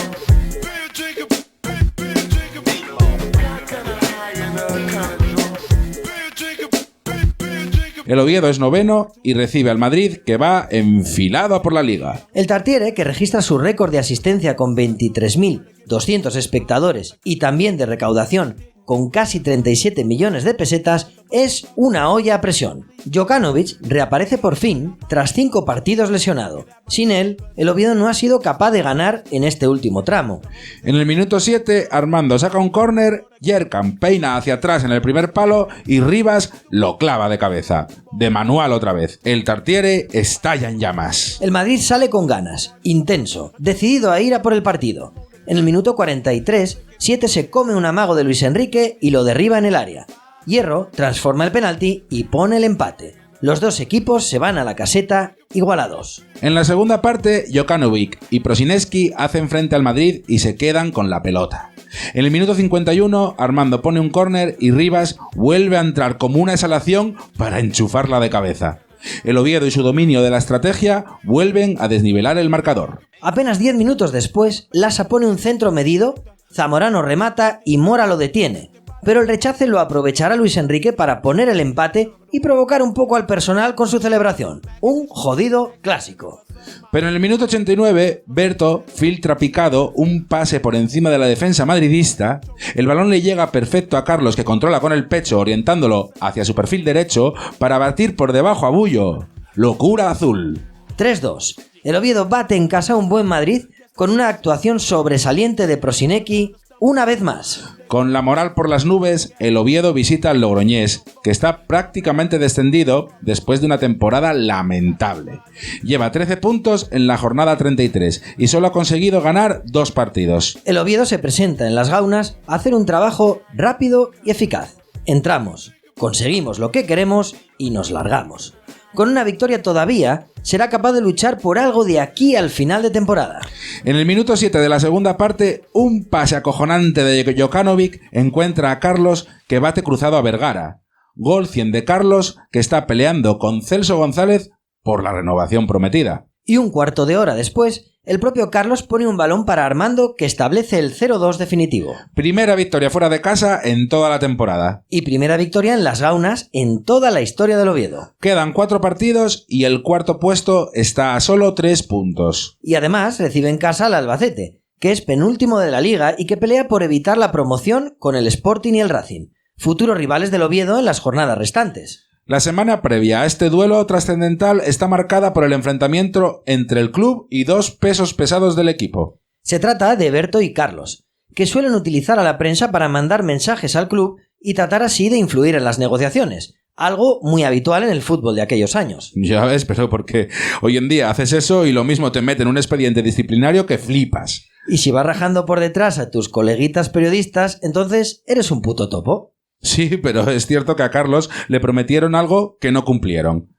Speaker 2: El Oviedo es noveno y recibe al Madrid, que va enfilado a por la Liga.
Speaker 1: El Tartiere, que registra su récord de asistencia con 23.200 espectadores y también de recaudación con casi 37 millones de pesetas, es una olla a presión. Jokanovic reaparece por fin tras 5 partidos lesionado. Sin él, el Oviedo no ha sido capaz de ganar en este último tramo.
Speaker 2: En el minuto 7, Armando saca un córner, Yerkan peina hacia atrás en el primer palo y Rivas lo clava de cabeza. De manual otra vez. El Tartiere estalla en llamas.
Speaker 1: El Madrid sale con ganas, intenso, decidido a ir a por el partido. En el minuto 43, 7 se come un amago de Luis Enrique y lo derriba en el área. Hierro transforma el penalti y pone el empate. Los dos equipos se van a la caseta igualados.
Speaker 2: En la segunda parte, Jokanovic y Prosineski hacen frente al Madrid y se quedan con la pelota. En el minuto 51, Armando pone un córner y Rivas vuelve a entrar como una exhalación para enchufarla de cabeza. El Oviedo y su dominio de la estrategia vuelven a desnivelar el marcador.
Speaker 1: Apenas 10 minutos después, Lasa pone un centro medido, Zamorano remata y Mora lo detiene. Pero el rechace lo aprovechará Luis Enrique para poner el empate y provocar un poco al personal con su celebración. Un jodido clásico.
Speaker 2: Pero en el minuto 89, Berto filtra picado un pase por encima de la defensa madridista, el balón le llega perfecto a Carlos, que controla con el pecho orientándolo hacia su perfil derecho para batir por debajo a Bullo. Locura azul.
Speaker 1: 3-2. El Oviedo bate en casa un buen Madrid con una actuación sobresaliente de Prosineski una vez más.
Speaker 2: Con la moral por las nubes, el Oviedo visita al Logroñés, que está prácticamente descendido después de una temporada lamentable. Lleva 13 puntos en la jornada 33 y solo ha conseguido ganar 2 partidos.
Speaker 1: El Oviedo se presenta en las Gaunas a hacer un trabajo rápido y eficaz. Entramos, conseguimos lo que queremos y nos largamos. Con una victoria todavía, será capaz de luchar por algo de aquí al final de temporada.
Speaker 2: En el minuto 7 de la segunda parte, un pase acojonante de Jokanovic encuentra a Carlos, que bate cruzado a Vergara. Gol 100 de Carlos, que está peleando con Celso González por la renovación prometida.
Speaker 1: Y un cuarto de hora después, el propio Carlos pone un balón para Armando, que establece el 0-2 definitivo.
Speaker 2: Primera victoria fuera de casa en toda la temporada.
Speaker 1: Y primera victoria en las Gaunas en toda la historia del Oviedo.
Speaker 2: Quedan 4 partidos y el cuarto puesto está a solo 3 puntos.
Speaker 1: Y además recibe en casa al Albacete, que es penúltimo de la liga y que pelea por evitar la promoción con el Sporting y el Racing, futuros rivales del Oviedo en las jornadas restantes.
Speaker 2: La semana previa a este duelo trascendental está marcada por el enfrentamiento entre el club y 2 pesos pesados del equipo.
Speaker 1: Se trata de Berto y Carlos, que suelen utilizar a la prensa para mandar mensajes al club y tratar así de influir en las negociaciones, algo muy habitual en el fútbol de aquellos años.
Speaker 2: Ya ves, pero porque hoy en día haces eso y lo mismo te meten en un expediente disciplinario que flipas.
Speaker 1: Y si vas rajando por detrás a tus coleguitas periodistas, entonces eres un puto topo.
Speaker 2: Sí, pero es cierto que a Carlos le prometieron algo que no cumplieron.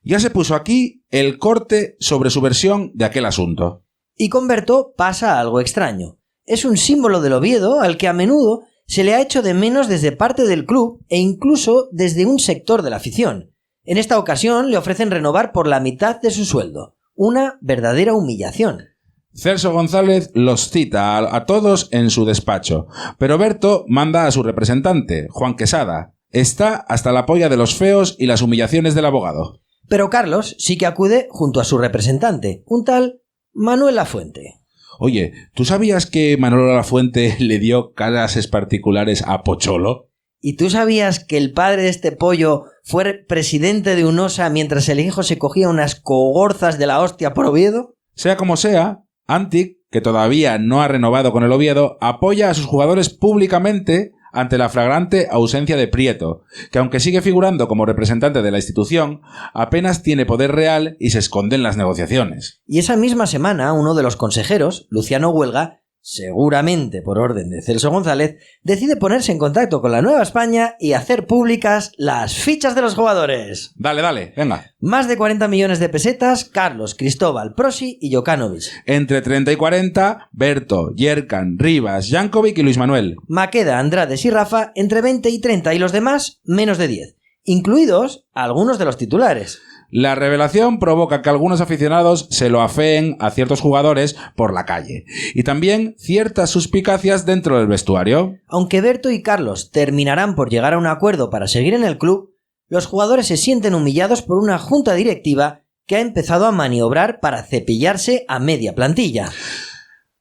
Speaker 2: Ya se puso aquí el corte sobre su versión de aquel asunto.
Speaker 1: Y con Berto pasa algo extraño. Es un símbolo del Oviedo al que a menudo se le ha hecho de menos desde parte del club e incluso desde un sector de la afición. En esta ocasión le ofrecen renovar por la mitad de su sueldo. Una verdadera humillación.
Speaker 2: Celso González los cita a todos en su despacho, pero Berto manda a su representante, Juan Quesada. Está hasta la polla de los feos y las humillaciones del abogado.
Speaker 1: Pero Carlos sí que acude junto a su representante, un tal Manuel Lafuente.
Speaker 2: Oye, ¿tú sabías que Manolo Lafuente le dio clases particulares a Pocholo?
Speaker 1: ¿Y tú sabías que el padre de este pollo fue presidente de UNOSA mientras el hijo se cogía unas cogorzas de la hostia por Oviedo?
Speaker 2: Sea como sea, Antic, que todavía no ha renovado con el Oviedo, apoya a sus jugadores públicamente ante la flagrante ausencia de Prieto, que aunque sigue figurando como representante de la institución, apenas tiene poder real y se esconde en las negociaciones.
Speaker 1: Y esa misma semana, uno de los consejeros, Luciano Huelga, seguramente por orden de Celso González, decide ponerse en contacto con la Nueva España y hacer públicas las fichas de los jugadores.
Speaker 2: Dale, venga.
Speaker 1: Más de 40 millones de pesetas, Carlos, Cristóbal, Prosi y Jokanovic.
Speaker 2: Entre 30 y 40, Berto, Yerkan, Rivas, Jankovic y Luis Manuel.
Speaker 1: Maqueda, Andrades y Rafa entre 20 y 30 y los demás menos de 10, incluidos algunos de los titulares.
Speaker 2: La revelación provoca que algunos aficionados se lo afeen a ciertos jugadores por la calle y también ciertas suspicacias dentro del vestuario.
Speaker 1: Aunque Berto y Carlos terminarán por llegar a un acuerdo para seguir en el club, los jugadores se sienten humillados por una junta directiva que ha empezado a maniobrar para cepillarse a media plantilla.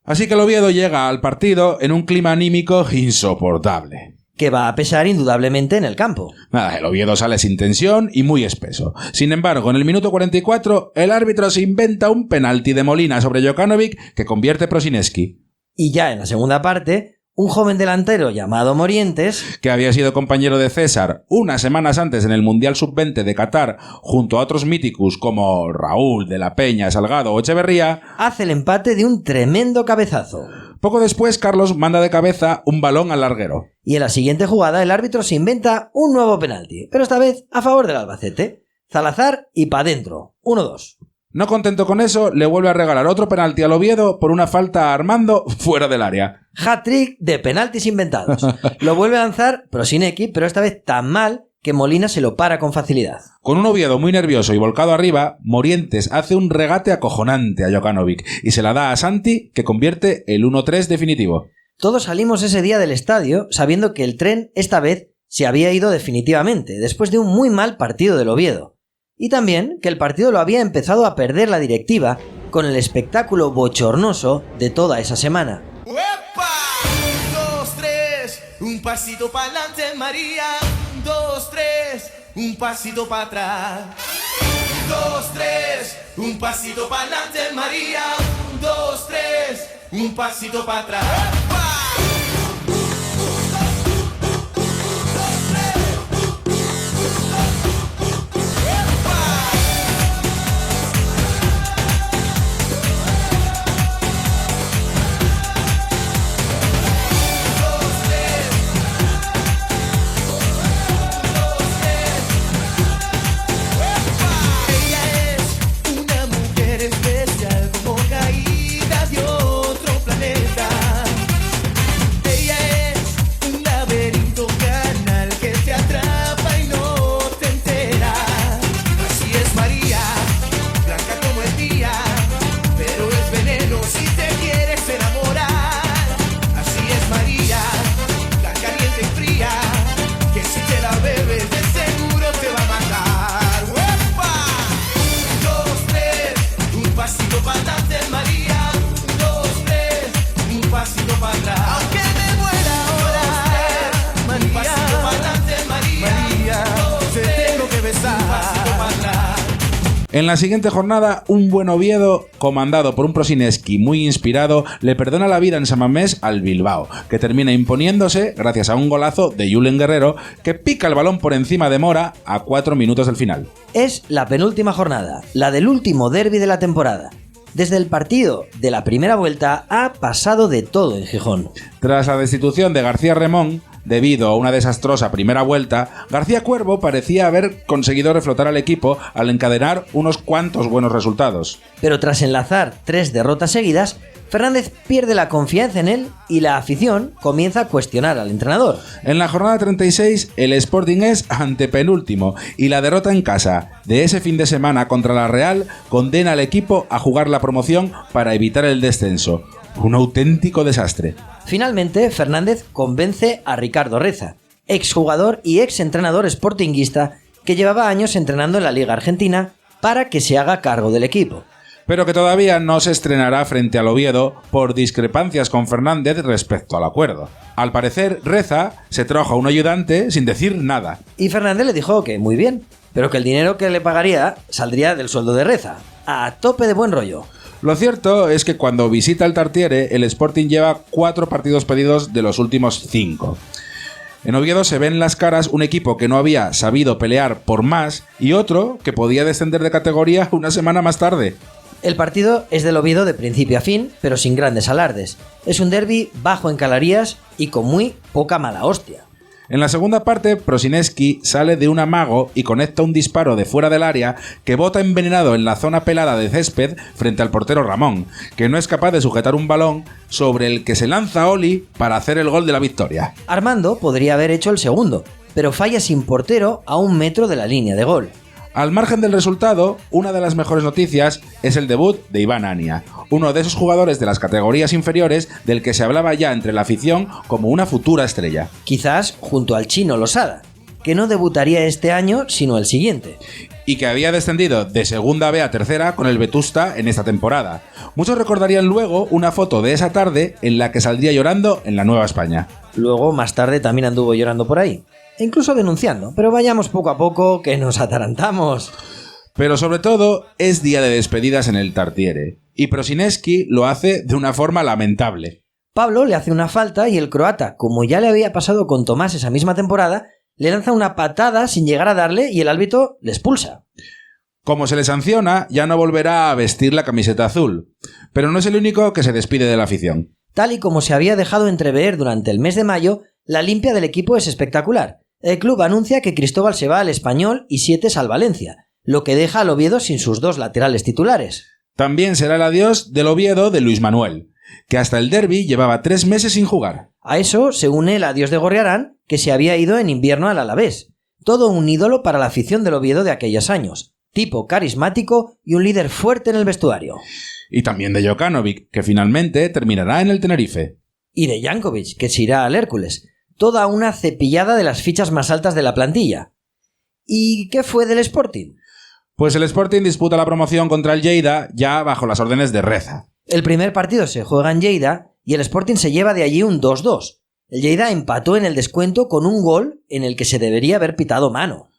Speaker 2: Así que el Oviedo llega al partido en un clima anímico insoportable.
Speaker 1: Que va a pesar indudablemente en el campo.
Speaker 2: Nada, el Oviedo sale sin tensión y muy espeso. Sin embargo, en el minuto 44, el árbitro se inventa un penalti de Molina sobre Jokanovic que convierte Prosineski.
Speaker 1: Y ya en la segunda parte, un joven delantero llamado Morientes,
Speaker 2: que había sido compañero de César unas semanas antes en el Mundial Sub-20 de Qatar, junto a otros míticos como Raúl, De la Peña, Salgado o Echeverría,
Speaker 1: hace el empate de un tremendo cabezazo.
Speaker 2: Poco después, Carlos manda de cabeza un balón al larguero.
Speaker 1: Y en la siguiente jugada, el árbitro se inventa un nuevo penalti, pero esta vez a favor del Albacete. Salazar y pa' dentro. 1-2.
Speaker 2: No contento con eso, le vuelve a regalar otro penalti al Oviedo por una falta a Armando fuera del área.
Speaker 1: Hat-trick de penaltis inventados. Lo vuelve a lanzar Prosinecki, pero esta vez tan mal que Molina se lo para con facilidad.
Speaker 2: Con un Oviedo muy nervioso y volcado arriba, Morientes hace un regate acojonante a Jokanovic y se la da a Santi, que convierte el 1-3 definitivo.
Speaker 1: Todos salimos ese día del estadio sabiendo que el tren esta vez se había ido definitivamente, después de un muy mal partido del Oviedo. Y también que el partido lo había empezado a perder la directiva con el espectáculo bochornoso de toda esa semana.
Speaker 17: ¡Epa! 2, 3, un pasito para adelante, María. 2, 3, un pasito para atrás. 2, 3, un pasito para adelante, María. 2, 3, un pasito para atrás. ¡Epa!
Speaker 2: En la siguiente jornada, un buen Oviedo, comandado por un Prosineski muy inspirado, le perdona la vida en San Mamés al Bilbao, que termina imponiéndose gracias a un golazo de Julen Guerrero, que pica el balón por encima de Mora a 4 minutos del final.
Speaker 1: Es la penúltima jornada, la del último derbi de la temporada. Desde el partido de la primera vuelta ha pasado de todo en Gijón.
Speaker 2: Tras la destitución de García Remón, debido a una desastrosa primera vuelta, García Cuervo parecía haber conseguido reflotar al equipo al encadenar unos cuantos buenos resultados.
Speaker 1: Pero tras enlazar 3 derrotas seguidas, Fernández pierde la confianza en él y la afición comienza a cuestionar al entrenador.
Speaker 2: En la jornada 36, el Sporting es antepenúltimo y la derrota en casa de ese fin de semana contra la Real condena al equipo a jugar la promoción para evitar el descenso. Un auténtico desastre.
Speaker 1: Finalmente, Fernández convence a Ricardo Reza, exjugador y exentrenador sportinguista que llevaba años entrenando en la Liga Argentina, para que se haga cargo del equipo.
Speaker 2: Pero que todavía no se estrenará frente al Oviedo por discrepancias con Fernández respecto al acuerdo. Al parecer, Reza se trajo a un ayudante sin decir nada.
Speaker 1: Y Fernández le dijo que muy bien, pero que el dinero que le pagaría saldría del sueldo de Reza, a tope de buen rollo.
Speaker 2: Lo cierto es que cuando visita el Tartiere, el Sporting lleva 4 partidos perdidos de los últimos 5. En Oviedo se ven las caras un equipo que no había sabido pelear por más y otro que podía descender de categoría una semana más tarde.
Speaker 1: El partido es del Oviedo de principio a fin, pero sin grandes alardes. Es un derbi bajo en calorías y con muy poca mala hostia.
Speaker 2: En la segunda parte, Prosineski sale de un amago y conecta un disparo de fuera del área que bota envenenado en la zona pelada de césped frente al portero Ramón, que no es capaz de sujetar un balón sobre el que se lanza Oli para hacer el gol de la victoria.
Speaker 1: Armando podría haber hecho el segundo, pero falla sin portero a 1 metro de la línea de gol.
Speaker 2: Al margen del resultado, una de las mejores noticias es el debut de Iván Ania, uno de esos jugadores de las categorías inferiores del que se hablaba ya entre la afición como una futura estrella.
Speaker 1: Quizás junto al chino Losada, que no debutaría este año sino el siguiente.
Speaker 2: Y que había descendido de segunda B a tercera con el Vetusta en esta temporada. Muchos recordarían luego una foto de esa tarde en la que saldría llorando en la Nueva España.
Speaker 1: Luego, más tarde, también anduvo llorando por ahí. E incluso denunciando, pero vayamos poco a poco que nos atarantamos.
Speaker 2: Pero sobre todo, es día de despedidas en el Tartiere, y Prosineski lo hace de una forma lamentable.
Speaker 1: Pablo le hace una falta y el croata, como ya le había pasado con Tomás esa misma temporada, le lanza una patada sin llegar a darle y el árbitro le expulsa.
Speaker 2: Como se le sanciona, ya no volverá a vestir la camiseta azul, pero no es el único que se despide de la afición.
Speaker 1: Tal y como se había dejado entrever durante el mes de mayo, la limpia del equipo es espectacular. El club anuncia que Cristóbal se va al Español y 7 al Valencia, lo que deja al Oviedo sin sus 2 laterales titulares.
Speaker 2: También será el adiós del Oviedo de Luis Manuel, que hasta el derbi llevaba 3 meses sin jugar.
Speaker 1: A eso se une el adiós de Gorriarán, que se había ido en invierno al Alavés. Todo un ídolo para la afición del Oviedo de aquellos años. Tipo carismático y un líder fuerte en el vestuario.
Speaker 2: Y también de Jokanovic, que finalmente terminará en el Tenerife.
Speaker 1: Y de Jankovic, que se irá al Hércules. Toda una cepillada de las fichas más altas de la plantilla. ¿Y qué fue del Sporting?
Speaker 2: Pues el Sporting disputa la promoción contra el Lleida ya bajo las órdenes de Reza.
Speaker 1: El primer partido se juega en Lleida y el Sporting se lleva de allí un 2-2. El Lleida empató en el descuento con un gol en el que se debería haber pitado mano.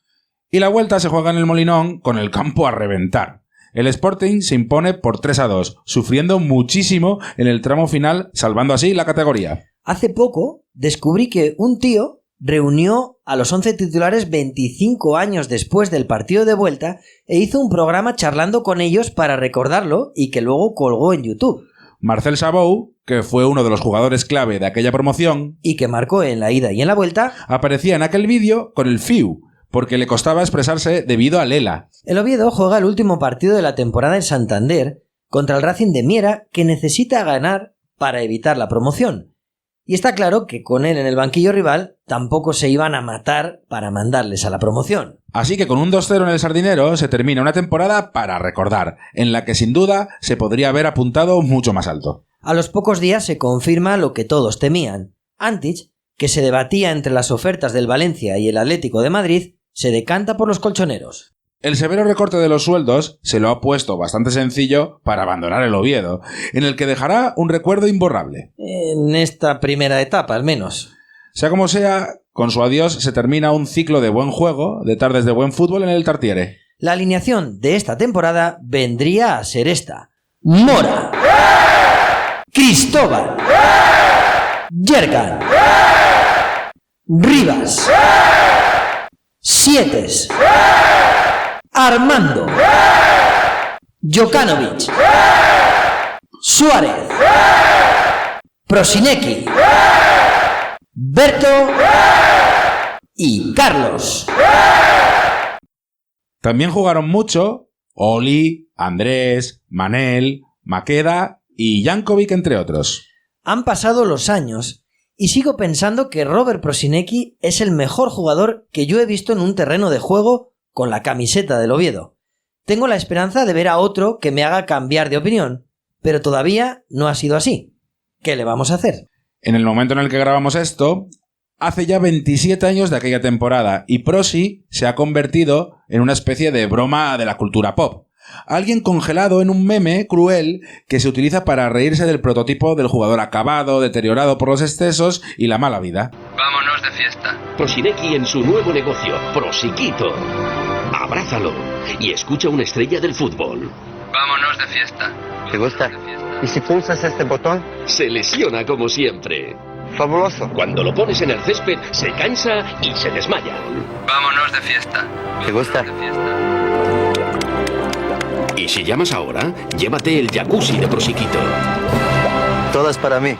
Speaker 2: Y la vuelta se juega en el Molinón con el campo a reventar. El Sporting se impone por 3-2, sufriendo muchísimo en el tramo final, salvando así la categoría.
Speaker 1: Hace poco descubrí que un tío reunió a los 11 titulares 25 años después del partido de vuelta e hizo un programa charlando con ellos para recordarlo y que luego colgó en YouTube.
Speaker 2: Marcel Sabou, que fue uno de los jugadores clave de aquella promoción
Speaker 1: y que marcó en la ida y en la vuelta,
Speaker 2: aparecía en aquel vídeo con el FIU, porque le costaba expresarse debido a Lela.
Speaker 1: El Oviedo juega el último partido de la temporada en Santander contra el Racing de Miera, que necesita ganar para evitar la promoción. Y está claro que con él en el banquillo rival tampoco se iban a matar para mandarles a la promoción.
Speaker 2: Así que con un 2-0 en el Sardinero se termina una temporada para recordar, en la que sin duda se podría haber apuntado mucho más alto.
Speaker 1: A los pocos días se confirma lo que todos temían. Antic, que se debatía entre las ofertas del Valencia y el Atlético de Madrid, se decanta por los colchoneros.
Speaker 2: El severo recorte de los sueldos se lo ha puesto bastante sencillo para abandonar el Oviedo, en el que dejará un recuerdo imborrable.
Speaker 1: En esta primera etapa, al menos.
Speaker 2: Sea como sea, con su adiós se termina un ciclo de buen juego, de tardes de buen fútbol en el Tartiere.
Speaker 1: La alineación de esta temporada vendría a ser esta: Mora, Cristóbal, Yergan, Rivas, Sietes, Armando, Jokanovic, Suárez, Prosinecki, Berto y Carlos.
Speaker 2: También jugaron mucho Oli, Andrés, Manel, Maqueda y Jankovic, entre otros.
Speaker 1: Han pasado los años y sigo pensando que Robert Prosinecki es el mejor jugador que yo he visto en un terreno de juego con la camiseta del Oviedo. Tengo la esperanza de ver a otro que me haga cambiar de opinión, pero todavía no ha sido así. ¿Qué le vamos a hacer?
Speaker 2: En el momento en el que grabamos esto, hace ya 27 años de aquella temporada y Prosi se ha convertido en una especie de broma de la cultura pop. Alguien congelado en un meme cruel que se utiliza para reírse del prototipo del jugador acabado, deteriorado por los excesos y la mala vida.
Speaker 5: Vámonos de fiesta. Prosinecki en su nuevo negocio, Prosiquito. Abrázalo y escucha una estrella del fútbol.
Speaker 6: Vámonos de fiesta.
Speaker 5: ¿Te gusta?
Speaker 6: ¿Y si pulsas este botón?
Speaker 5: Se lesiona como siempre.
Speaker 6: Fabuloso.
Speaker 5: Cuando lo pones en el césped, se cansa y se desmaya.
Speaker 6: Vámonos de fiesta.
Speaker 5: ¿Te gusta? Y si llamas ahora, llévate el jacuzzi de Prosiquito.
Speaker 6: Todo es para mí.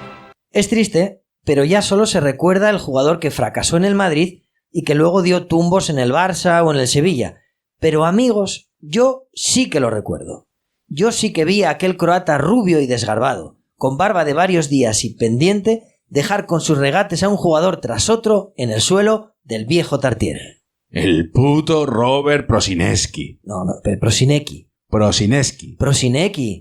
Speaker 1: Es triste, pero ya solo se recuerda el jugador que fracasó en el Madrid y que luego dio tumbos en el Barça o en el Sevilla. Pero amigos, yo sí que lo recuerdo. Yo sí que vi a aquel croata rubio y desgarbado, con barba de varios días y pendiente, dejar con sus regates a un jugador tras otro en el suelo del viejo Tartiere.
Speaker 2: El puto Robert Prosinecki.
Speaker 1: No, Prosinecki.
Speaker 2: Prosinecki.
Speaker 1: Prosinecki.
Speaker 2: Prosinecki.